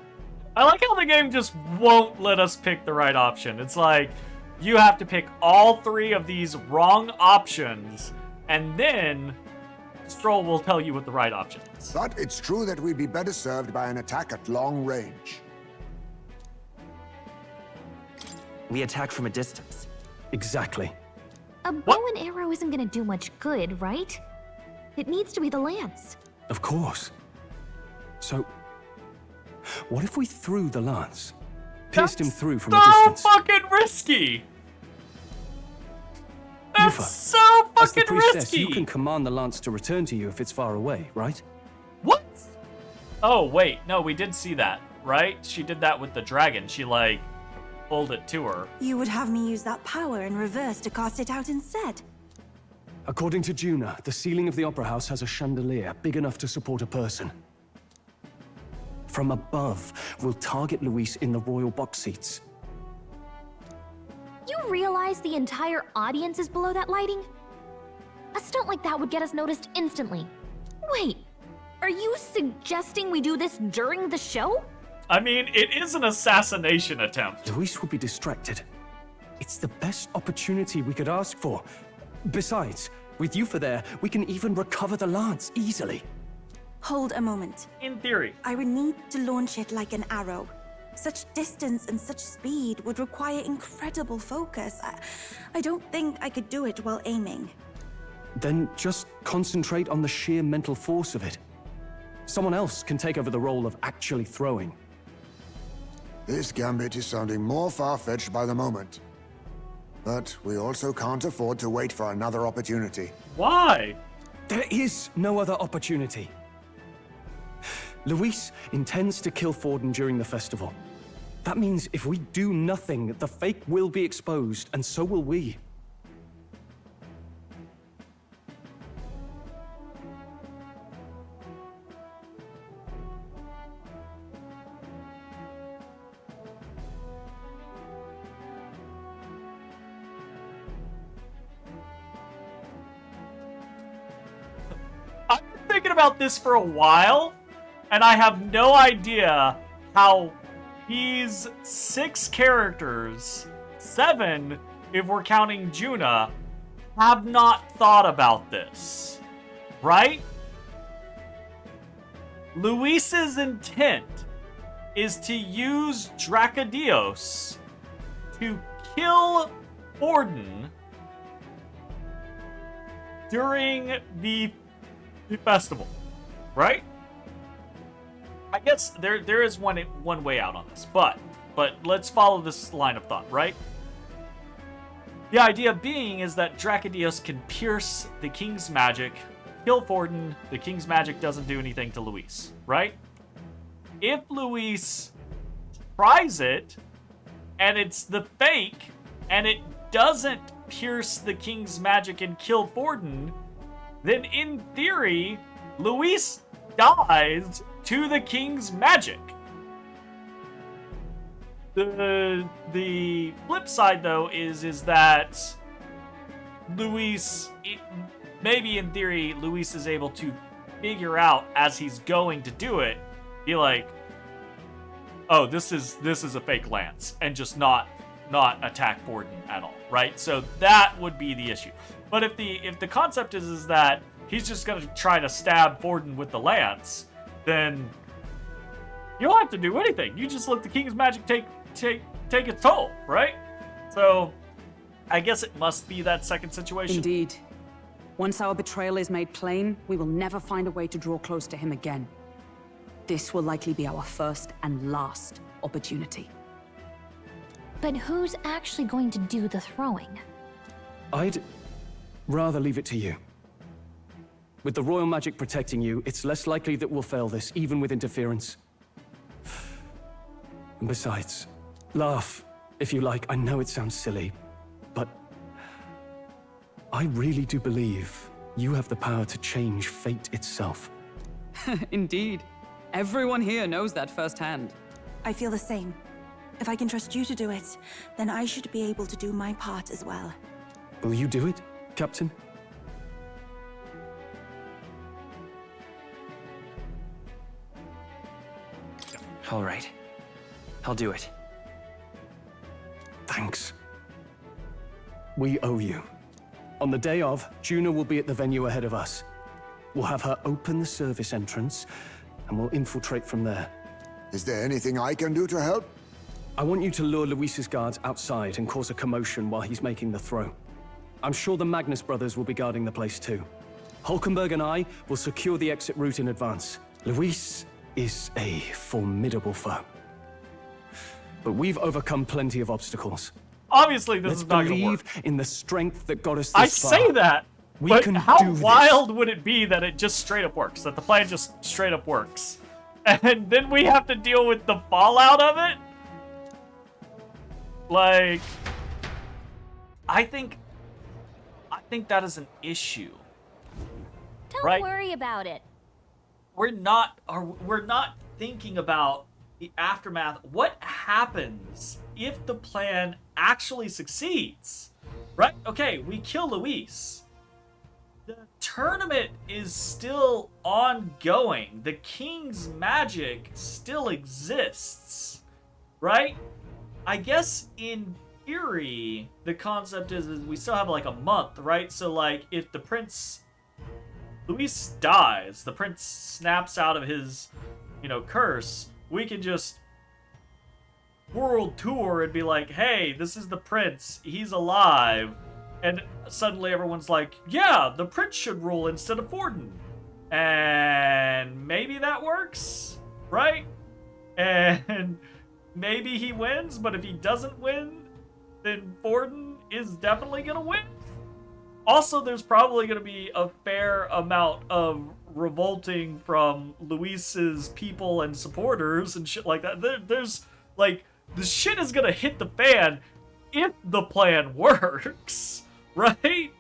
I like how the game just won't let us pick the right option. It's like, you have to pick all three of these wrong options, and then Stroll will tell you what the right option is. But it's true that we'd be better served by an attack at long range. We attack from a distance. Exactly. A bow and arrow isn't gonna do much good, right? It needs to be the lance. Of course. So, what if we threw the lance? Pierced him through from a distance? So fucking risky! That's Yuffie, so as the fucking priestess, risky! you can command the lance to return to you if it's far away, right? What? Oh, wait. No, we did see that, right? She did that with the dragon. She, like, pulled it to her. You would have me use that power in reverse to cast it out instead. According to Juna, the ceiling of the Opera House has a chandelier big enough to support a person. From above, we'll target Luis in the royal box seats. You realize the entire audience is below that lighting? A stunt like that would get us noticed instantly. Wait, are you suggesting we do this during the show? I mean, it is an assassination attempt. Luis would be distracted. It's the best opportunity we could ask for. Besides, with Yuffie there, we can even recover the lance easily. Hold a moment. In theory. I would need to launch it like an arrow. Such distance and such speed would require incredible focus. I don't think I could do it while aiming. Then just concentrate on the sheer mental force of it. Someone else can take over the role of actually throwing. This gambit is sounding more far-fetched by the moment. But we also can't afford to wait for another opportunity. Why? There is no other opportunity. Luis intends to kill Forden during the festival. That means if we do nothing, the fake will be exposed, and so will we. I've been thinking about this for a while, and I have no idea how these 6 characters, 7 if we're counting Juna, have not thought about this. Right? Luis's intent is to use Dracodios to kill Forden during the festival, right? I guess there is one way out on this, but let's follow this line of thought, right? The idea being is that Dracodios can pierce the king's magic, kill Forden, the king's magic doesn't do anything to Luis, right? If Luis tries it, and it's the fake, and it doesn't pierce the king's magic and kill Forden, then in theory, Luis dies to the king's magic. The flip side, though, is that Luis, maybe in theory, Luis is able to figure out as he's going to do it, be like, oh, this is a fake lance, and just not attack Forden at all, right? So that would be the issue. But if the concept is that he's just gonna try to stab Forden with the lance, then you don't have to do anything. You just let the king's magic take its toll, right? So I guess it must be that second situation. Indeed. Once our betrayal is made plain, we will never find a way to draw close to him again. This will likely be our first and last opportunity. But who's actually going to do the throwing? I'd rather leave it to you. With the royal magic protecting you, it's less likely that we'll fail this, even with interference. And besides, laugh, if you like. I know it sounds silly, but I really do believe you have the power to change fate itself. Indeed. Everyone here knows that firsthand. I feel the same. If I can trust you to do it, then I should be able to do my part as well. Will you do it, Captain? All right. I'll do it. Thanks. We owe you. On the day of, Juna will be at the venue ahead of us. We'll have her open the service entrance, and we'll infiltrate from there. Is there anything I can do to help? I want you to lure Luis's guards outside and cause a commotion while he's making the throw. I'm sure the Magnus brothers will be guarding the place too. Hulkenberg and I will secure the exit route in advance. Luis is a formidable foe. But we've overcome plenty of obstacles. Obviously, this Let's is not going to work. believe in the strength that got us I this far. say that, We but can how do this. wild would it be that it just straight up works? That the plan just straight up works? And then we have to deal with the fallout of it? Like, I think that is an issue. Don't right? worry about it. We're not thinking about the aftermath. What happens if the plan actually succeeds? Right? Okay, we kill Luis. The tournament is still ongoing. The king's magic still exists. Right? I guess in theory, the concept is we still have like a month, right? So like if the prince Luis dies, the prince snaps out of his, curse, we can just world tour and be like, hey, this is the prince, he's alive. And suddenly everyone's like, yeah, the prince should rule instead of Forden. And maybe that works, right? And maybe he wins, but if he doesn't win, then Forden is definitely gonna win. Also, there's probably gonna be a fair amount of revolting from Luis's people and supporters and shit like that. There's like, the shit is gonna hit the fan if the plan works, right?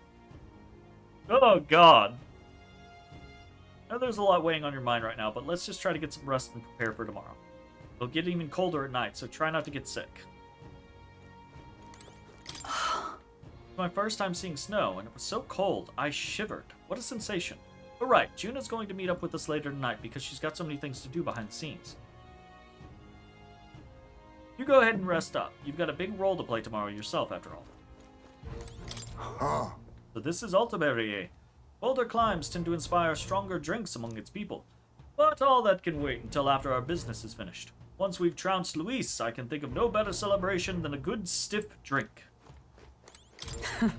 Oh god. I know there's a lot weighing on your mind right now, but let's just try to get some rest and prepare for tomorrow. It'll get even colder at night, so try not to get sick. My first time seeing snow, and it was so cold, I shivered. What a sensation. But right, Juna's going to meet up with us later tonight because she's got so many things to do behind the scenes. You go ahead and rest up. You've got a big role to play tomorrow yourself, after all. Huh. So this is Altaberrier. Colder climes tend to inspire stronger drinks among its people. But all that can wait until after our business is finished. Once we've trounced Luis, I can think of no better celebration than a good stiff drink. The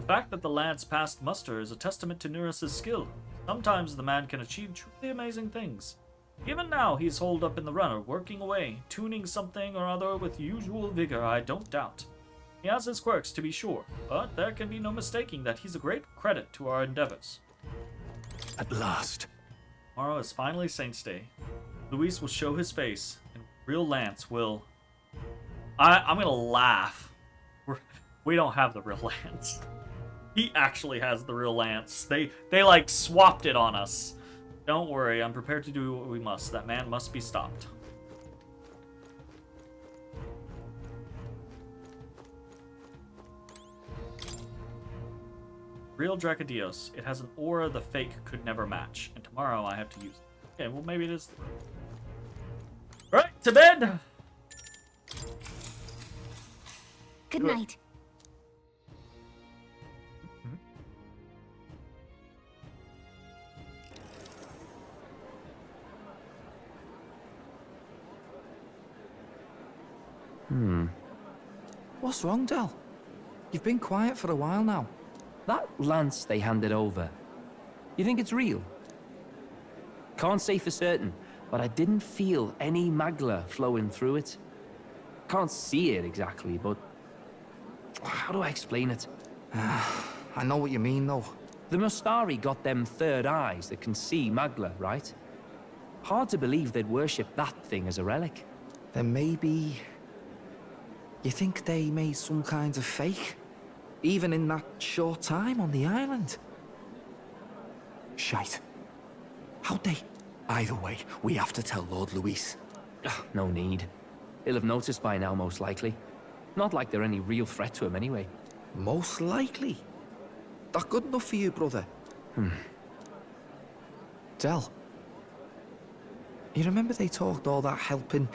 fact that the lance passed muster is a testament to Nurus' skill. Sometimes the man can achieve truly amazing things. Even now, he's holed up in the runner, working away, tuning something or other with usual vigor, I don't doubt. He has his quirks, to be sure, but there can be no mistaking that he's a great credit to our endeavors. At last. Tomorrow is finally Saint's Day. Luis will show his face, and real Lance will... I'm gonna laugh. We don't have the real Lance. He actually has the real Lance. They like swapped it on us. Don't worry, I'm prepared to do what we must. That man must be stopped. Real Dracodios. It has an aura the fake could never match. And tomorrow I have to use it. Okay, well maybe it is the real. Alright, to bed! Good night. What's wrong, Del? You've been quiet for a while now. That lance they handed over, you think it's real? Can't say for certain, but I didn't feel any magla flowing through it. Can't see it exactly, but how do I explain it? I know what you mean, though. The Mustari got them third eyes that can see magla, right? Hard to believe they'd worship that thing as a relic. Then maybe... You think they made some kind of fake? Even in that short time on the island? Shite. How'd they? Either way, we have to tell Lord Luis. No need. He'll have noticed by now, most likely. Not like they're any real threat to him anyway. Most likely? That good enough for you, brother? Del. You remember they talked all that helping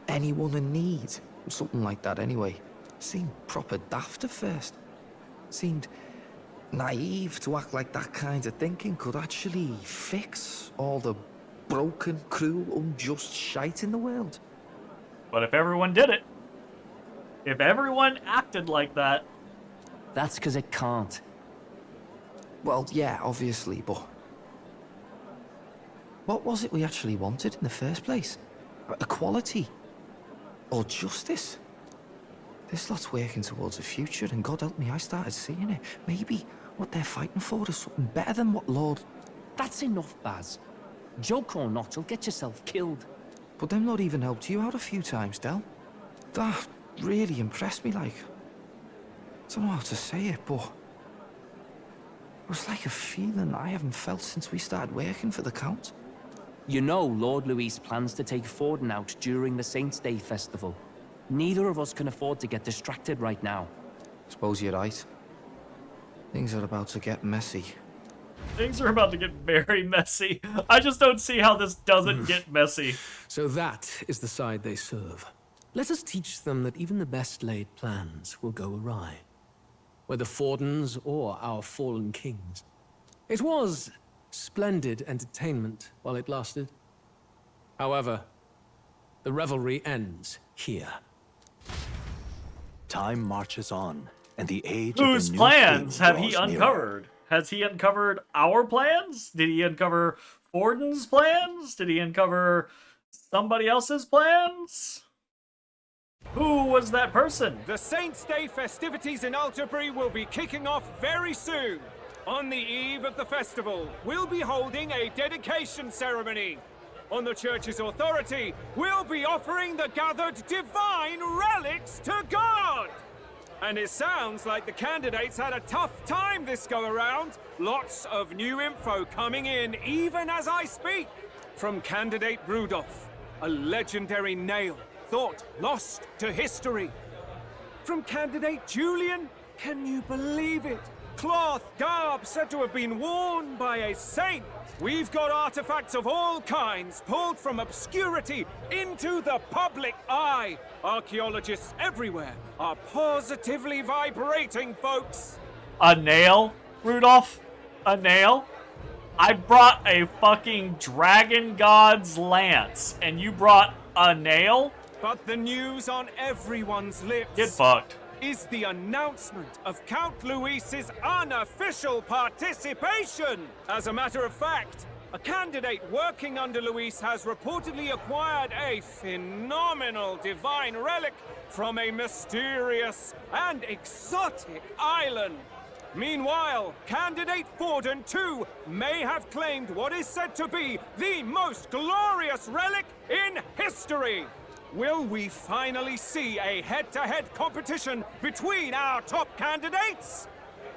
anyone in need? Something like that anyway. Seemed proper daft at first. Seemed naive to act like that kind of thinking could actually fix all the broken, cruel, unjust shite in the world. But if everyone did it, if everyone acted like that... That's because it can't. Well, yeah, obviously, but... What was it we actually wanted in the first place? Equality? Or justice? This lot's working towards a future, and God help me, I started seeing it. Maybe what they're fighting for is something better than what Lord... That's enough, Baz. Joke or not, you'll get yourself killed. But them not even helped you out a few times, Del. That really impressed me, like... I don't know how to say it, but... It was like a feeling I haven't felt since we started working for the Count. You know Lord Luis plans to take Forden out during the Saint's Day festival. Neither of us can afford to get distracted right now. Suppose you're right. Things are about to get messy. Things are about to get very messy. I just don't see how this doesn't get messy. So that is the side they serve. Let us teach them that even the best laid plans will go awry. Whether Fordens or our fallen kings. It was splendid entertainment while it lasted. However, the revelry ends here. Time marches on, and the age Whose of the plans have he draws nearer. uncovered? Has he uncovered our plans? Did he uncover Forden's plans? Did he uncover somebody else's plans? Who was that person? The Saint's Day festivities in Alterbury will be kicking off very soon. On the eve of the festival, we'll be holding a dedication ceremony. On the church's authority, we'll be offering the gathered divine relics to God. And it sounds like the candidates had a tough time this go-around. Lots of new info coming in even as I speak. From candidate Rudolph, a legendary nail thought lost to history. From candidate Julian, can you believe it? Cloth garb said to have been worn by a saint. We've got artifacts of all kinds pulled from obscurity into the public eye. Archaeologists everywhere are positively vibrating, folks. A nail, Rudolph? A nail? I brought a fucking dragon god's lance, and you brought a nail? But the news on everyone's lips... Get fucked. ...is the announcement of Count Luis's unofficial participation. As a matter of fact, a candidate working under Luis has reportedly acquired a phenomenal divine relic from a mysterious and exotic island. Meanwhile, candidate Forden, too, may have claimed what is said to be the most glorious relic in history. Will we finally see a head-to-head competition between our top candidates?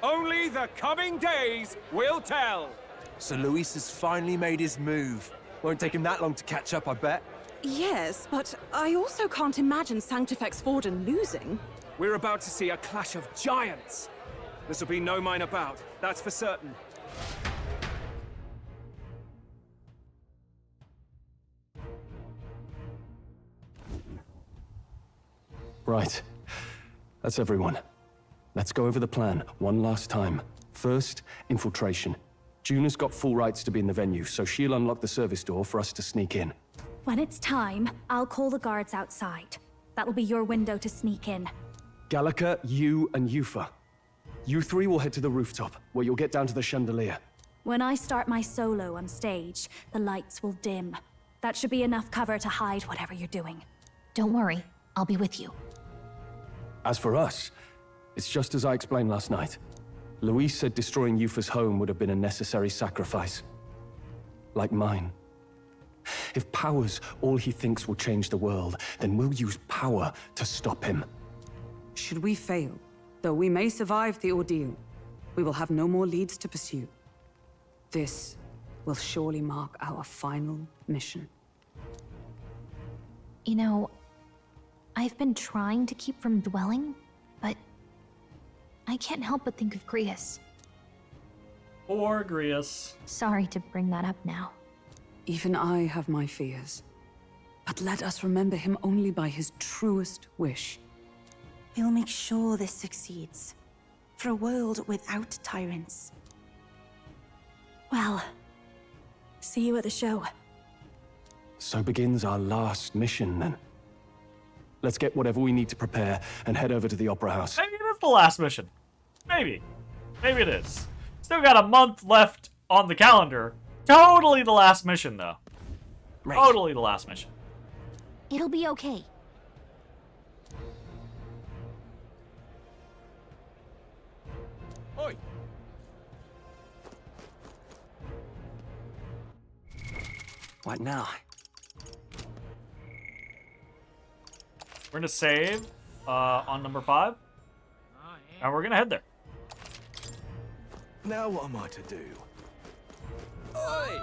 Only the coming days will tell. So Luis has finally made his move. Won't take him that long to catch up, I bet. Yes, but I also can't imagine Sanctifex Forden losing. We're about to see a clash of giants. This will be no minor bout, that's for certain. Right. That's everyone. Let's go over the plan one last time. First, infiltration. Juna's got full rights to be in the venue, so she'll unlock the service door for us to sneak in. When it's time, I'll call the guards outside. That'll be your window to sneak in. Gallica, you, and Yufa. You three will head to the rooftop, where you'll get down to the chandelier. When I start my solo on stage, the lights will dim. That should be enough cover to hide whatever you're doing. Don't worry, I'll be with you. As for us, it's just as I explained last night. Luis said destroying Yufa's home would have been a necessary sacrifice. Like mine. If power's all he thinks will change the world, then we'll use power to stop him. Should we fail, though we may survive the ordeal, we will have no more leads to pursue. This will surely mark our final mission. You know, I've been trying to keep from dwelling, but I can't help but think of Grius. Poor Grius. Sorry to bring that up now. Even I have my fears. But let us remember him only by his truest wish. We'll make sure this succeeds. For a world without tyrants. Well, see you at the show. So begins our last mission, then. Let's get whatever we need to prepare and head over to the Opera House. Maybe it is the last mission. Maybe. Maybe it is. Still got a month left on the calendar. Totally the last mission, though. Right. Totally the last mission. It'll be okay. Oi! What now? We're gonna save on number 5. And we're gonna head there. Now what am I to do? Oi!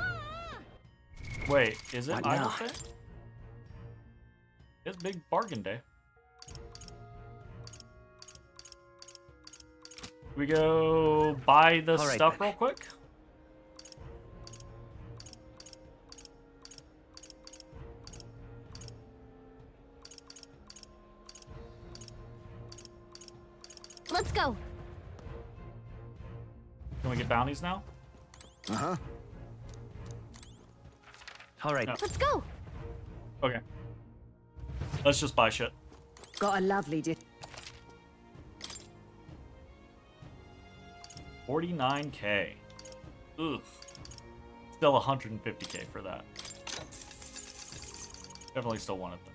Wait, is it What Idle now? Day? It's big bargain day. We go buy the All right, stuff then. real quick. Let's go. Can we get bounties now? Uh-huh. All right. No. Let's go. Okay. Let's just buy shit. Got a lovely 49k. Ugh. Still 150k for that. Definitely still want it though.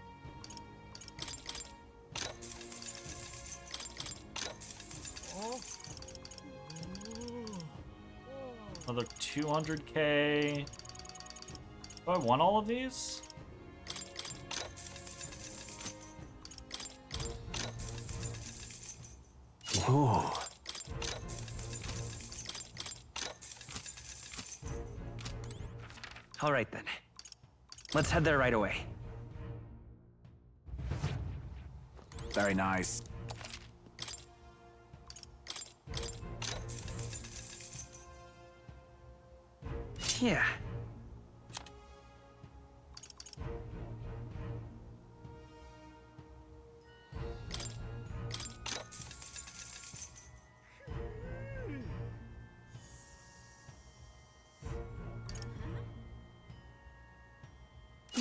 Another 200k. Do I want all of these? Ooh. All right, then. Let's head there right away. Very nice. Yeah.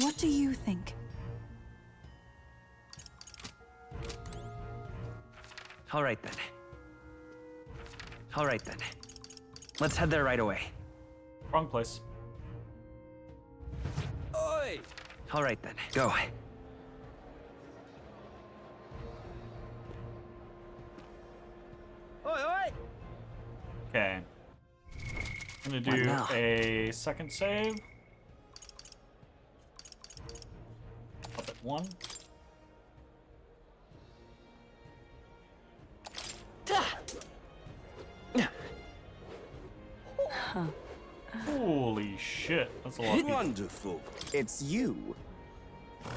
What do you think? All right, then. All right, then. Let's head there right away. Wrong place. Oi! All right, then. Go. Okay. I'm gonna do a second save. Up at 1. Holy shit, that's a lot of people. Wonderful. It's you.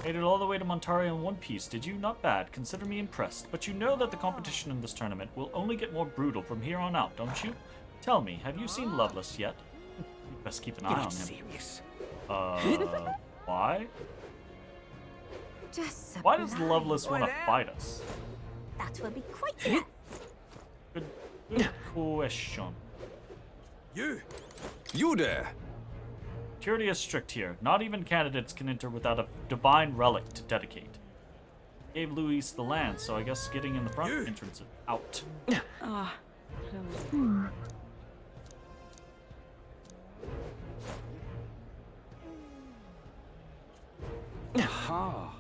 Made it all the way to Montaria in one piece. Did you? Not bad. Consider me impressed. But you know that the competition in this tournament will only get more brutal from here on out, don't you? Tell me, have you seen Lovelace yet? You best keep an eye on him. Serious. Why? Just Why does Lovelace want to fight us? That will be quite enough. Good question. You there! Security is strict here. Not even candidates can enter without a divine relic to dedicate. Gave Luis the land, so I guess getting in the front entrance is out.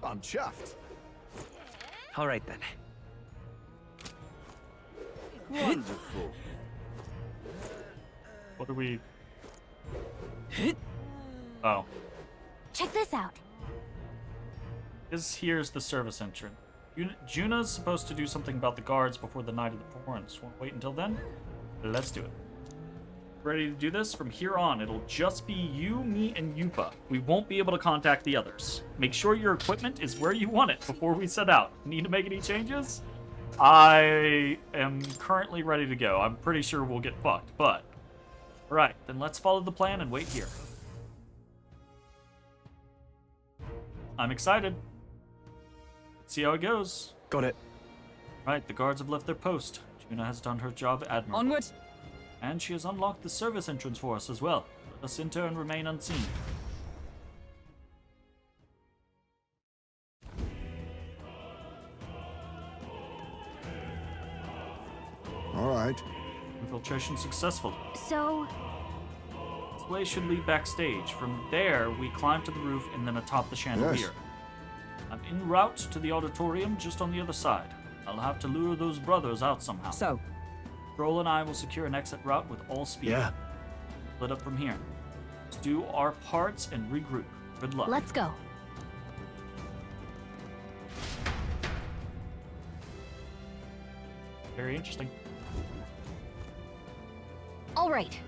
I'm chuffed. All right then. Wonderful. What are we... Oh. Check this out. Here's the service entrance. Juna's supposed to do something about the guards before the night of the performance. Want to wait until then? Let's do it. Ready to do this? From here on, it'll just be you, me, and Yupa. We won't be able to contact the others. Make sure your equipment is where you want it before we set out. Need to make any changes? I am currently ready to go. I'm pretty sure we'll get fucked, but... Alright, then let's follow the plan and wait here. I'm excited. Let's see how it goes. Got it. Right, the guards have left their post. Juna has done her job admirably. Onward! And she has unlocked the service entrance for us as well. Let us enter and remain unseen. All right. Infiltration successful. So, This way should lead backstage. From there, we climb to the roof and then atop the chandelier. Yes. I'm en route to the auditorium just on the other side. I'll have to lure those brothers out somehow. So, Droll and I will secure an exit route with all speed. Yeah. Split up from here. Let's do our parts and regroup. Good luck. let's go. Very interesting. All right.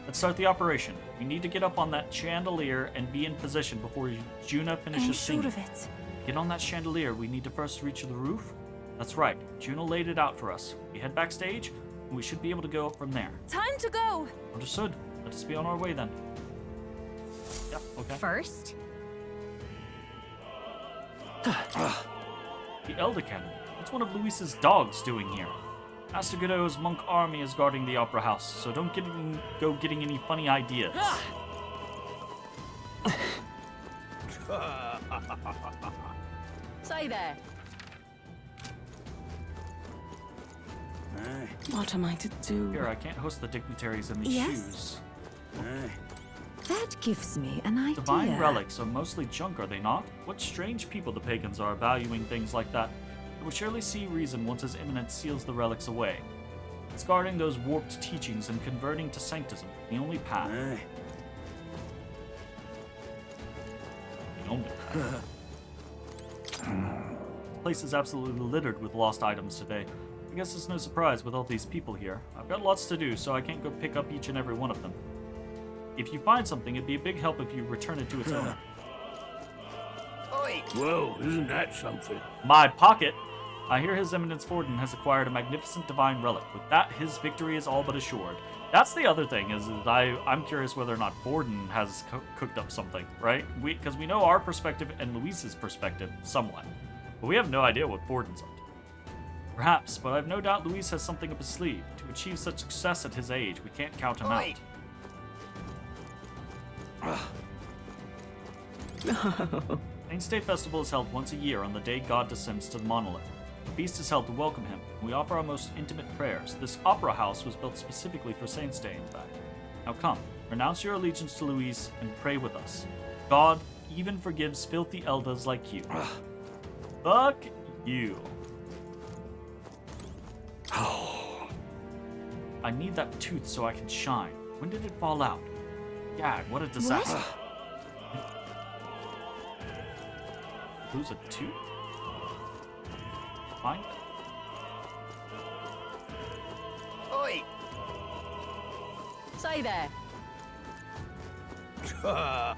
Let's start the operation. We need to get up on that chandelier and be in position before Juna finishes I'm singing. sure of it. Get on that chandelier. We need to first reach the roof. That's right. Juna laid it out for us. We head backstage, and we should be able to go up from there. Time to go! Understood. Let us be on our way then. Yep, okay. First, The Elder Cannon. What's one of Luis's dogs doing here? Master Godot's monk army is guarding the opera house, so don't go getting any funny ideas. Say there. What am I to do? Here, I can't host the dignitaries in these Yes? shoes. That gives me an idea. Divine relics are mostly junk, are they not? What strange people the pagans are valuing things like that. They will surely see reason once His Eminence seals the relics away. Discarding those warped teachings and converting to sanctism, the only path. The only path. This place is absolutely littered with lost items today. I guess it's no surprise with all these people here. I've got lots to do, so I can't go pick up each and every one of them. If you find something, it'd be a big help if you return it to its owner. Whoa, isn't that something? My pocket! I hear His Eminence Forden has acquired a magnificent divine relic. With that, his victory is all but assured. That's the other thing, is that I'm curious whether or not Forden has cooked up something, right? Because we know our perspective and Luis's perspective, somewhat. But we have no idea what Forden's up to. Perhaps, but I've no doubt Luis has something up his sleeve. To achieve such success at his age, we can't count him out. Mainstay Festival is held once a year on the day God descends to the monolith. The feast is held to welcome him, and we offer our most intimate prayers. This opera house was built specifically for Saint's Day, in fact. Now come, renounce your allegiance to Luis and pray with us. God even forgives filthy elders like you. Fuck you. I need that tooth so I can shine. When did it fall out? Gag, what a disaster. Lose a tooth? Fine. Oi! Say there. Got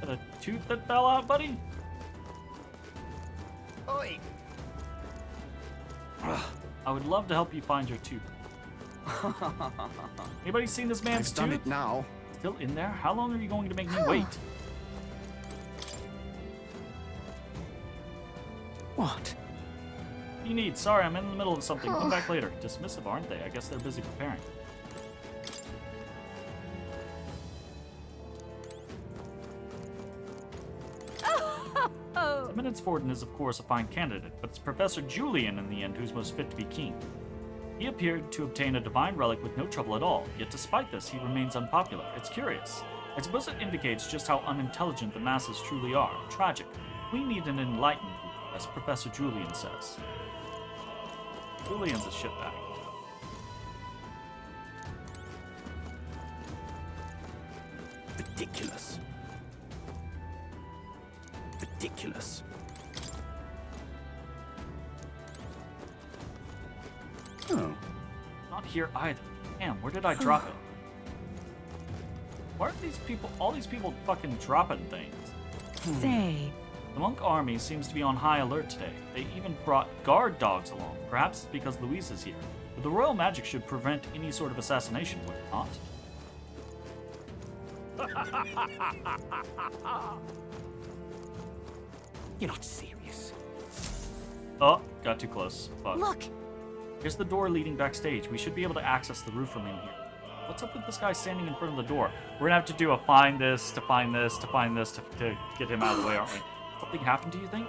a tooth that fell out, buddy? Oi! I would love to help you find your tooth. Anybody seen this man's I've done tooth? it now. Still in there? How long are you going to make me wait? What? You need. Sorry, I'm in the middle of something. Come back later. Dismissive, aren't they? I guess they're busy preparing. Eminence Forden is, of course, a fine candidate, but it's Professor Julian in the end who's most fit to be king. He appeared to obtain a divine relic with no trouble at all, yet despite this, he remains unpopular. It's curious. I suppose it indicates just how unintelligent the masses truly are. Tragic. We need an enlightened group, as Professor Julian says. Julian's a shitbag. Ridiculous. Ridiculous. Oh. Not here either. Damn, where did I drop it? Why are these people, all these people fucking dropping things? Say. The monk army seems to be on high alert today. They even brought guard dogs along. Perhaps it's because Louise is here. But the royal magic should prevent any sort of assassination, would it not? You're not serious. Oh, got too close. Fuck. Look! Here's the door leading backstage. We should be able to access the roof from in here. What's up with this guy standing in front of the door? We're gonna have to do a find this, to find this, to find this, to get him out of the way, aren't we? Something happened, do you think?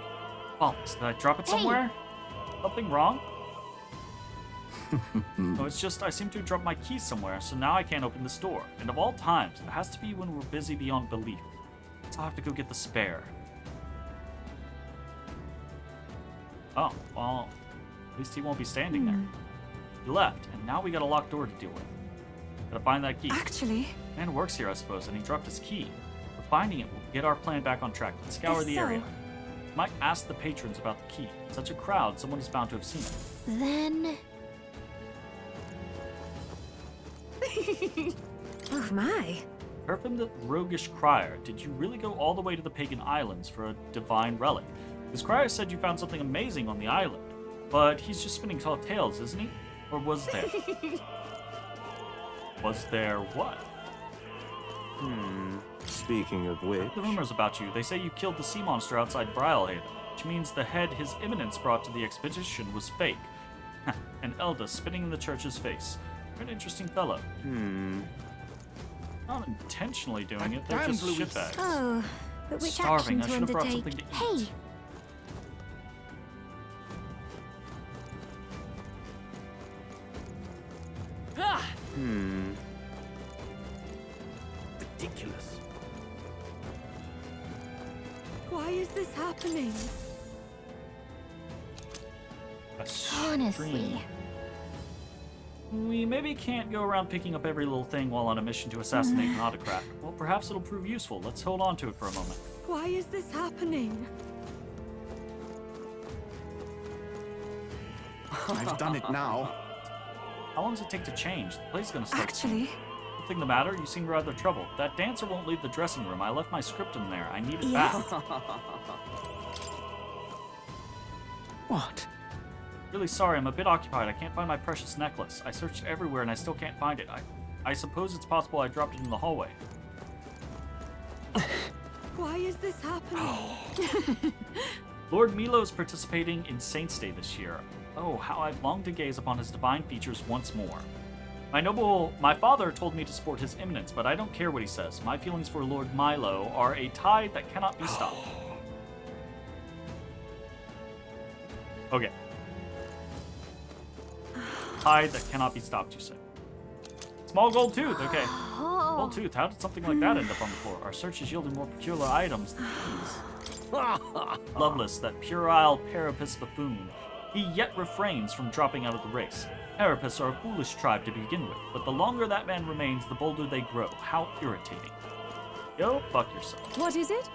Oh, did I drop it somewhere? Something wrong? No, it's just I seem to have dropped my keys somewhere, so now I can't open this door. And of all times, it has to be when we're busy beyond belief. So I'll have to go get the spare. Oh, well, at least he won't be standing there. He left, and now we got a locked door to deal with. Gotta find that key. Actually... Man works here, I suppose, and he dropped his key. But finding it will get our plan back on track. Let's scour the area. Might ask the patrons about the key. In such a crowd, someone is bound to have seen it. Then... Oh my. Herfin the roguish crier, did you really go all the way to the pagan islands for a divine relic? This crier said you found something amazing on the island, but he's just spinning tall tales, isn't he? Or was there? Was there what? Speaking of which... The rumors about you. They say you killed the sea monster outside Brylehaven, which means the head His Eminence brought to the expedition was fake. An Elda spitting in the church's face. You're an interesting fellow. Not intentionally doing it, they're just shitbags. Oh, but which Starving, I action should to have brought undertake? something to eat. Hey, Ridiculous. Why is this happening? Honestly. We maybe can't go around picking up every little thing while on a mission to assassinate an autocrat. Well, perhaps it'll prove useful. Let's hold on to it for a moment. Why is this happening? I've done it now. How long does it take to change? The play's gonna start. Actually... Something the matter? You seem rather troubled. That dancer won't leave the dressing room. I left my script in there. I need it back. What? Really sorry, I'm a bit occupied. I can't find my precious necklace. I searched everywhere and I still can't find it. I suppose it's possible I dropped it in the hallway. Why is this happening? Lord Milo's participating in Saints' Day this year. Oh, how I've longed to gaze upon his divine features once more. My father told me to support His Eminence, but I don't care what he says. My feelings for Lord Milo are a tide that cannot be stopped. Okay. Tide that cannot be stopped, you say. Small gold tooth, okay. Gold tooth, how did something like that end up on the floor? Our search has yielded more peculiar items than these. Loveless, that puerile parapus buffoon. He yet refrains from dropping out of the race. Carapace are a foolish tribe to begin with, but the longer that man remains, the bolder they grow. How irritating. Go fuck yourself. What is it?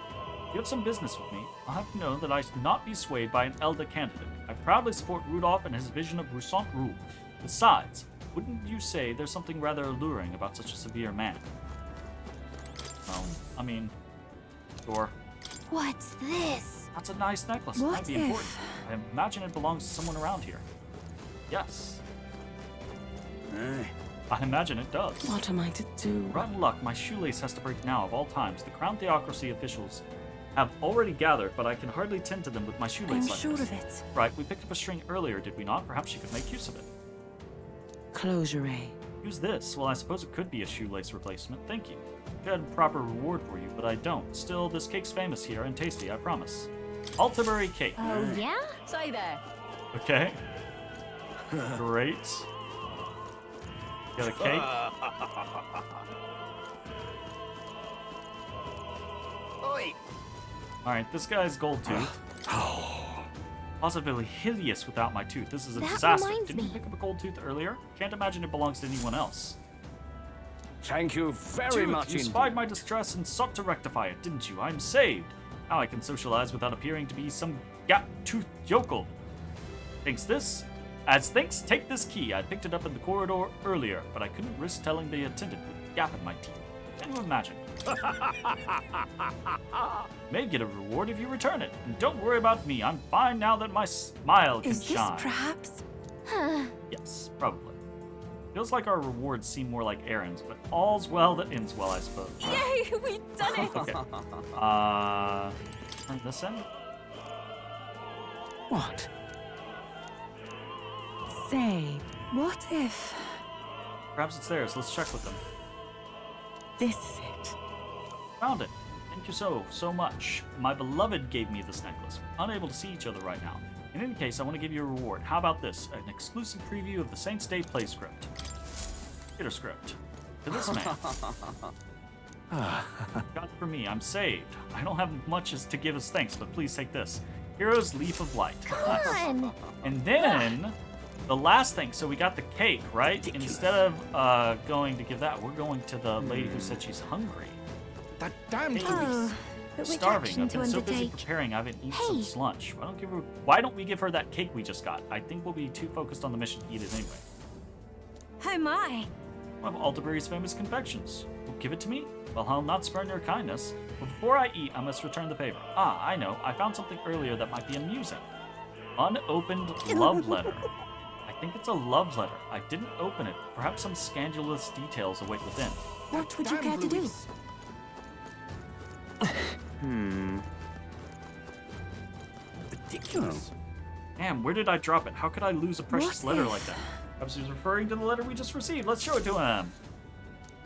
You have some business with me. I'll have to know that I should not be swayed by an elder candidate. I proudly support Rudolph and his vision of Roussant rule. Besides, wouldn't you say there's something rather alluring about such a severe man? I mean, sure. What's this? That's a nice necklace. What It might be if- important. I imagine it belongs to someone around here. Yes. I imagine it does. What am I to do? Rotten luck, my shoelace has to break now of all times. The Crown Theocracy officials have already gathered, but I can hardly tend to them with my shoelace I'm like sure this. of it. Right, we picked up a string earlier, did we not? Perhaps she could make use of it. Closure. Use this. Well, I suppose it could be a shoelace replacement. Thank you. I had a proper reward for you, but I don't. Still, this cake's famous here and tasty, I promise. Altaberry cake. Oh, yeah? Say there. Okay. Great. Got a cake. Alright, this guy's gold tooth. Positively hideous without my tooth. This is a That disaster. reminds Didn't you me. pick up a gold tooth earlier? Can't imagine it belongs to anyone else. Thank you very Tooth, much you indeed. spied my distress and sought to rectify it, didn't you? I'm saved. Now I can socialize without appearing to be some gap-toothed yokel. Thanks, take this key. I picked it up in the corridor earlier, but I couldn't risk telling the attendant with a gap in my teeth. Can you imagine? May get a reward if you return it. And don't worry about me. I'm fine now that my smile can Is this shine. perhaps? Yes, probably. Feels like our rewards seem more like errands, but all's well that ends well, I suppose. Yay, we've done it! Okay. Turn this in. What? Say, what if Perhaps it's theirs. Let's check with them. this is it? Found it. Thank you so much. My beloved gave me this necklace. We're unable to see each other right now. In any case, I want to give you a reward. How about this? An exclusive preview of the Saints Day play script. Theater script. To this man. Got it for me. I'm saved. I don't have much as to give as thanks, but please take this. Hero's Leaf of Light. Come on! And then, the last thing. So we got the cake, right? Ridiculous. Instead of going to give that, we're going to the lady who said she's hungry. That damn Hey. Oh, but which Starving. action I've to been so busy undertake? preparing, I haven't eaten Hey. since lunch. Why don't we give her that cake we just got? I think we'll be too focused on the mission to eat it anyway. Oh my! One of Altaberry's famous confections. Will give it to me? Well, I'll not spurn your kindness. But before I eat, I must return the favor. Ah, I know. I found something earlier that might be amusing. Unopened love letter. I think it's a love letter. I didn't open it. Perhaps some scandalous details await within. What would you care to do? Ridiculous. Damn, where did I drop it? How could I lose a precious What letter if- like that? Perhaps he's referring to the letter we just received. Let's show it to him.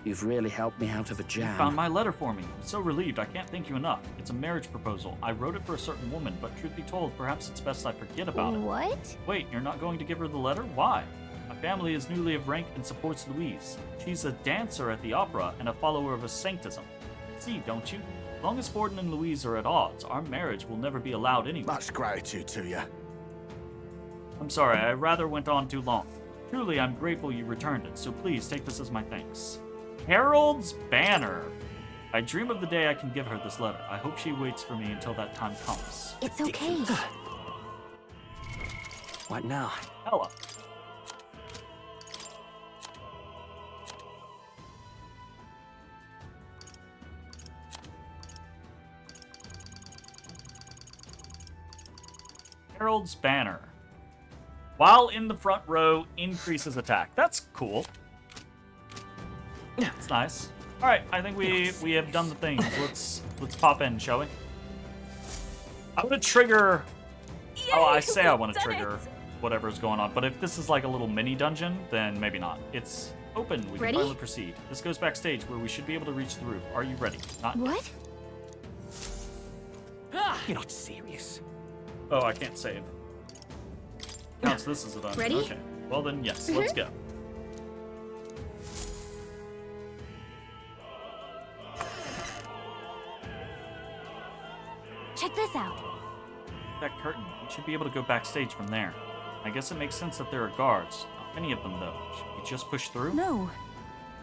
You've really helped me out of a You jam. found my letter for me. I'm so relieved. I can't thank you enough. It's a marriage proposal. I wrote it for a certain woman, but truth be told, perhaps it's best I forget about it. What? Wait, you're not going to give her the letter? Why? My family is newly of rank and supports Louise. She's a dancer at the opera and a follower of a sanctism. See, don't you? As long as Forden and Louise are at odds, our marriage will never be allowed anyway. Much gratitude to you. I'm sorry, I rather went on too long. Truly, I'm grateful you returned it, so please take this as my thanks. Harold's Banner. I dream of the day I can give her this letter. I hope she waits for me until that time comes. It's okay. What now? Ella. Harold's Banner. While in the front row, increases attack. That's cool. It's nice. All right, I think we have done the things. Let's pop in, shall we? I want to trigger. Oh, I say I want to trigger whatever's going on, but if this is like a little mini dungeon, then maybe not. It's open. We Ready? can finally proceed. This goes backstage where we should be able to reach the roof. Are you ready? Not. What? You're not serious. Oh, I can't save. Counts this as a dungeon. Ready? Okay. Well then, yes. Let's go. Check this out. That curtain. We should be able to go backstage from there. I guess it makes sense that there are guards. Not many of them, though. Should we just push through? No.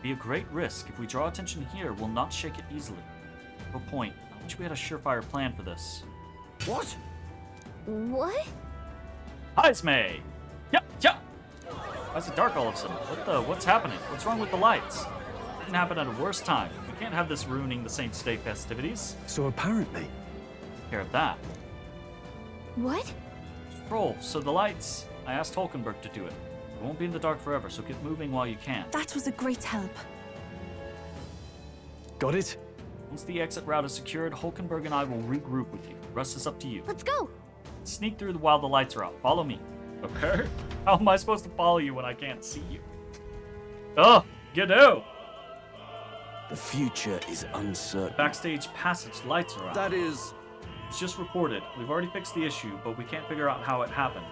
Be a great risk. If we draw attention here, we'll not shake it easily. No point. I wish we had a surefire plan for this. What? What? Heisme! Yep, yep! Why is it dark all of a sudden? What's happening? What's wrong with the lights? It didn't happen at a worse time. We can't have this ruining the Saints' Day festivities. So apparently... Take care of that. What? Scroll, so the lights. I asked Hulkenberg to do it. It won't be in the dark forever, so get moving while you can. That was a great help. Got it? Once the exit route is secured, Hulkenberg and I will regroup with you. The rest is up to you. Let's go! Sneak through while the lights are out. Follow me. Okay? How am I supposed to follow you when I can't see you? Oh, get out! The future is uncertain. Backstage passage lights are out. That is... It's just reported. We've already fixed the issue, but we can't figure out how it happened.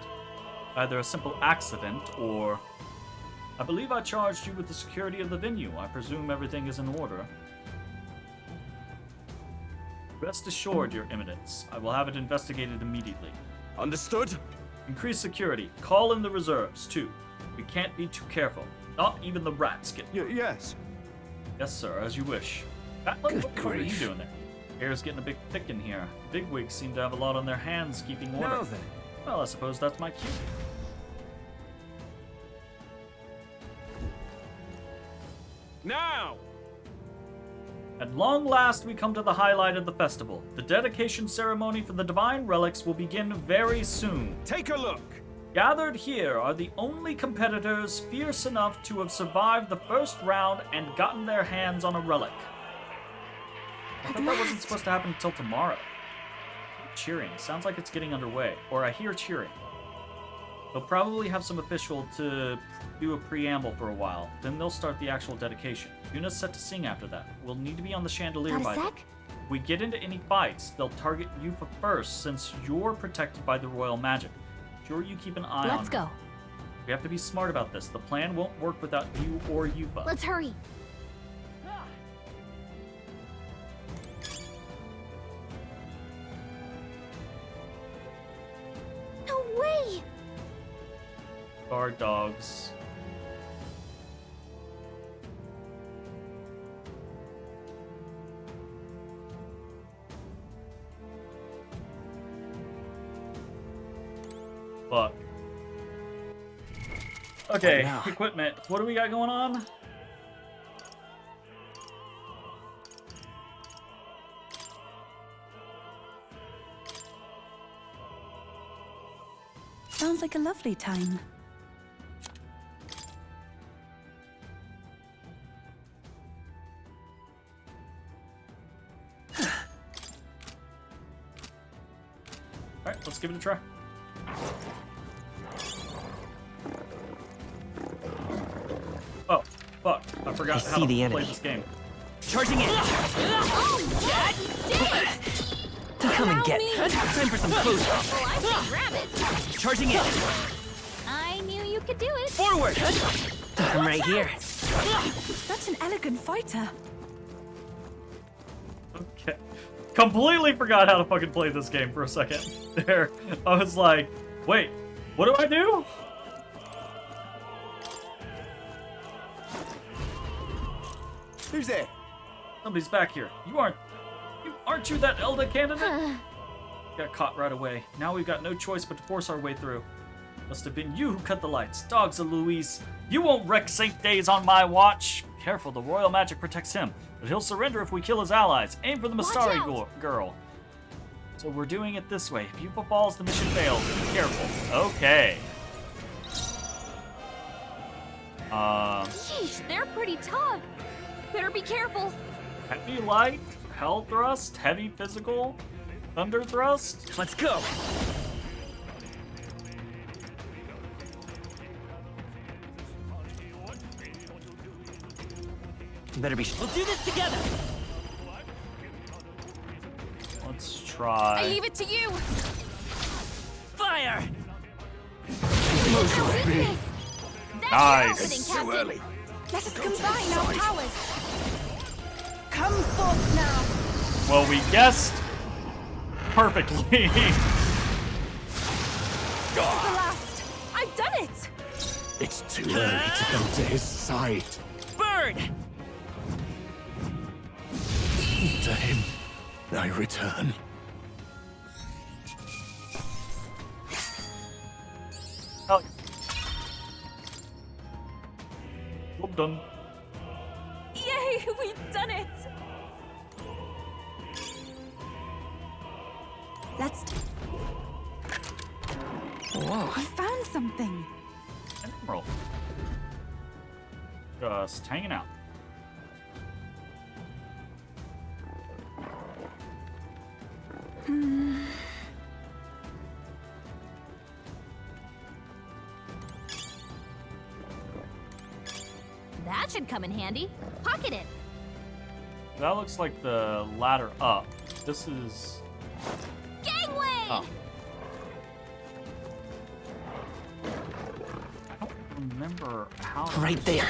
Either a simple accident, or... I believe I charged you with the security of the venue. I presume everything is in order. Rest assured, Your Eminence. I will have it investigated immediately. Understood? Increase security. Call in the reserves, too. We can't be too careful. Not even the rats get... Yes. Yes, sir, as you wish. Batlin, what are you doing there? Air's getting a bit thick in here. The bigwigs seem to have a lot on their hands keeping order. Now then. Well, I suppose that's my cue. Now! At long last, we come to the highlight of the festival. The dedication ceremony for the divine relics will begin very soon. Take a look! Gathered here are the only competitors fierce enough to have survived the first round and gotten their hands on a relic. I thought that wasn't supposed to happen until tomorrow. Cheering. Sounds like it's getting underway. Or I hear cheering. They'll probably have some official to do a preamble for a while. Then they'll start the actual dedication. Yuna's set to sing after that. We'll need to be on the chandelier by then. If we get into any fights, they'll target Yufa first since you're protected by the royal magic. Sure, you keep an eye on her. Let's go. We have to be smart about this. The plan won't work without you or Yufa. Let's hurry. No way! Guard dogs. Fuck. Okay, equipment. What do we got going on? Sounds like a lovely time. Alright, let's give it a try. Oh, fuck. I forgot how to play this game. Charging in! Come and get me! Time for some close up! Charging in! I knew you could do it. Forward! I'm right here. Such an elegant fighter. Okay. Completely forgot how to fucking play this game for a second. There. I was like, wait, what do I do? Who's there? Somebody's back here. Aren't you that Elda candidate? Got caught right away. Now we've got no choice but to force our way through. Must have been you who cut the lights. Dogs of Louise. You won't wreck Saint Days on my watch. Careful, the royal magic protects him. But he'll surrender if we kill his allies. Aim for the Mastari girl. So we're doing it this way. If Yufa falls, the mission fails. Be careful. Okay. Yeesh, they're pretty tough. Better be careful. Heavy light, hell thrust, heavy physical, thunder thrust. Let's go. Better be. We'll do this together. Let's try. I leave it to you. Fire! Nice. Too early. Let us combine our powers. Come forth now. Well, we guessed perfectly. This is the last. I've done it! It's too early to go to his side. Burn! To him, I return. Oh. Well done. Yay, we've done it! Let's... Whoa. I found something. Emerald. Just hanging out. That should come in handy. Pocket it. That looks like the ladder up. This is... Gangway! Oh. I don't remember how... Right there.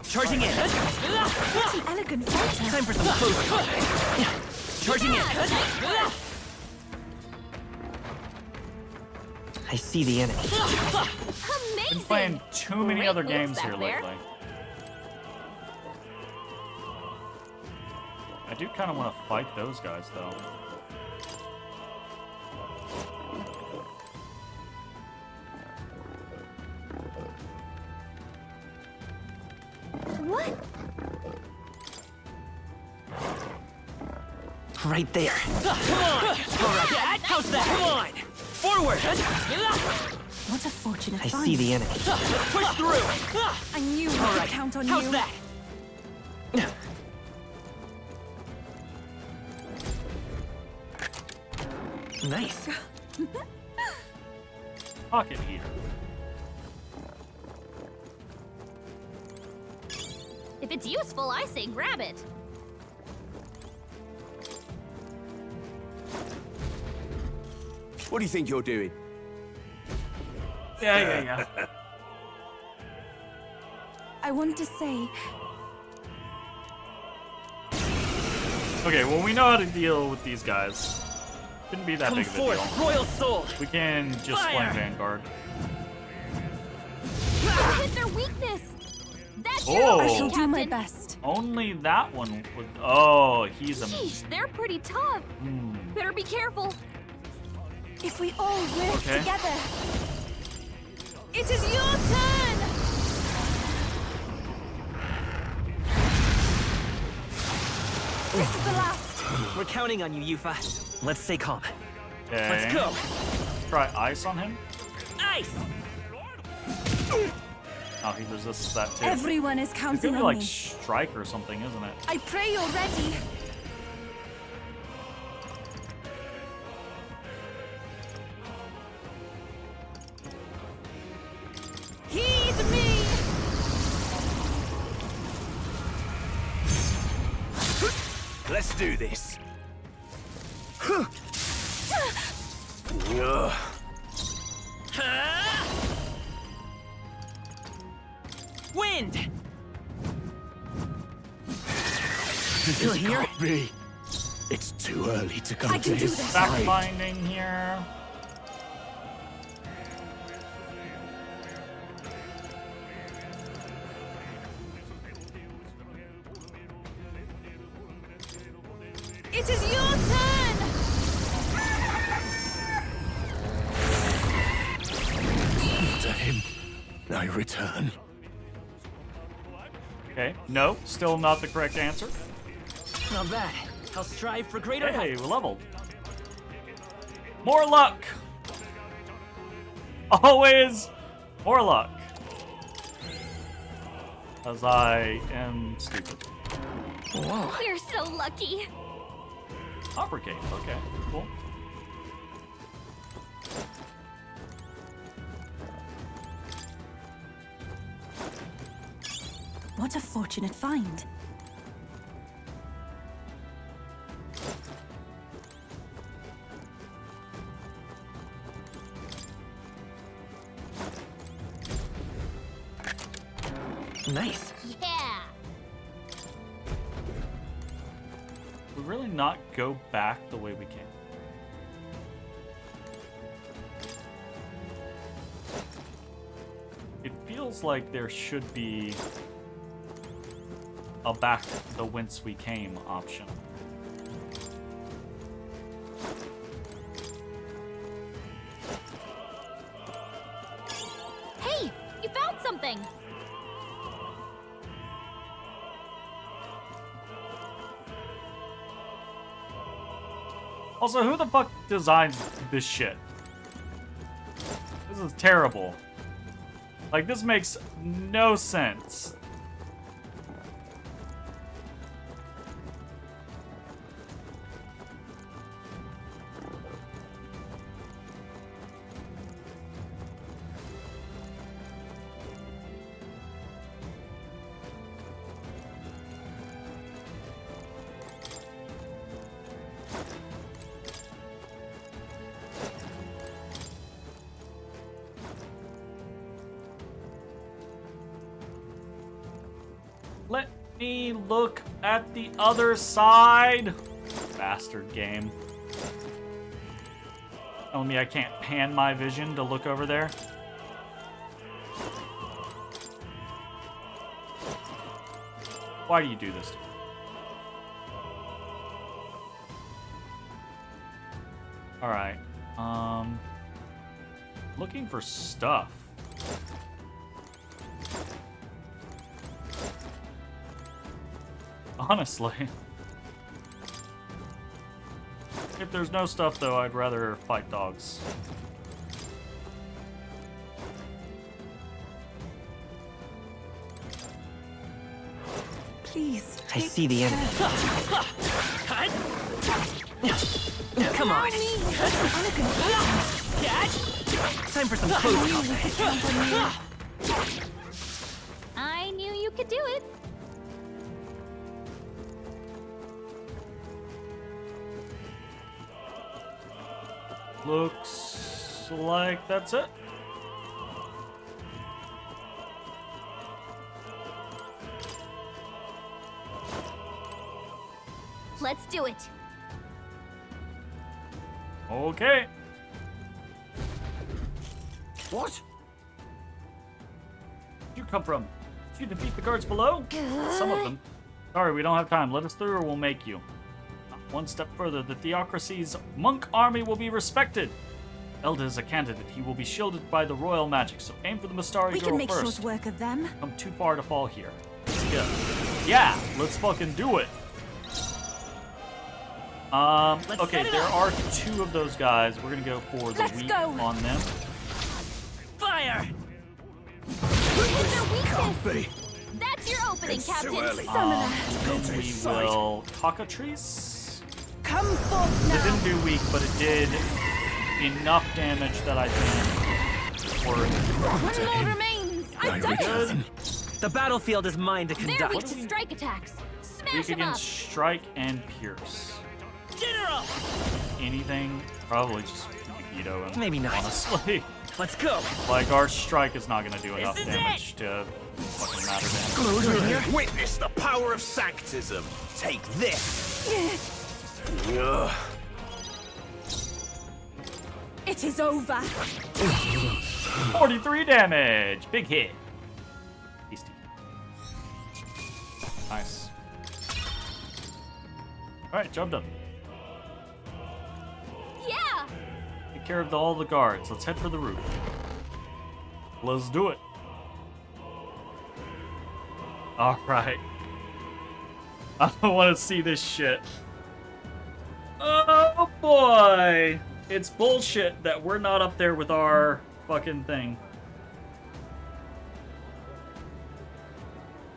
Charging in. What an elegant fighter. Time for some close combat. Charging in. I see the enemy. Been playing too many other games here lately. I do kind of want to fight those guys, though. What? Right there. Come on! All right. How's that? Come on! Forward! What a fortunate I find. see the enemy. Push through! I knew we All could right. count on How's you. that? Nice. Pocket heater. If it's useful, I say grab it. What do you think you're doing? Yeah. I want to say, Okay, well, we know how to deal with these guys. Shouldn't be that Come big of a forth, deal. Royal Soul. We can just Fire! flame Vanguard. Hit their weakness. That's Oh. I your shall do my Captain. best. Only that one would... Oh, he's a... Sheesh, they're pretty tough. Better be careful. If we all work Okay. together. It is your turn! This is the last. We're counting on you, Yufa. Let's stay calm. Okay. Let's go. Try ice on him. Ice! Oh, he resists that too. Everyone is It's counting gonna be on like me. strike or something, isn't it? I pray you're ready. Heed me! Let's do this. Wind! Still here? Can't be. It's too early to go I to can do his this. side. Back binding here. It is your turn! To him, I return. Okay. No, still not the correct answer. Not bad. I'll strive for greater Hey, heights. we leveled. More luck. Always more luck. As I am stupid. Whoa. We're so lucky. Uppercase. Okay, cool. What a fortunate find. Nice. Yeah. We really not go back the way we came. It feels like there should be a back the whence we came option. Hey, you found something! Also, who the fuck designed this shit? This is terrible. Like, this makes no sense. Let me look at the other side. Bastard game. Telling me I can't pan my vision to look over there. Why do you do this to me? Alright. Looking for stuff. Honestly. If there's no stuff, though, I'd rather fight dogs. Please. I see the enemy. Come on. Time for some close combat. I knew you could do it. Looks like that's it. Let's do it. Okay. What? Where'd you come from? Did you defeat the guards below? Some of them. Sorry, we don't have time. Let us through or we'll make you. One step further, the Theocracy's monk army will be respected. Elda is a candidate. He will be shielded by the royal magic, so aim for the Mastari We girl can make first. short work of them. Come too far to fall here. Let's go. Yeah, let's fucking do it. Okay, there are two of those guys. We're gonna go for the weak on them. Fire! That's your opening, Captain. Then we will cockatrice. Come forth now. It didn't do weak, but it did enough damage that I think One more remains. I'm done. The battlefield is mine to They're conduct. weak to strike attacks. Smash Weak them up. against strike and pierce. General! Anything? Probably just veto him. Maybe not. Honestly. Let's go. Like, our strike is not going to do enough is damage to fucking matter then. Witness the power of sanctism. Take this. Ugh. It is over. 43 damage. Big hit. Tasty. Nice. Alright, job done. Yeah. Take care of all the guards. Let's head for the roof. Let's do it. Alright. I don't want to see this shit. Oh boy! It's bullshit that we're not up there with our fucking thing.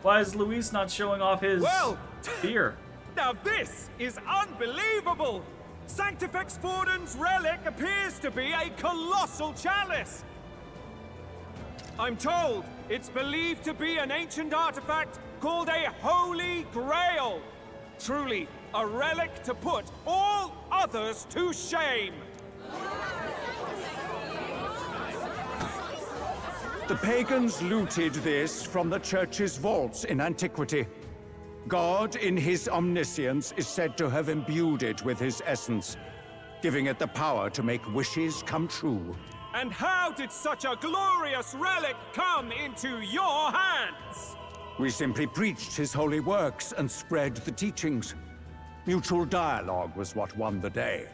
Why is Luis not showing off his beer? Now this is unbelievable! Sanctifex Forden's relic appears to be a colossal chalice! I'm told it's believed to be an ancient artifact called a Holy Grail! Truly, a relic to put all others to shame! The pagans looted this from the church's vaults in antiquity. God, in his omniscience, is said to have imbued it with his essence, giving it the power to make wishes come true. And how did such a glorious relic come into your hands? We simply preached his holy works and spread the teachings. Mutual dialogue was what won the day.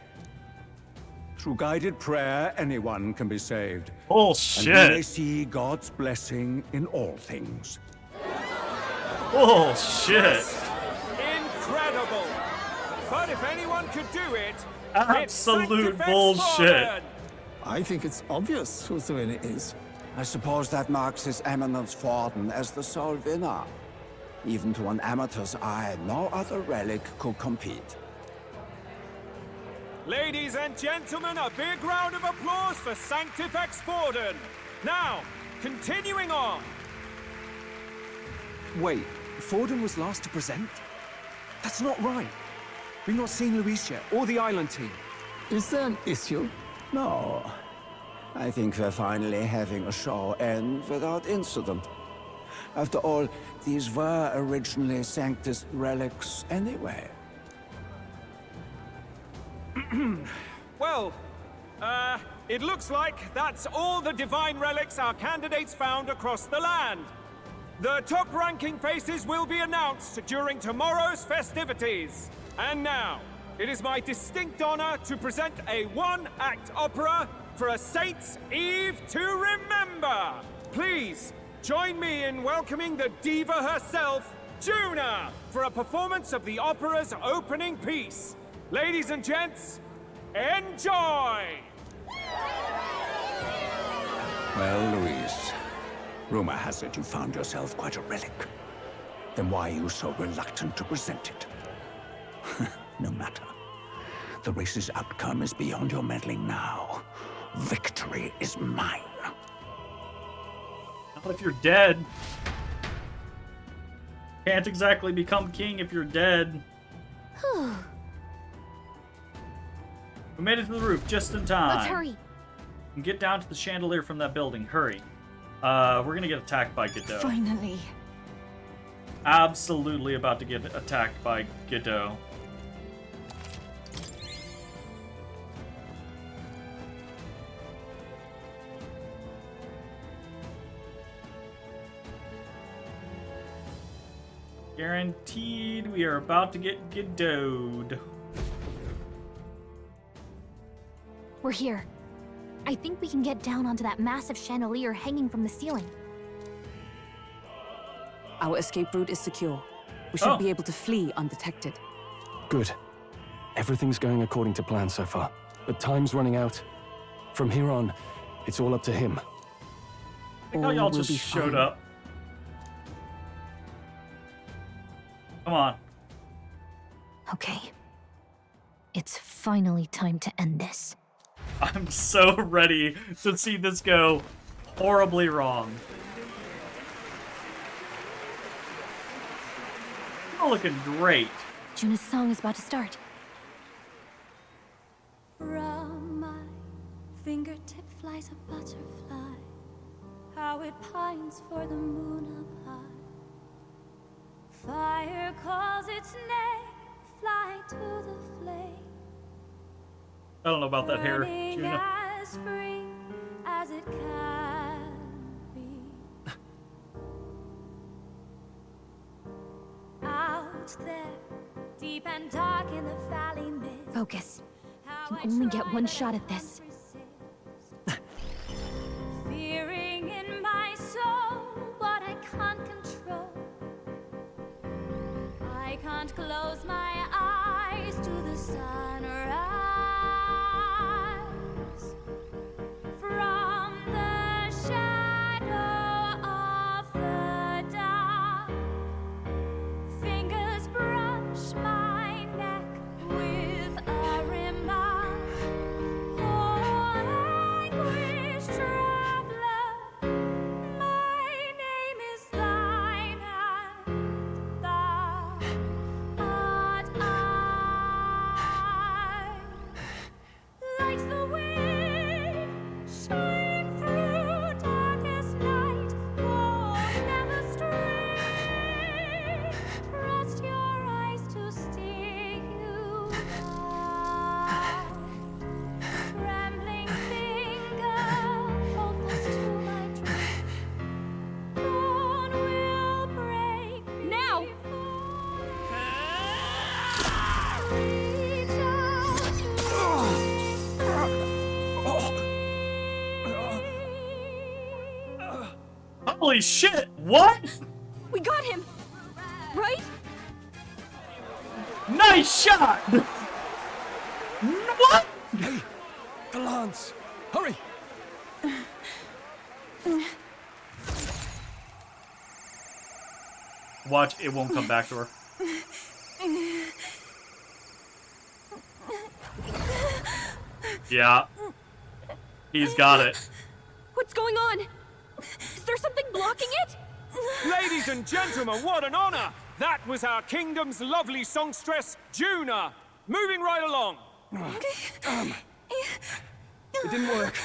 Through guided prayer, anyone can be saved. Bullshit. And we may see God's blessing in all things. Bullshit. Incredible! But if anyone could do it, absolute bullshit. I think it's obvious whose win it is. I suppose that marks His Eminence Forden as the sole winner. Even to an amateur's eye, no other relic could compete. Ladies and gentlemen, a big round of applause for Sanctifex Forden. Now, continuing on. Wait, Forden was last to present? That's not right. We've not seen Luis yet, or the island team. Is there an issue? No. I think we're finally having a show end without incident. After all, these were originally Sanctus relics anyway. Well, it looks like that's all the divine relics our candidates found across the land. The top-ranking faces will be announced during tomorrow's festivities. And now, it is my distinct honor to present a one-act opera for a Saints' Eve to remember. Please, join me in welcoming the diva herself, Juna, for a performance of the opera's opening piece. Ladies and gents, enjoy! Well, Luis, rumor has it you found yourself quite a relic. Then why are you so reluctant to present it? No matter. The race's outcome is beyond your meddling now. Victory is mine. Not if you're dead. Can't exactly become king if you're dead. We made it to the roof just in time. Let's hurry. And get down to the chandelier from that building. Hurry. We're gonna get attacked by Godot. Finally. Absolutely about to get attacked by Godot. Guaranteed we are about to get Godot'd. We're here. I think we can get down onto that massive chandelier hanging from the ceiling. Our escape route is secure. We should be able to flee undetected. Good. Everything's going according to plan so far, but time's running out. From here on, it's all up to him. I think how y'all just showed up. Come on. Okay. It's finally time to end this. I'm so ready to see this go horribly wrong. You're looking great. Juna's song is about to start. From my fingertip flies a butterfly, how it pines for the moon up high. Fire calls its name, fly to the flame. I don't know about that hair, Burning Juna. as free as it can be. Out there, deep and dark in the valley mid. Focus. You can only get one shot at this. Fearing in my soul what I can't control. I can't close my eyes to the sunrise. From the shadow of the dark, fingers brush my neck with a remark. Oh, anguish traveler, my name is thine, and thou art I. Holy shit! What? We got him! Right? Nice shot! What? Hey! The lance! Hurry! Watch, it won't come back to her. Yeah. He's got it. What's going on? Is there something blocking it? Ladies and gentlemen, what an honor! That was our kingdom's lovely songstress, Juna. Moving right along. Damn. It didn't work.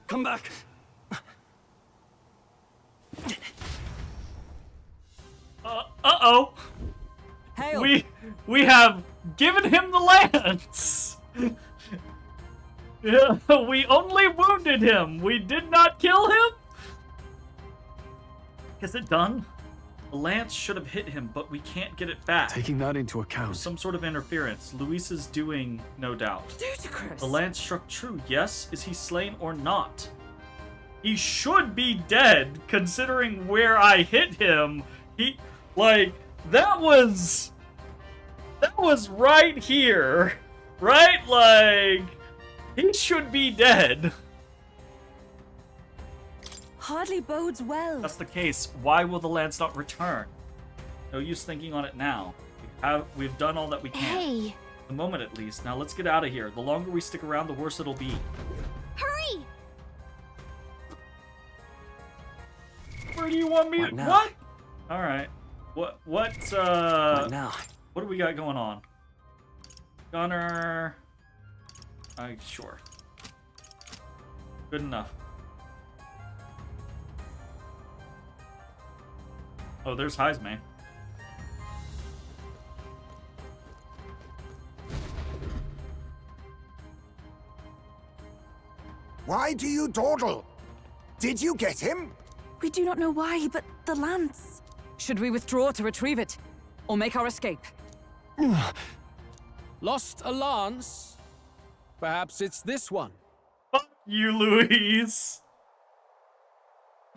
Come back. Uh-oh. Hail. We have given him the lance. Yeah, we only wounded him. We did not kill him. Is it done? The lance should have hit him, but we can't get it back. Taking that into account. Some sort of interference. Luis is doing, no doubt. Ludicrous. The lance struck true. Yes. Is he slain or not? He should be dead, considering where I hit him. That was right here. Right? Like, he should be dead. Hardly bodes well. That's the case. Why will the lance not return? No use thinking on it now. We've done all that we can. Hey! The moment, at least. Now let's get out of here. The longer we stick around, the worse it'll be. Hurry! Where do you want me What to... now? What? Alright. What now? What do we got going on? Gunner... sure. Good enough. Oh, there's Heisman. Why do you dawdle? Did you get him? We do not know why, but the lance. Should we withdraw to retrieve it? Or make our escape? Lost a lance? Perhaps it's this one. Fuck you, Luis.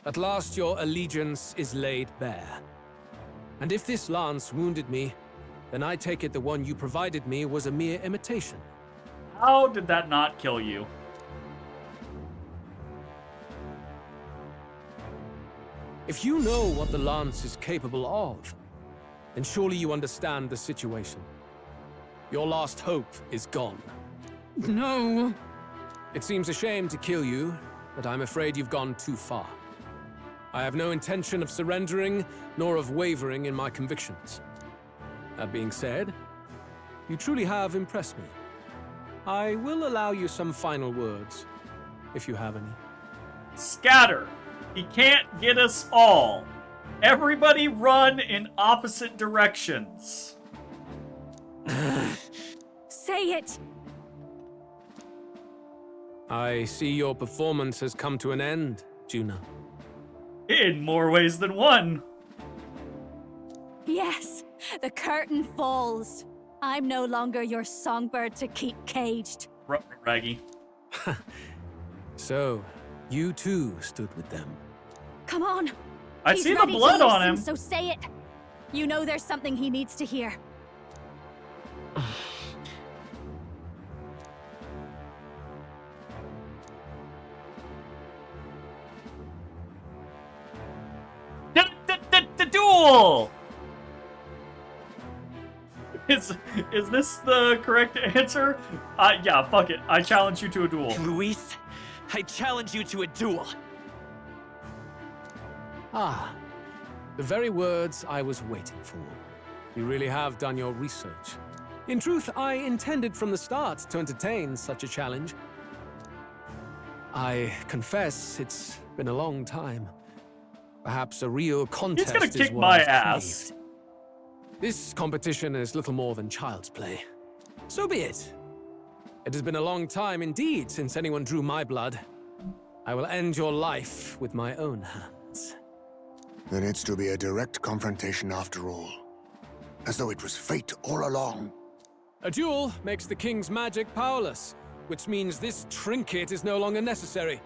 At last your allegiance is laid bare. And if this lance wounded me, then I take it the one you provided me was a mere imitation. How did that not kill you? If you know what the lance is capable of, then surely you understand the situation. Your last hope is gone. No. It seems a shame to kill you, but I'm afraid you've gone too far. I have no intention of surrendering, nor of wavering in my convictions. That being said, you truly have impressed me. I will allow you some final words, if you have any. Scatter. He can't get us all. Everybody run in opposite directions. Say it! I see your performance has come to an end, Juna. In more ways than one. Yes, the curtain falls. I'm no longer your songbird to keep caged. Raggy. So, you too stood with them. Come on. I He's see the ready to blood on listen, him. So say it. You know there's something he needs to hear. The duel! Is this the correct answer? Yeah, fuck it. I challenge you to a duel. Luis, I challenge you to a duel. Ah, the very words I was waiting for. You really have done your research. In truth, I intended from the start to entertain such a challenge. I confess it's been a long time. Perhaps a real contest He's gonna is kick what my I've ass. craved. This competition is little more than child's play. So be it. It has been a long time indeed since anyone drew my blood. I will end your life with my own hands. Then it's to be a direct confrontation after all. As though it was fate all along. A duel makes the king's magic powerless, which means this trinket is no longer necessary.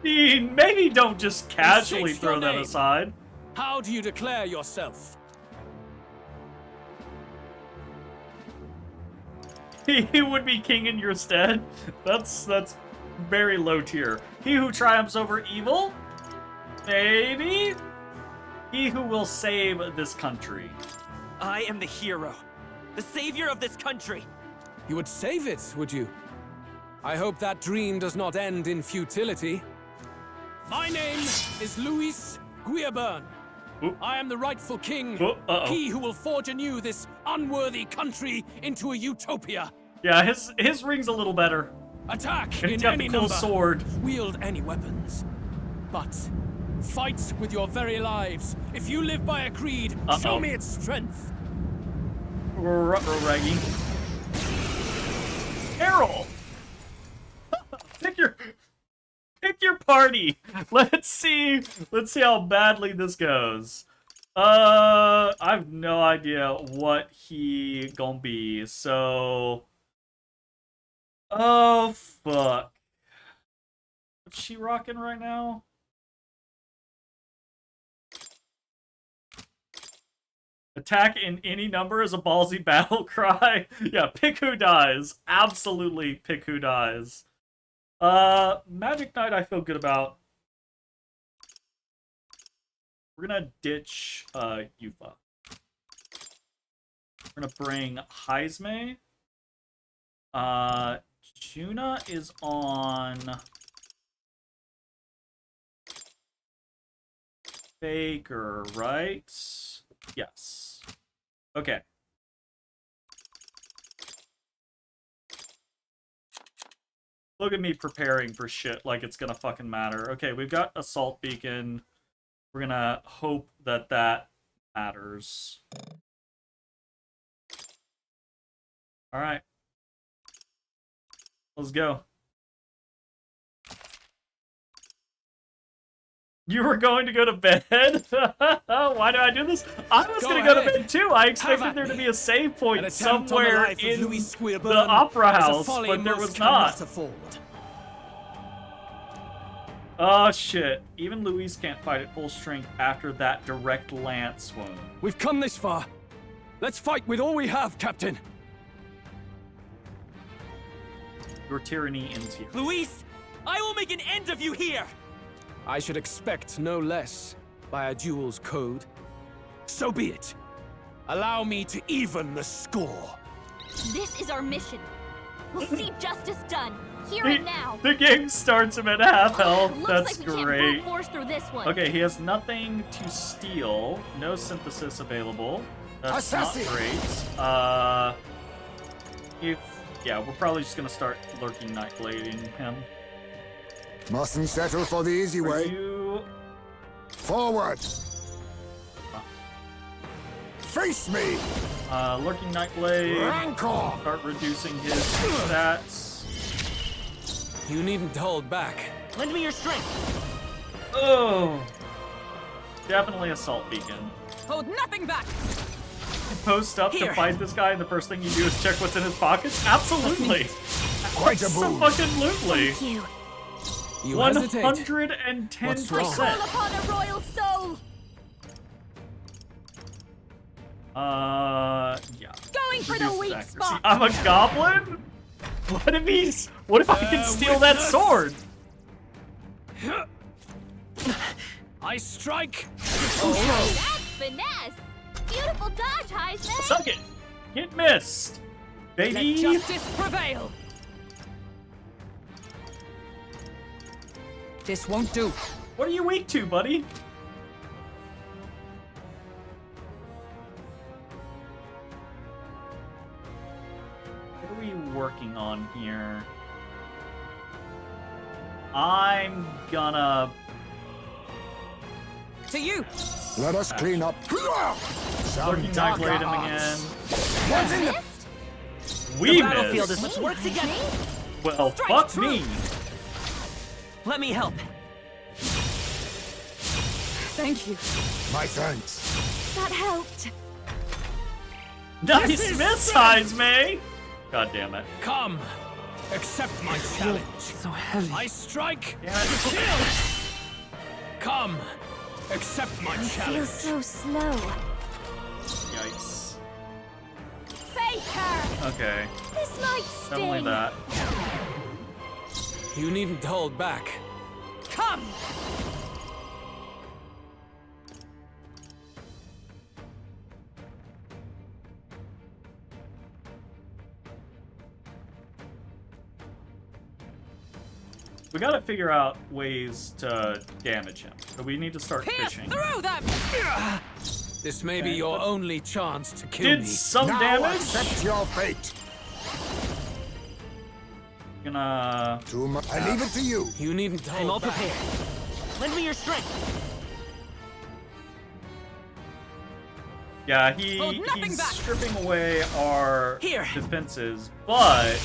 mean, maybe don't just casually State your throw that name. aside. How do you declare yourself? He would be king in your stead. That's very low tier. He who triumphs over evil? Maybe? He who will save this country. I am the hero, the savior of this country. You would save it, would you? I hope that dream does not end in futility. My name is Luis Guiaburn. I am the rightful king. He who will forge anew this unworthy country into a utopia. Yeah, his ring's a little better. Attack And he's in got any the cool number. sword. Wield any weapons. But fight with your very lives. If you live by a creed, show me its strength. Raggy. Errol! Pick your party. Let's see how badly this goes. I have no idea what he gonna be. So, oh fuck. What's she rocking right now? Attack in any number is a ballsy battle cry. Yeah, pick who dies. Absolutely pick who dies. Magic Knight I feel good about. We're gonna ditch Yufa. We're gonna bring Heisme. Juna is on Faker, right? Yes. Okay. Look at me preparing for shit like it's gonna fucking matter. Okay, we've got Assault Beacon. We're gonna hope that that matters. Alright. Let's go. You were going to go to bed? Why did I do this? I was going to go to bed too. I expected there to be a save point somewhere in the Opera House, but there was not. Oh shit. Even Luis can't fight at full strength after that direct lance wound. We've come this far. Let's fight with all we have, Captain. Your tyranny ends here. Luis, I will make an end of you here. I should expect no less by a duel's code. So be it. Allow me to even the score. This is our mission. We'll see justice done, here and now. The game starts him at half health. Looks That's like we can't great. brute force through this one. Okay, he has nothing to steal. No synthesis available. That's Assassin. not great. Yeah, we're probably just gonna start lurking Nightblading him. Mustn't settle for the easy way. Forward! Face me! Lurking Nightblade. Rancor! Start reducing his stats. You needn't hold back. Lend me your strength. Oh! Definitely Assault Beacon. Hold nothing back! You post up to fight this guy and the first thing you do is check what's in his pockets? Absolutely! Quite a boon. Absolutely! Thank you. You hesitate. 110%. What's wrong? Call upon a royal soul. Yeah. Going for the Reduces weak accuracy. spot. I'm a goblin? What if I can steal that sword? I strike. That's finesse. Beautiful dodge, Heisman. Suck it. Get missed. Baby. Let justice prevail. This won't do. What are you weak to, buddy? What are we working on here? I'm gonna... To you. Let us clean up. Some Lurking darker Nightblade him arts. again. What's in the... We the battlefield missed. is let's work together. Well, fuck me. Let me help. Thank you. My thanks. That helped. Nice miss, Heisme. God damn it. Come. Accept my challenge. So heavy. I strike. Yeah. Kill. Come. Accept my I feel challenge. so slow. Yikes. Faker! Okay. This might sting. Definitely that. You needn't hold back. Come! We gotta figure out ways to damage him. So we need to start fishing. Through them! This may be your only chance to kill Did me. some Now damage? accept your fate. Gonna... Too much. I leave it to you. You needn't hold I'm all back. prepared. Lend me your strength. Yeah, Hold nothing he's back. stripping away our Here. defenses, but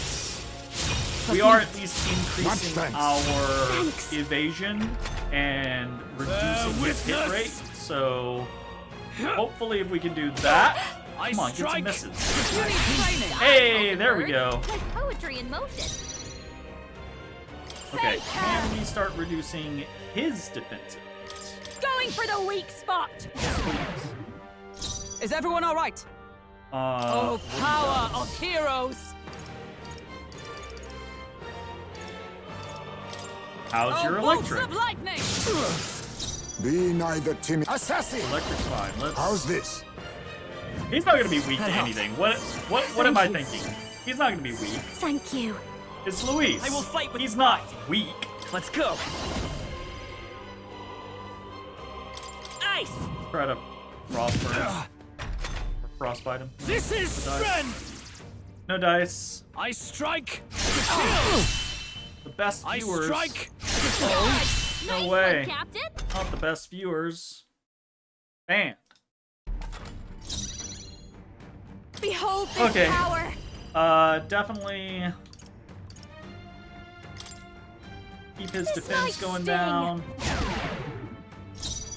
we are at least increasing thanks. our evasion and reducing his hit witness. rate. So hopefully, if we can do that, I come on, get some strike. misses. You need training. Hey, there we go. Like poetry in motion. Okay, can we start reducing his defenses? Going for the weak spot. Yes, please. Is everyone all right? What do you Power got? of heroes! How's your bolts electric? of lightning! Be neither timid. Assassin! Electric's fine. Let's. How's this? He's not gonna be weak to anything. What am I thinking? He's not gonna be weak. Thank you. It's Luis. I will fight with He's not weak. Let's go. Ice. Try to frostburn. Frostbite him. This is The dice. strength. No dice. I strike. Kill. The best I viewers. strike. No Nice way. one, Captain. Not the best viewers. Banned. Behold this Okay. power. Definitely keep his This defense might going sting. down.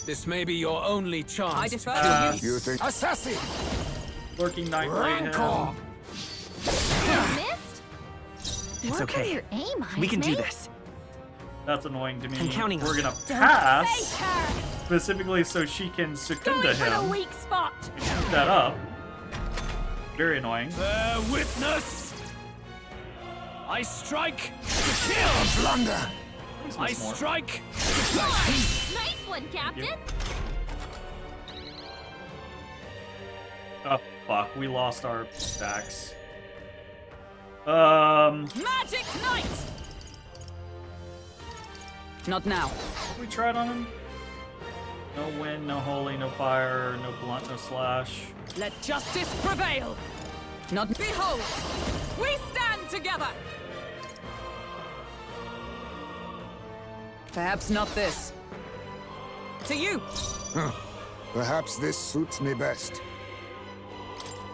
This may be your only chance. I to defer kill to me. you. You think? Assassin! Lurking Knight Mayhem. Rancor! Missed? It's Work okay. on your aim, We can do Heisman. this. That's annoying to me. I'm counting on We're you. gonna pass Faker. specifically so she can Secunda Going for the him. weak spot. Keep that up. Very annoying. Bear witness. I strike. Kill. Blunder! Please I miss more. strike. Nice one, Captain. Oh fuck, we lost our stacks. Magic Knight! Not now. Have we tried on him? No wind, no holy, no fire, no blunt, no slash. Let justice prevail! Not behold! We stand together! Perhaps not this. To you! Perhaps this suits me best.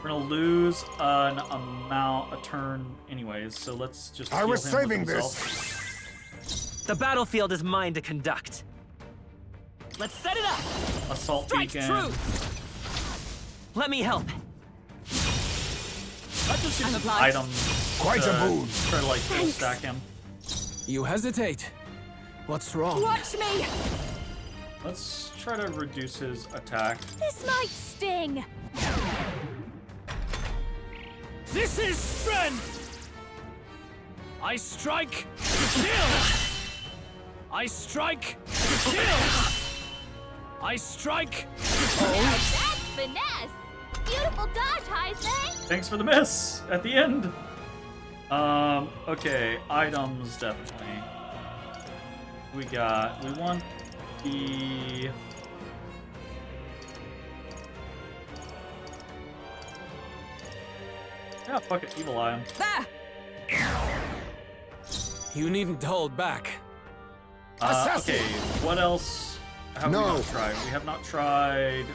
We're gonna lose a turn anyways, so let's just I heal was him saving with this. himself. The battlefield is mine to conduct. Let's set it up. Assault Strike beacon. true! Let me help. Let's just use I'm some applied. items. Quite to a boon. Try to like full stack him. You hesitate. What's wrong? Watch me. Let's try to reduce his attack. This might sting. This is strength. I strike. Kill. I strike. Kill. I strike. That's finesse. Beautiful dodge, Heisman. Thanks for the miss at the end. Okay, items definitely. We want the yeah, fuck it, evil eye him. There! You needn't hold back. Okay, what else have we not tried? We have not tried.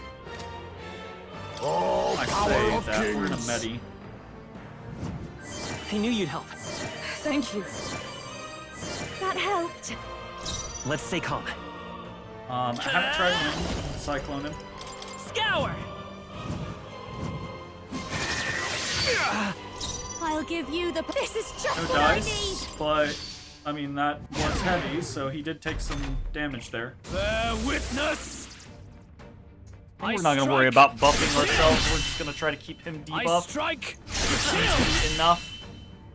Oh, I power say of that we're gonna kings. medi. I knew you'd help. Thank you. That helped. Let's stay calm. I haven't tried him. Cyclone him. Scour! I'll give you the. This is just No what I need. dice, but I mean that was heavy, so he did take some damage there. Bear witness. I think we're not gonna worry about buffing ourselves. We're just gonna try to keep him debuffed. I strike. Which seems to be enough.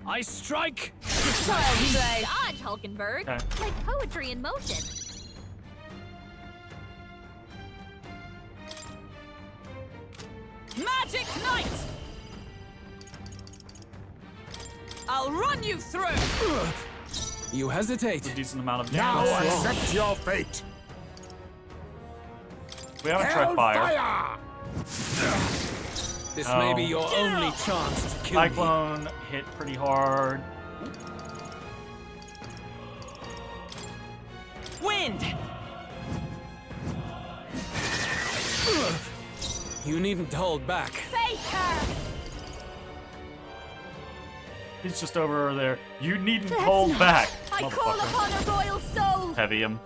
I strike. Dodge, Hulkenberg. Okay. Like poetry in motion. Magic Knight! I'll run you through! You hesitate. A decent amount of Now damage. accept your fate. We haven't tried fire. This may be your only chance to kill me. Cyclone hit pretty hard. Wind! You needn't hold back. Faker! He's just over there. You needn't hold back. I call motherfucker. upon a royal soul. Heavy him.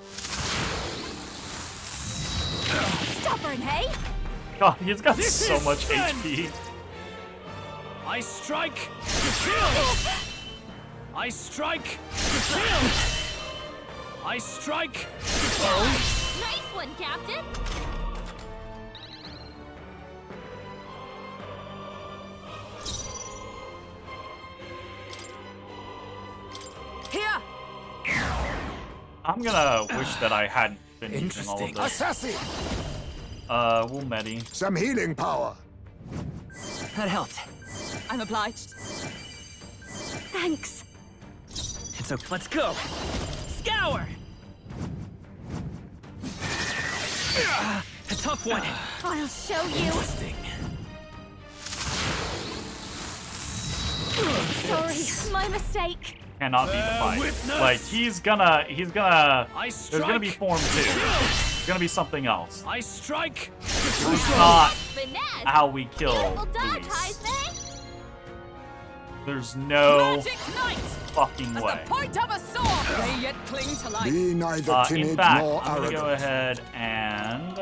Stubborn, hey? God, he's got This so is much strength. HP. I strike to kill. I strike to kill. I strike to kill. Nice one, Captain. Here! I'm gonna wish that I hadn't been using all of Interesting. this. Assassin! We'll medi. Some healing power. That helped. I'm obliged. Thanks. It's okay. Let's go. Scour! A tough one. I'll show you. Interesting. Sorry, my mistake. Cannot be the fight. witness. Like he's gonna I there's gonna strike. be form 2. There's gonna be something else. I strike. This is not Finesse. how we kill Beautiful dodge, Luis. Heisman. There's no Magic Knight! fucking As way. the point of a sword, they yet cling to life. Be neither In timid fact, nor I'm gonna arrogant. go ahead and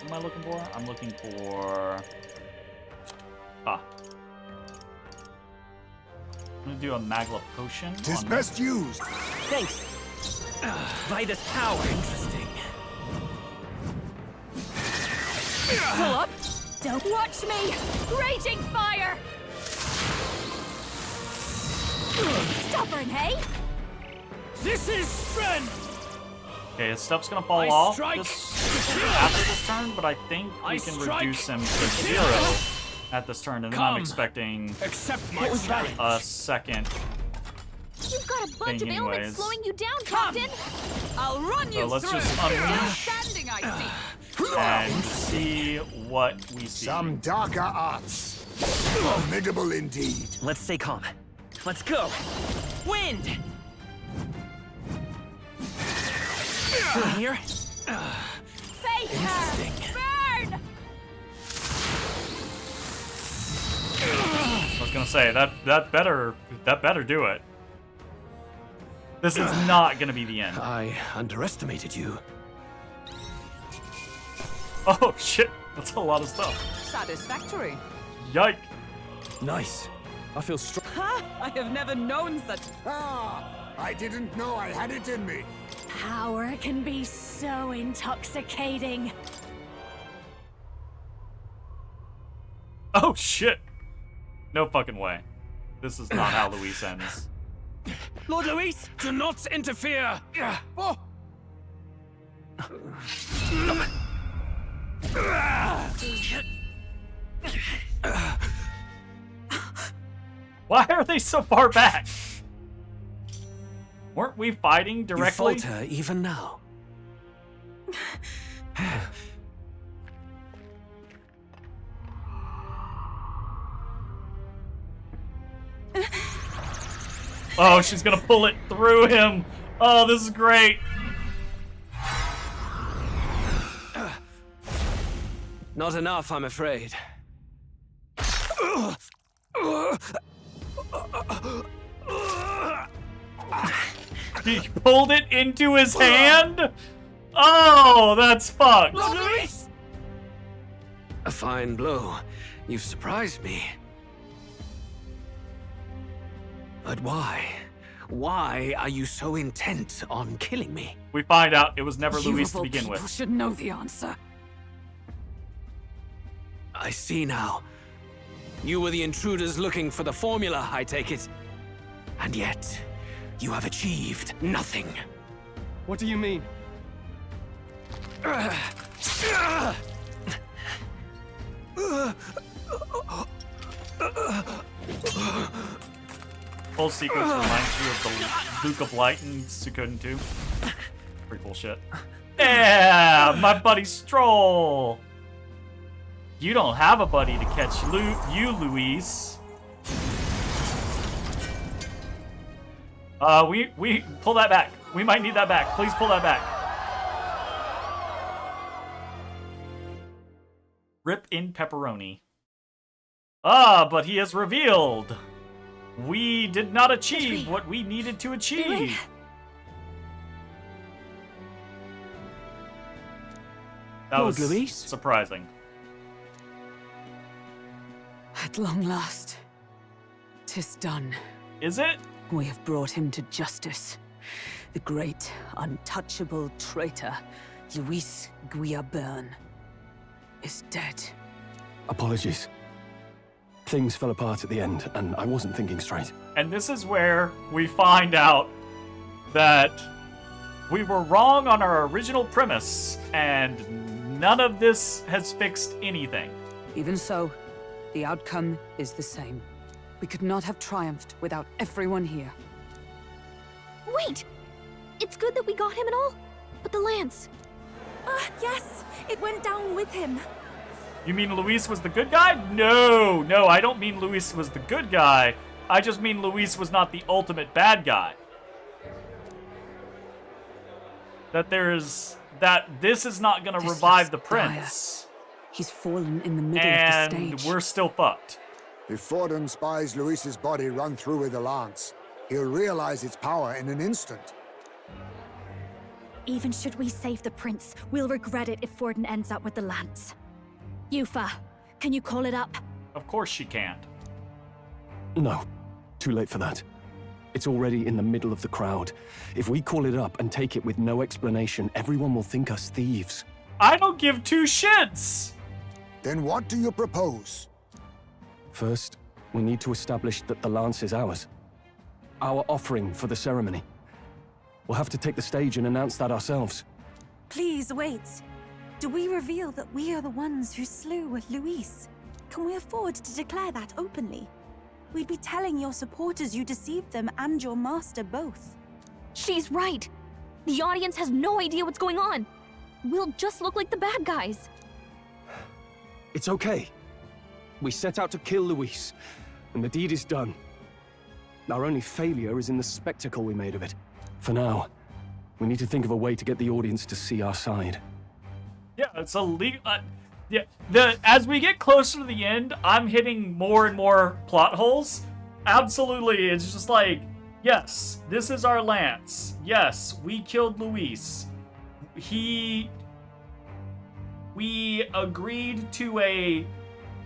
what am I looking for? I'm looking for I'm gonna do a Magla potion. Tis on best used. Thanks. By this power. Interesting. Pull up. Don't watch me. Raging fire. Stubborn, hey? This is strength. Okay, his stuff's gonna fall I off strike. after this turn, but I think we I can strike. reduce him to 0 at this turn, and then I'm Come. expecting Accept my What was that? challenge. a second. You've got a bunch of Thing ailments anyways. slowing you down, Captain. I'll run you So let's through. just Still unleash standing, I see. and see what we see. Some darker arts. Formidable indeed. Let's stay calm. Let's go. Wind! Still here? Faker. Burn. I was gonna say that better do it. This is not gonna be the end. I underestimated you. Oh shit, that's a lot of stuff. Satisfactory. Yike. Nice. I feel strong. Ha! I have never known such. Ah, I didn't know I had it in me. Power can be so intoxicating. Oh shit. No fucking way. This is not how Luis ends. Lord Luis, do not interfere. Oh. Why are they so far back? Weren't we fighting You directly? falter even now. Oh, she's gonna pull it through him. Oh, this is great. Not enough, I'm afraid. He pulled it into his hand? Oh, that's fucked. Luis! A fine blow. You've surprised me. But why? Why are you so intent on killing me? We find out it was never You Luis of to all begin people with. should know the answer. I see now. You were the intruders looking for the formula, I take it. And yet, you have achieved nothing. What do you mean? Whole sequence reminds you of the Luke of Light in Suikoden 2. Pretty cool shit. Yeah, my buddy Stroll. You don't have a buddy to catch you, Luis. We pull that back. We might need that back. Please pull that back. Rip in pepperoni. But he has revealed. We did not achieve what we needed to achieve. That was Luis? surprising. At long last, 'tis done. Is it? We have brought him to justice. The great, untouchable traitor, Luis Guillabern, is dead. Apologies. Things fell apart at the end, and I wasn't thinking straight. And this is where we find out that we were wrong on our original premise, and none of this has fixed anything. Even so, the outcome is the same. We could not have triumphed without everyone here. Wait! It's good that we got him and all, but the lance. Yes, it went down with him. You mean Luis was the good guy? No, I don't mean Luis was the good guy. I just mean Luis was not the ultimate bad guy. That this is not going to revive the prince. He's fallen in the middle of the And stage. we're still fucked. If Forden spies Luis's body run through with the lance, he'll realize its power in an instant. Even should we save the prince, we'll regret it if Forden ends up with the lance. Yufa, can you call it up? Of course she can't. No, too late for that. It's already in the middle of the crowd. If we call it up and take it with no explanation, everyone will think us thieves. I don't give two shits! Then what do you propose? First, we need to establish that the lance is ours. Our offering for the ceremony. We'll have to take the stage and announce that ourselves. Please wait. Do we reveal that we are the ones who slew Luis? Can we afford to declare that openly? We'd be telling your supporters you deceived them and your master both. She's right. The audience has no idea what's going on. We'll just look like the bad guys. It's okay. We set out to kill Luis, and the deed is done. Our only failure is in the spectacle we made of it. For now, we need to think of a way to get the audience to see our side. Yeah, it's a legal. Yeah, as we get closer to the end, I'm hitting more and more plot holes. Absolutely, it's just like, yes, this is our lance. Yes, we killed Luis. We agreed to a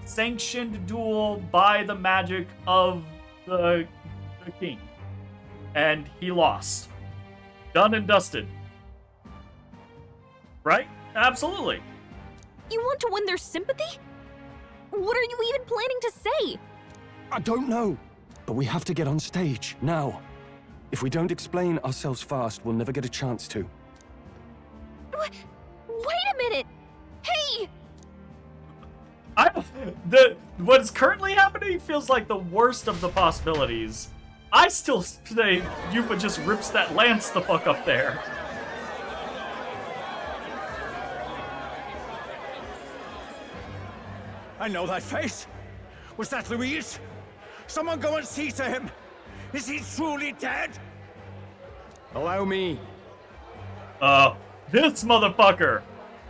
sanctioned duel by the magic of the king, and he lost. Done and dusted. Right? Absolutely. You want to win their sympathy? What are you even planning to say? I don't know, but we have to get on stage, now. If we don't explain ourselves fast, we'll never get a chance to. Wait a minute! Hey! What's currently happening feels like the worst of the possibilities. I still say Yufa just rips that lance the fuck up there. I know that face. Was that Luis? Someone go and see to him. Is he truly dead? Allow me. This motherfucker.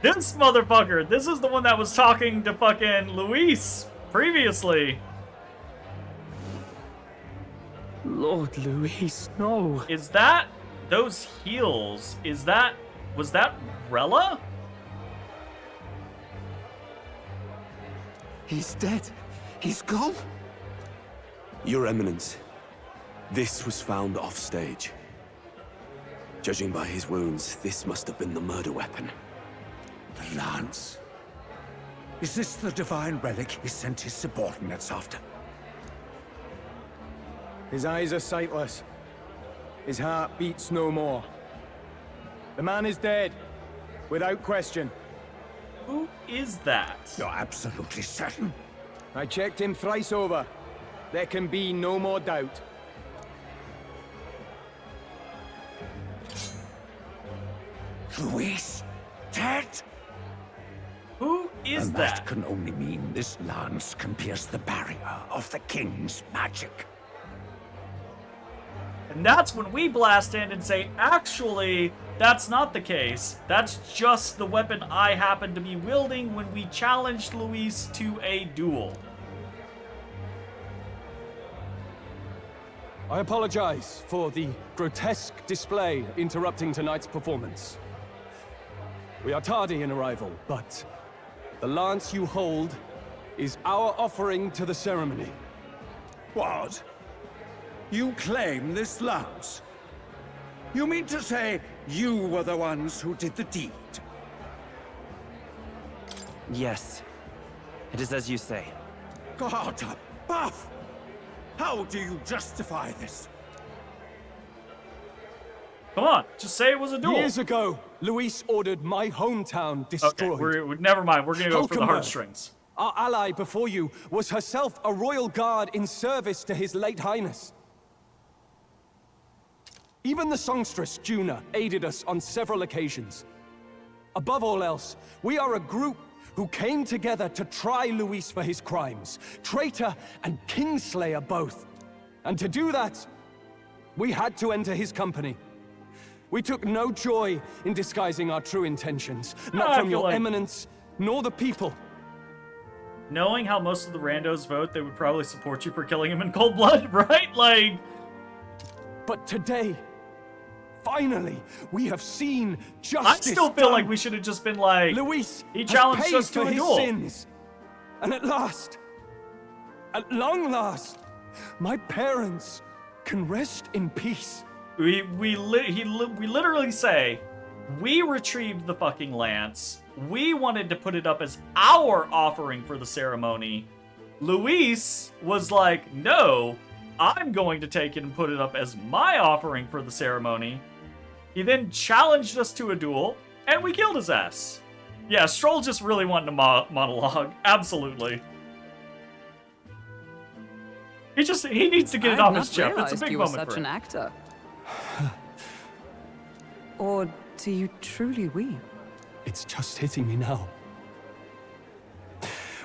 This is the one that was talking to fucking Luis previously. Lord Luis, no. Is that those heals, was that Rella? He's dead. He's gone. Your Eminence, this was found off-stage. Judging by his wounds, this must have been the murder weapon. The lance. Is this the divine relic he sent his subordinates after? His eyes are sightless. His heart beats no more. The man is dead, without question. Who is that? You're absolutely certain? I checked him thrice over. There can be no more doubt. Luis? Dead? Who is and that? That can only mean this lance can pierce the barrier of the king's magic. And that's when we blast in and say, actually, that's not the case. That's just the weapon I happened to be wielding when we challenged Luis to a duel. I apologize for the grotesque display interrupting tonight's performance. We are tardy in arrival, but the lance you hold is our offering to the ceremony. What? You claim this lance? You mean to say you were the ones who did the deed? Yes. It is as you say. God above! How do you justify this? Come on, just say it was a duel. Years ago, Luis ordered my hometown destroyed. Okay, never mind. We're gonna go for the heartstrings. Our ally before you was herself a royal guard in service to his late highness. Even the songstress, Juna, aided us on several occasions. Above all else, we are a group who came together to try Luis for his crimes. Traitor and Kingslayer both. And to do that, we had to enter his company. We took no joy in disguising our true intentions, not from your eminence, nor the people. Knowing how most of the randos vote, they would probably support you for killing him in cold blood, right? Like... But today, finally, we have seen justice. I still feel like we should have just been like, Luis, he challenged us to a his duel. Sins. And at last, at long last, my parents can rest in peace. We literally say, we retrieved the fucking lance. We wanted to put it up as our offering for the ceremony. Luis was like, no, I'm going to take it and put it up as my offering for the ceremony. He then challenged us to a duel, and we killed his ass. Yeah, Stroll just really wanted to monologue. Absolutely. He needs to get it off his chest. It's a big moment such for him. an actor. Or do you truly weep? It's just hitting me now.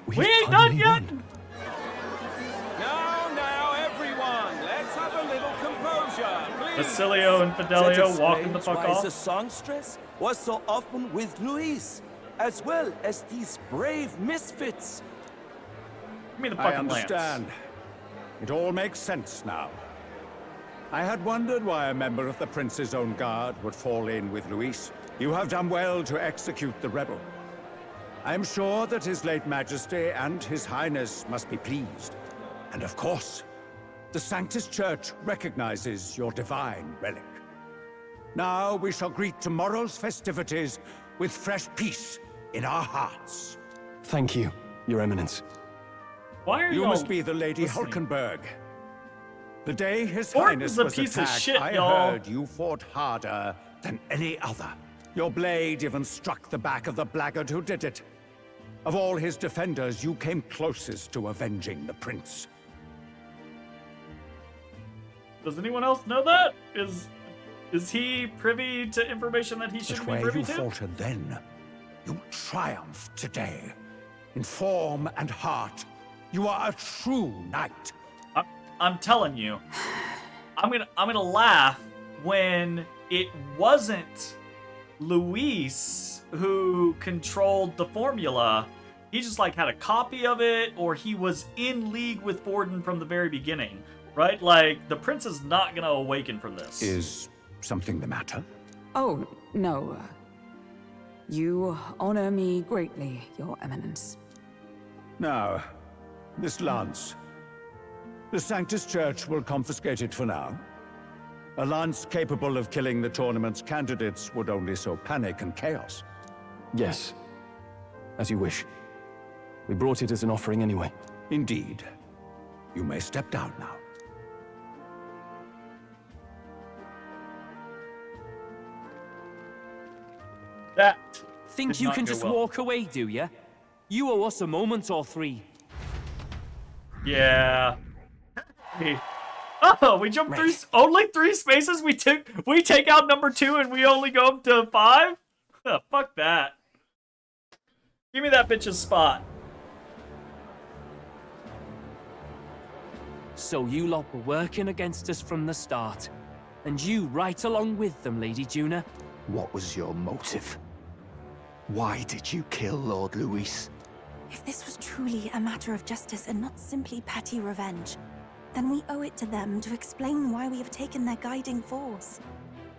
We ain't done yet! Now, everyone, let's have a little composure, please. Basilio and Fidelio walking the fuck why off. the songstress was so often with Luis, as well as these brave misfits. Give me the I fucking understand. lance. It all makes sense now. I had wondered why a member of the Prince's own guard would fall in with Luis. You have done well to execute the rebel. I am sure that His late Majesty and His Highness must be pleased. And of course, the Sanctus Church recognizes your divine relic. Now we shall greet tomorrow's festivities with fresh peace in our hearts. Thank you, Your Eminence. Why are you y'all must be the Lady listening? Hulkenberg. The day His Orton's Highness a was piece of attacked, shit, I y'all. heard you fought harder than any other. Your blade even struck the back of the blackguard who did it. Of all his defenders, you came closest to avenging the prince. Does anyone else know that? Is he privy to information that he shouldn't be But where privy you to? faltered then, you triumph today. In form and heart, you are a true knight. I'm telling you, I'm gonna laugh when it wasn't Luis who controlled the formula. He just like had a copy of it, or he was in league with Forden from the very beginning, right? Like the prince is not gonna awaken from this. Is Something the matter? Oh, no. You honor me greatly, Your Eminence. Now, this lance. The Sanctus Church will confiscate it for now. A lance capable of killing the tournament's candidates would only sow panic and chaos. Yes. As you wish. We brought it as an offering anyway. Indeed. You may step down now. That Think did you not can go just well. walk away, do ya? You owe us a moment or three. Yeah. Hey. Oh, we jumped through only 3 spaces. We take out number 2 and we only go up to 5. Fuck that. Give me that bitch's spot. So you lot were working against us from the start. And you right along with them, Lady Juna. What was your motive? Why did you kill Lord Luis? If this was truly a matter of justice and not simply petty revenge, then we owe it to them to explain why we have taken their guiding force.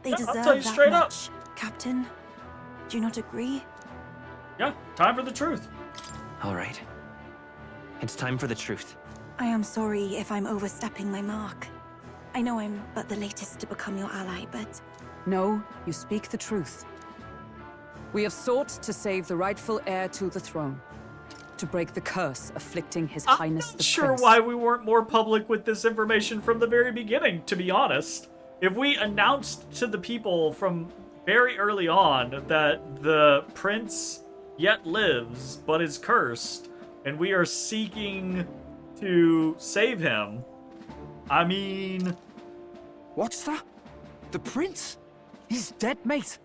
They Yeah, deserve I'll tell you that straight up. much. Captain, do you not agree? Yeah, time for the truth. All right. It's time for the truth. I am sorry if I'm overstepping my mark. I know I'm but the latest to become your ally, but... No, you speak the truth. We have sought to save the rightful heir to the throne. To break the curse afflicting His Highness the Sure, Prince. why we weren't more public with this information from the very beginning, to be honest. If we announced to the people from very early on that the prince yet lives but is cursed, and we are seeking to save him, I mean... What's that? The prince? He's dead, mate.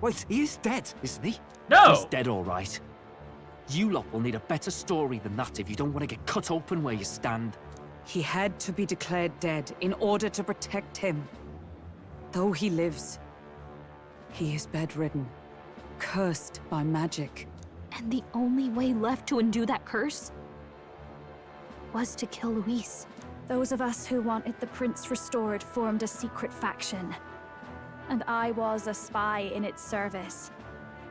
Wait, he is dead, isn't he? No! He's dead, all right. You lot will need a better story than that if you don't want to get cut open where you stand. He had to be declared dead in order to protect him. Though he lives, he is bedridden, cursed by magic. And the only way left to undo that curse was to kill Luis. Those of us who wanted the prince restored formed a secret faction. And I was a spy in its service,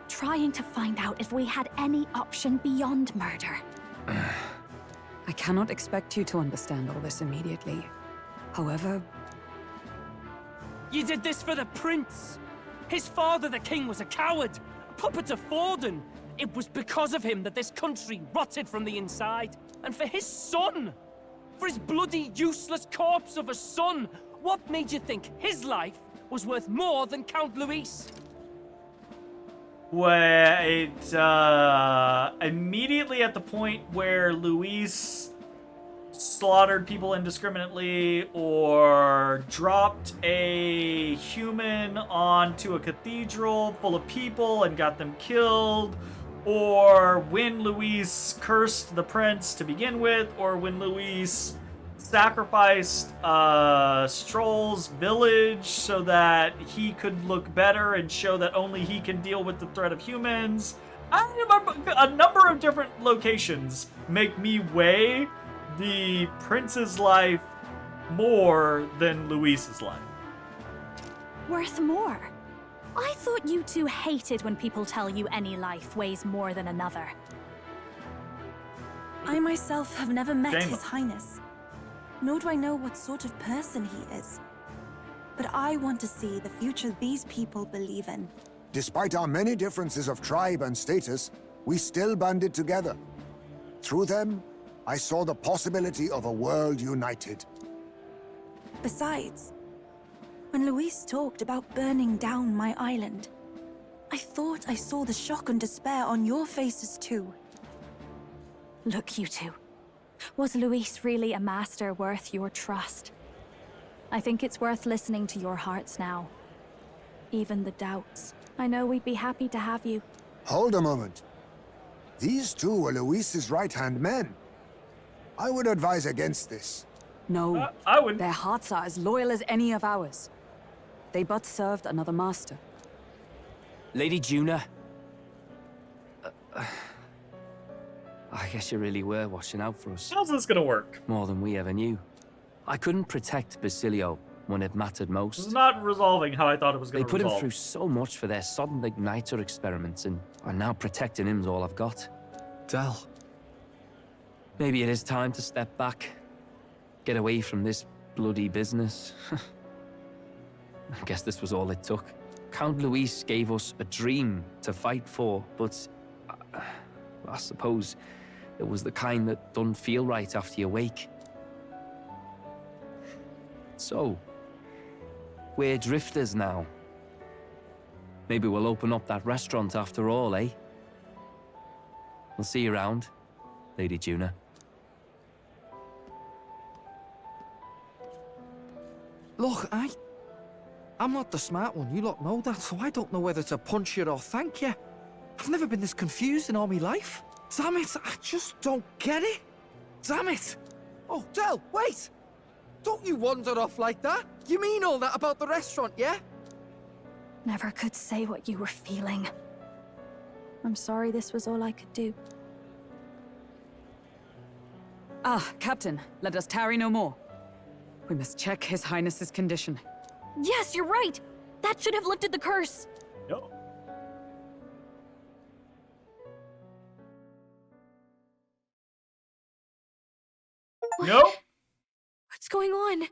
trying to find out if we had any option beyond murder. I cannot expect you to understand all this immediately. However... You did this for the prince! His father, the king, was a coward! A puppet of Forden! It was because of him that this country rotted from the inside! And for his son! For his bloody, useless corpse of a son! What made you think his life was worth more than Count Luis? Wait, immediately at the point where Luis slaughtered people indiscriminately or dropped a human onto a cathedral full of people and got them killed, or when Luis cursed the prince to begin with, or when Luis sacrificed Stroll's village so that he could look better and show that only he can deal with the threat of humans. I remember a number of different locations make me weigh the prince's life more than Luis's life. Worth more? I thought you two hated when people tell you any life weighs more than another. I myself have never met Shame. His Highness, nor do I know what sort of person he is. But I want to see the future these people believe in. Despite our many differences of tribe and status, we still banded together. Through them, I saw the possibility of a world united. Besides, when Luis talked about burning down my island, I thought I saw the shock and despair on your faces too. Look, you two. Was Luis really a master worth your trust? I think it's worth listening to your hearts now. Even the doubts. I know we'd be happy to have you. Hold a moment. These two were Luis's right-hand men. I would advise against this. No, I would. Their hearts are as loyal as any of ours. They but served another master. Lady Juna. I guess you really were watching out for us. How's this gonna work? More than we ever knew. I couldn't protect Basilio, when it mattered most. This is not resolving how I thought it was going They to put resolve. him through so much for their sudden igniter experiments, and are now protecting him's all I've got. Del. Maybe it is time to step back. Get away from this bloody business. I guess this was all it took. Count Luis gave us a dream to fight for, but I suppose it was the kind that don't feel right after you wake. So, we're drifters now. Maybe we'll open up that restaurant after all, eh? We'll see you around, Lady Juna. Look, I'm not the smart one, you lot know that, so I don't know whether to punch you or thank you. I've never been this confused in all my life. Damn it, I just don't get it. Damn it. Oh, Del, wait! Don't you wander off like that? You mean all that about the restaurant, yeah? Never could say what you were feeling. I'm sorry this was all I could do. Ah, Captain, let us tarry no more. We must check His Highness's condition. Yes, you're right! That should have lifted the curse! No. Nope. What's going on?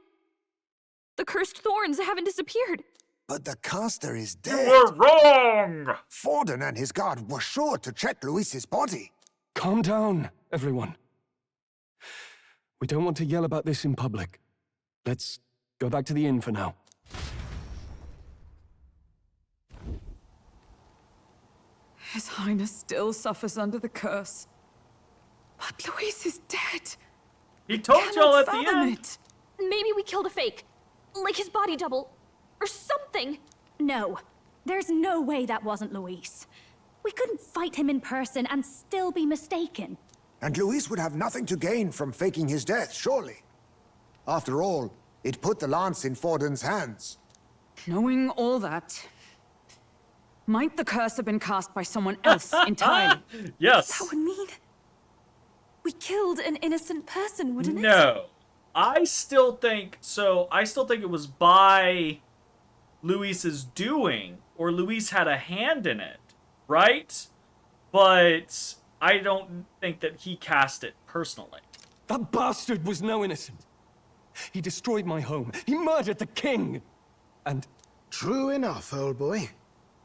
The cursed thorns haven't disappeared. But the caster is dead. You were wrong! Forden and his guard were sure to check Luis's body. Calm down, everyone. We don't want to yell about this in public. Let's go back to the inn for now. His Highness still suffers under the curse. But Luis is dead. He told y'all at the end. It. Maybe we killed a fake. Like his body double. Or something. No. There's no way that wasn't Luis. We couldn't fight him in person and still be mistaken. And Luis would have nothing to gain from faking his death, surely. After all, it put the lance in Forden's hands. Knowing all that, might the curse have been cast by someone else entirely? Yes. That would mean we killed an innocent person, wouldn't it? No. I still think it was by Luis's doing, or Luis had a hand in it, right? But I don't think that he cast it personally. That bastard was no innocent. He destroyed my home. He murdered the king. And... True enough, old boy.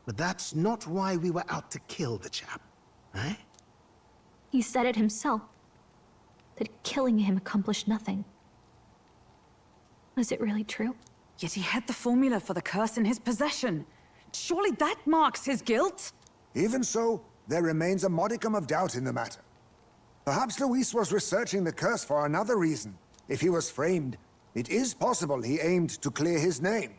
But that's not why we were out to kill the chap, eh? He said it himself. That killing him accomplished nothing. Was it really true? Yet he had the formula for the curse in his possession. Surely that marks his guilt? Even so, there remains a modicum of doubt in the matter. Perhaps Luis was researching the curse for another reason. If he was framed, it is possible he aimed to clear his name.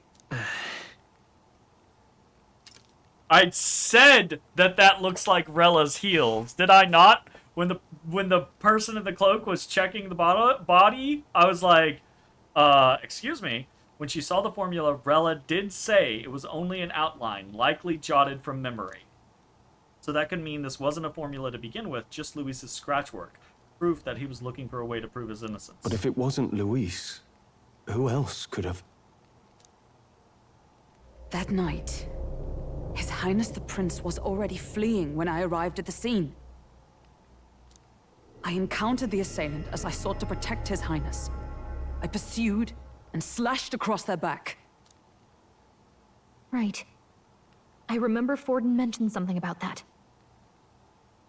I said that looks like Rella's heels. Did I not? When the person in the cloak was checking the body, I was like, excuse me. When she saw the formula, Rella did say it was only an outline, likely jotted from memory. So that could mean this wasn't a formula to begin with, just Luis's scratch work. Proof that he was looking for a way to prove his innocence. But if it wasn't Luis, who else could have... That night, His Highness the Prince was already fleeing when I arrived at the scene. I encountered the assailant as I sought to protect His Highness. I pursued and slashed across their back. Right. I remember Forden mentioned something about that.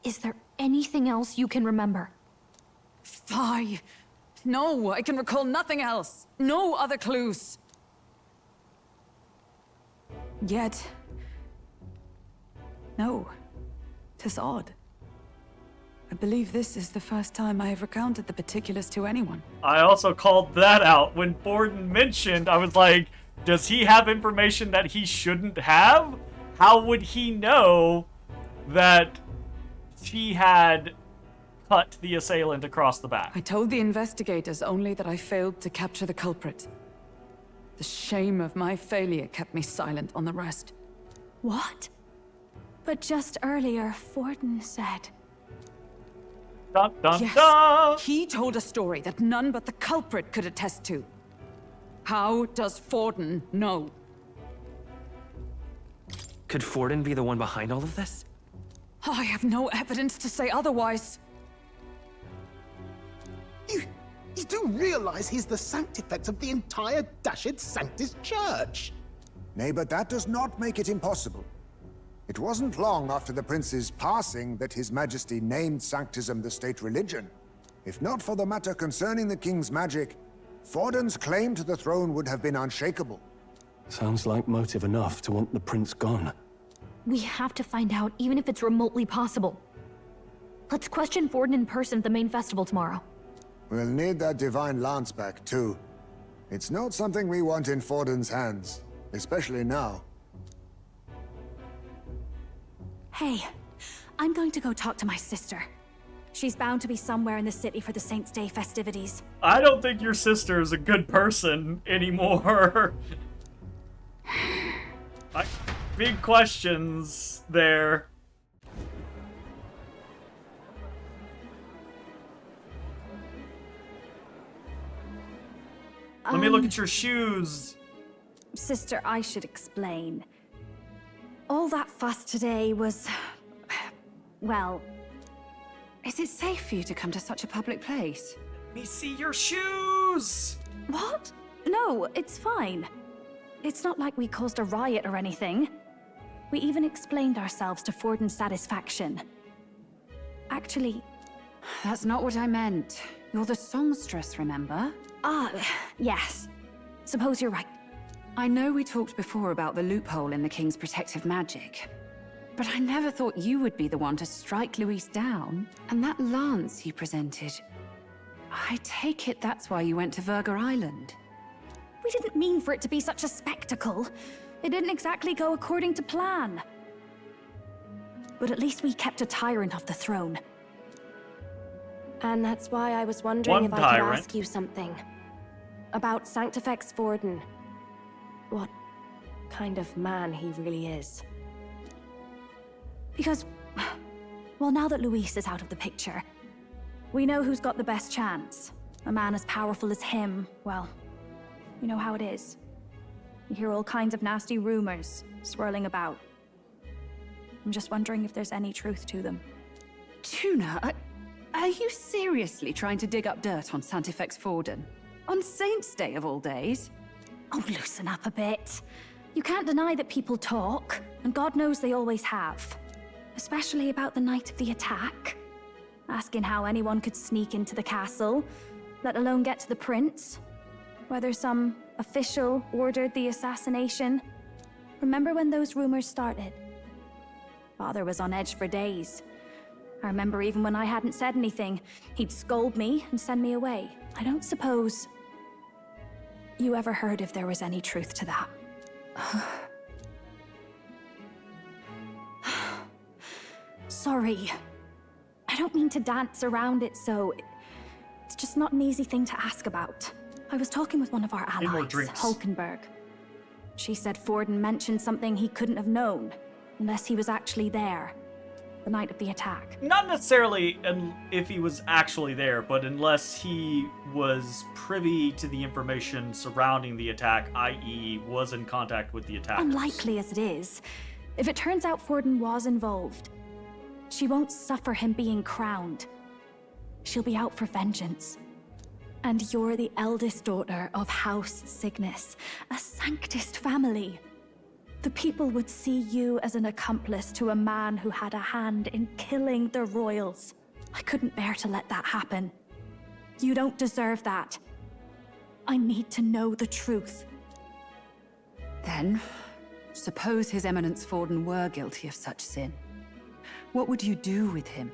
Is there anything else you can remember? Fie! No, I can recall nothing else. No other clues. Yet... no. 'Tis odd. I believe this is the first time I have recounted the particulars to anyone. I also called that out when Borden mentioned, I was like, does he have information that he shouldn't have? How would he know that she had cut the assailant across the back? I told the investigators only that I failed to capture the culprit. The shame of my failure kept me silent on the rest. What? But just earlier, Forden said... Dun, dun, yes, dun. He told a story that none but the culprit could attest to. How does Forden know? Could Forden be the one behind all of this? I have no evidence to say otherwise. You do realize he's the sanctifex of the entire dashed Sanctus Church? Nay, but that does not make it impossible. It wasn't long after the prince's passing that His Majesty named Sanctism the state religion. If not for the matter concerning the king's magic, Forden's claim to the throne would have been unshakable. Sounds like motive enough to want the prince gone. We have to find out, even if it's remotely possible. Let's question Forden in person at the main festival tomorrow. We'll need that divine lance back, too. It's not something we want in Forden's hands, especially now. Hey, I'm going to go talk to my sister. She's bound to be somewhere in the city for the Saints' Day festivities. I don't think your sister is a good person anymore. Big questions there. Let me look at your shoes. Sister, I should explain. All that fuss today was... well... Is it safe for you to come to such a public place? Let me see your shoes! What? No, it's fine. It's not like we caused a riot or anything. We even explained ourselves to Forden's satisfaction. Actually... That's not what I meant. You're the songstress, remember? Yes. Suppose you're right. I know we talked before about the loophole in the king's protective magic, but I never thought you would be the one to strike Luis down. And that lance he presented, I take it that's why you went to Verga Island. We didn't mean for it to be such a spectacle. It didn't exactly go according to plan. But at least we kept a tyrant off the throne. And that's why I was wondering if I could ask you something. About Sanctifex Forden. What kind of man he really is. Because, well, now that Luis is out of the picture, we know who's got the best chance. A man as powerful as him, well, you know how it is. You hear all kinds of nasty rumors swirling about. I'm just wondering if there's any truth to them. Tuna, are you seriously trying to dig up dirt on Sanctifex Forden? On Saints' Day of all days? Oh, loosen up a bit. You can't deny that people talk, and God knows they always have. Especially about the night of the attack. Asking how anyone could sneak into the castle, let alone get to the prince. Whether some official ordered the assassination. Remember when those rumors started? Father was on edge for days. I remember even when I hadn't said anything, he'd scold me and send me away. I don't suppose you ever heard if there was any truth to that. Sorry. I don't mean to dance around it, so... It's just not an easy thing to ask about. I was talking with one of our allies, Hulkenberg. She said Forden mentioned something he couldn't have known, unless he was actually there, the night of the attack. Not necessarily if he was actually there, but unless he was privy to the information surrounding the attack, i.e. was in contact with the attackers. Unlikely as it is, if it turns out Forden was involved, she won't suffer him being crowned. She'll be out for vengeance. And you're the eldest daughter of House Cygnus, a Sanctist family. The people would see you as an accomplice to a man who had a hand in killing the royals. I couldn't bear to let that happen. You don't deserve that. I need to know the truth. Then, suppose His Eminence Forden were guilty of such sin. What would you do with him?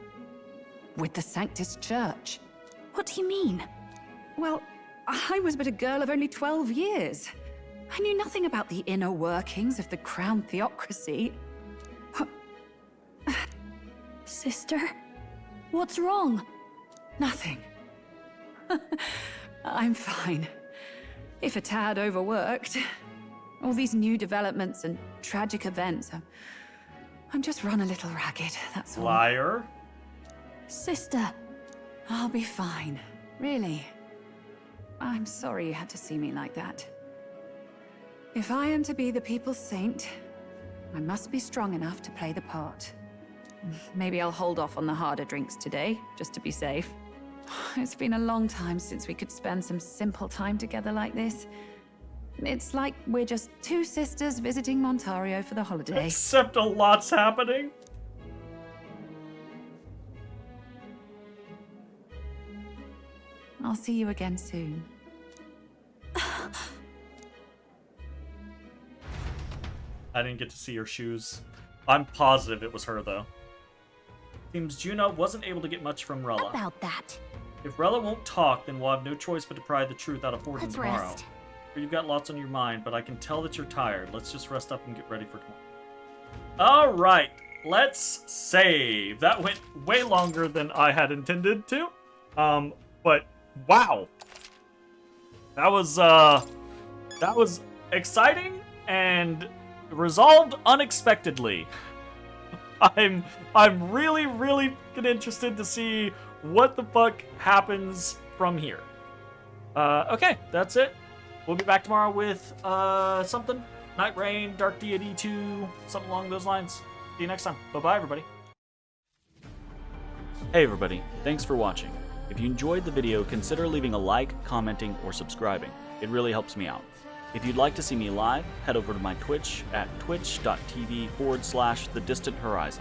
With the Sanctus Church? What do you mean? Well, I was but a girl of only 12 years. I knew nothing about the inner workings of the crown theocracy. Sister? What's wrong? Nothing. I'm fine. If a tad overworked. All these new developments and tragic events. I'm just run a little ragged, that's all. Liar. Sister. I'll be fine. Really. I'm sorry you had to see me like that. If I am to be the people's saint, I must be strong enough to play the part. Maybe I'll hold off on the harder drinks today, just to be safe. It's been a long time since we could spend some simple time together like this. It's like we're just two sisters visiting Montario for the holiday. Except a lot's happening. I'll see you again soon. I didn't get to see her shoes. I'm positive it was her, though. Seems Juno wasn't able to get much from Rella. About that. If Rella won't talk, then we'll have no choice but to pry the truth out of Forden Let's tomorrow. rest. You've got lots on your mind, but I can tell that you're tired. Let's just rest up and get ready for tomorrow. Alright, let's save. That went way longer than I had intended to. But wow. That was exciting and resolved unexpectedly. I'm really interested to see what the fuck happens from here. Okay, that's it. We'll be back tomorrow with something. Night Rain, Dark Deity 2, something along those lines. See you next time. Bye-bye, everybody. Hey, everybody. Thanks for watching. If you enjoyed the video, consider leaving a like, commenting, or subscribing. It really helps me out. If you'd like to see me live, head over to my Twitch at twitch.tv/thedistanthorizon.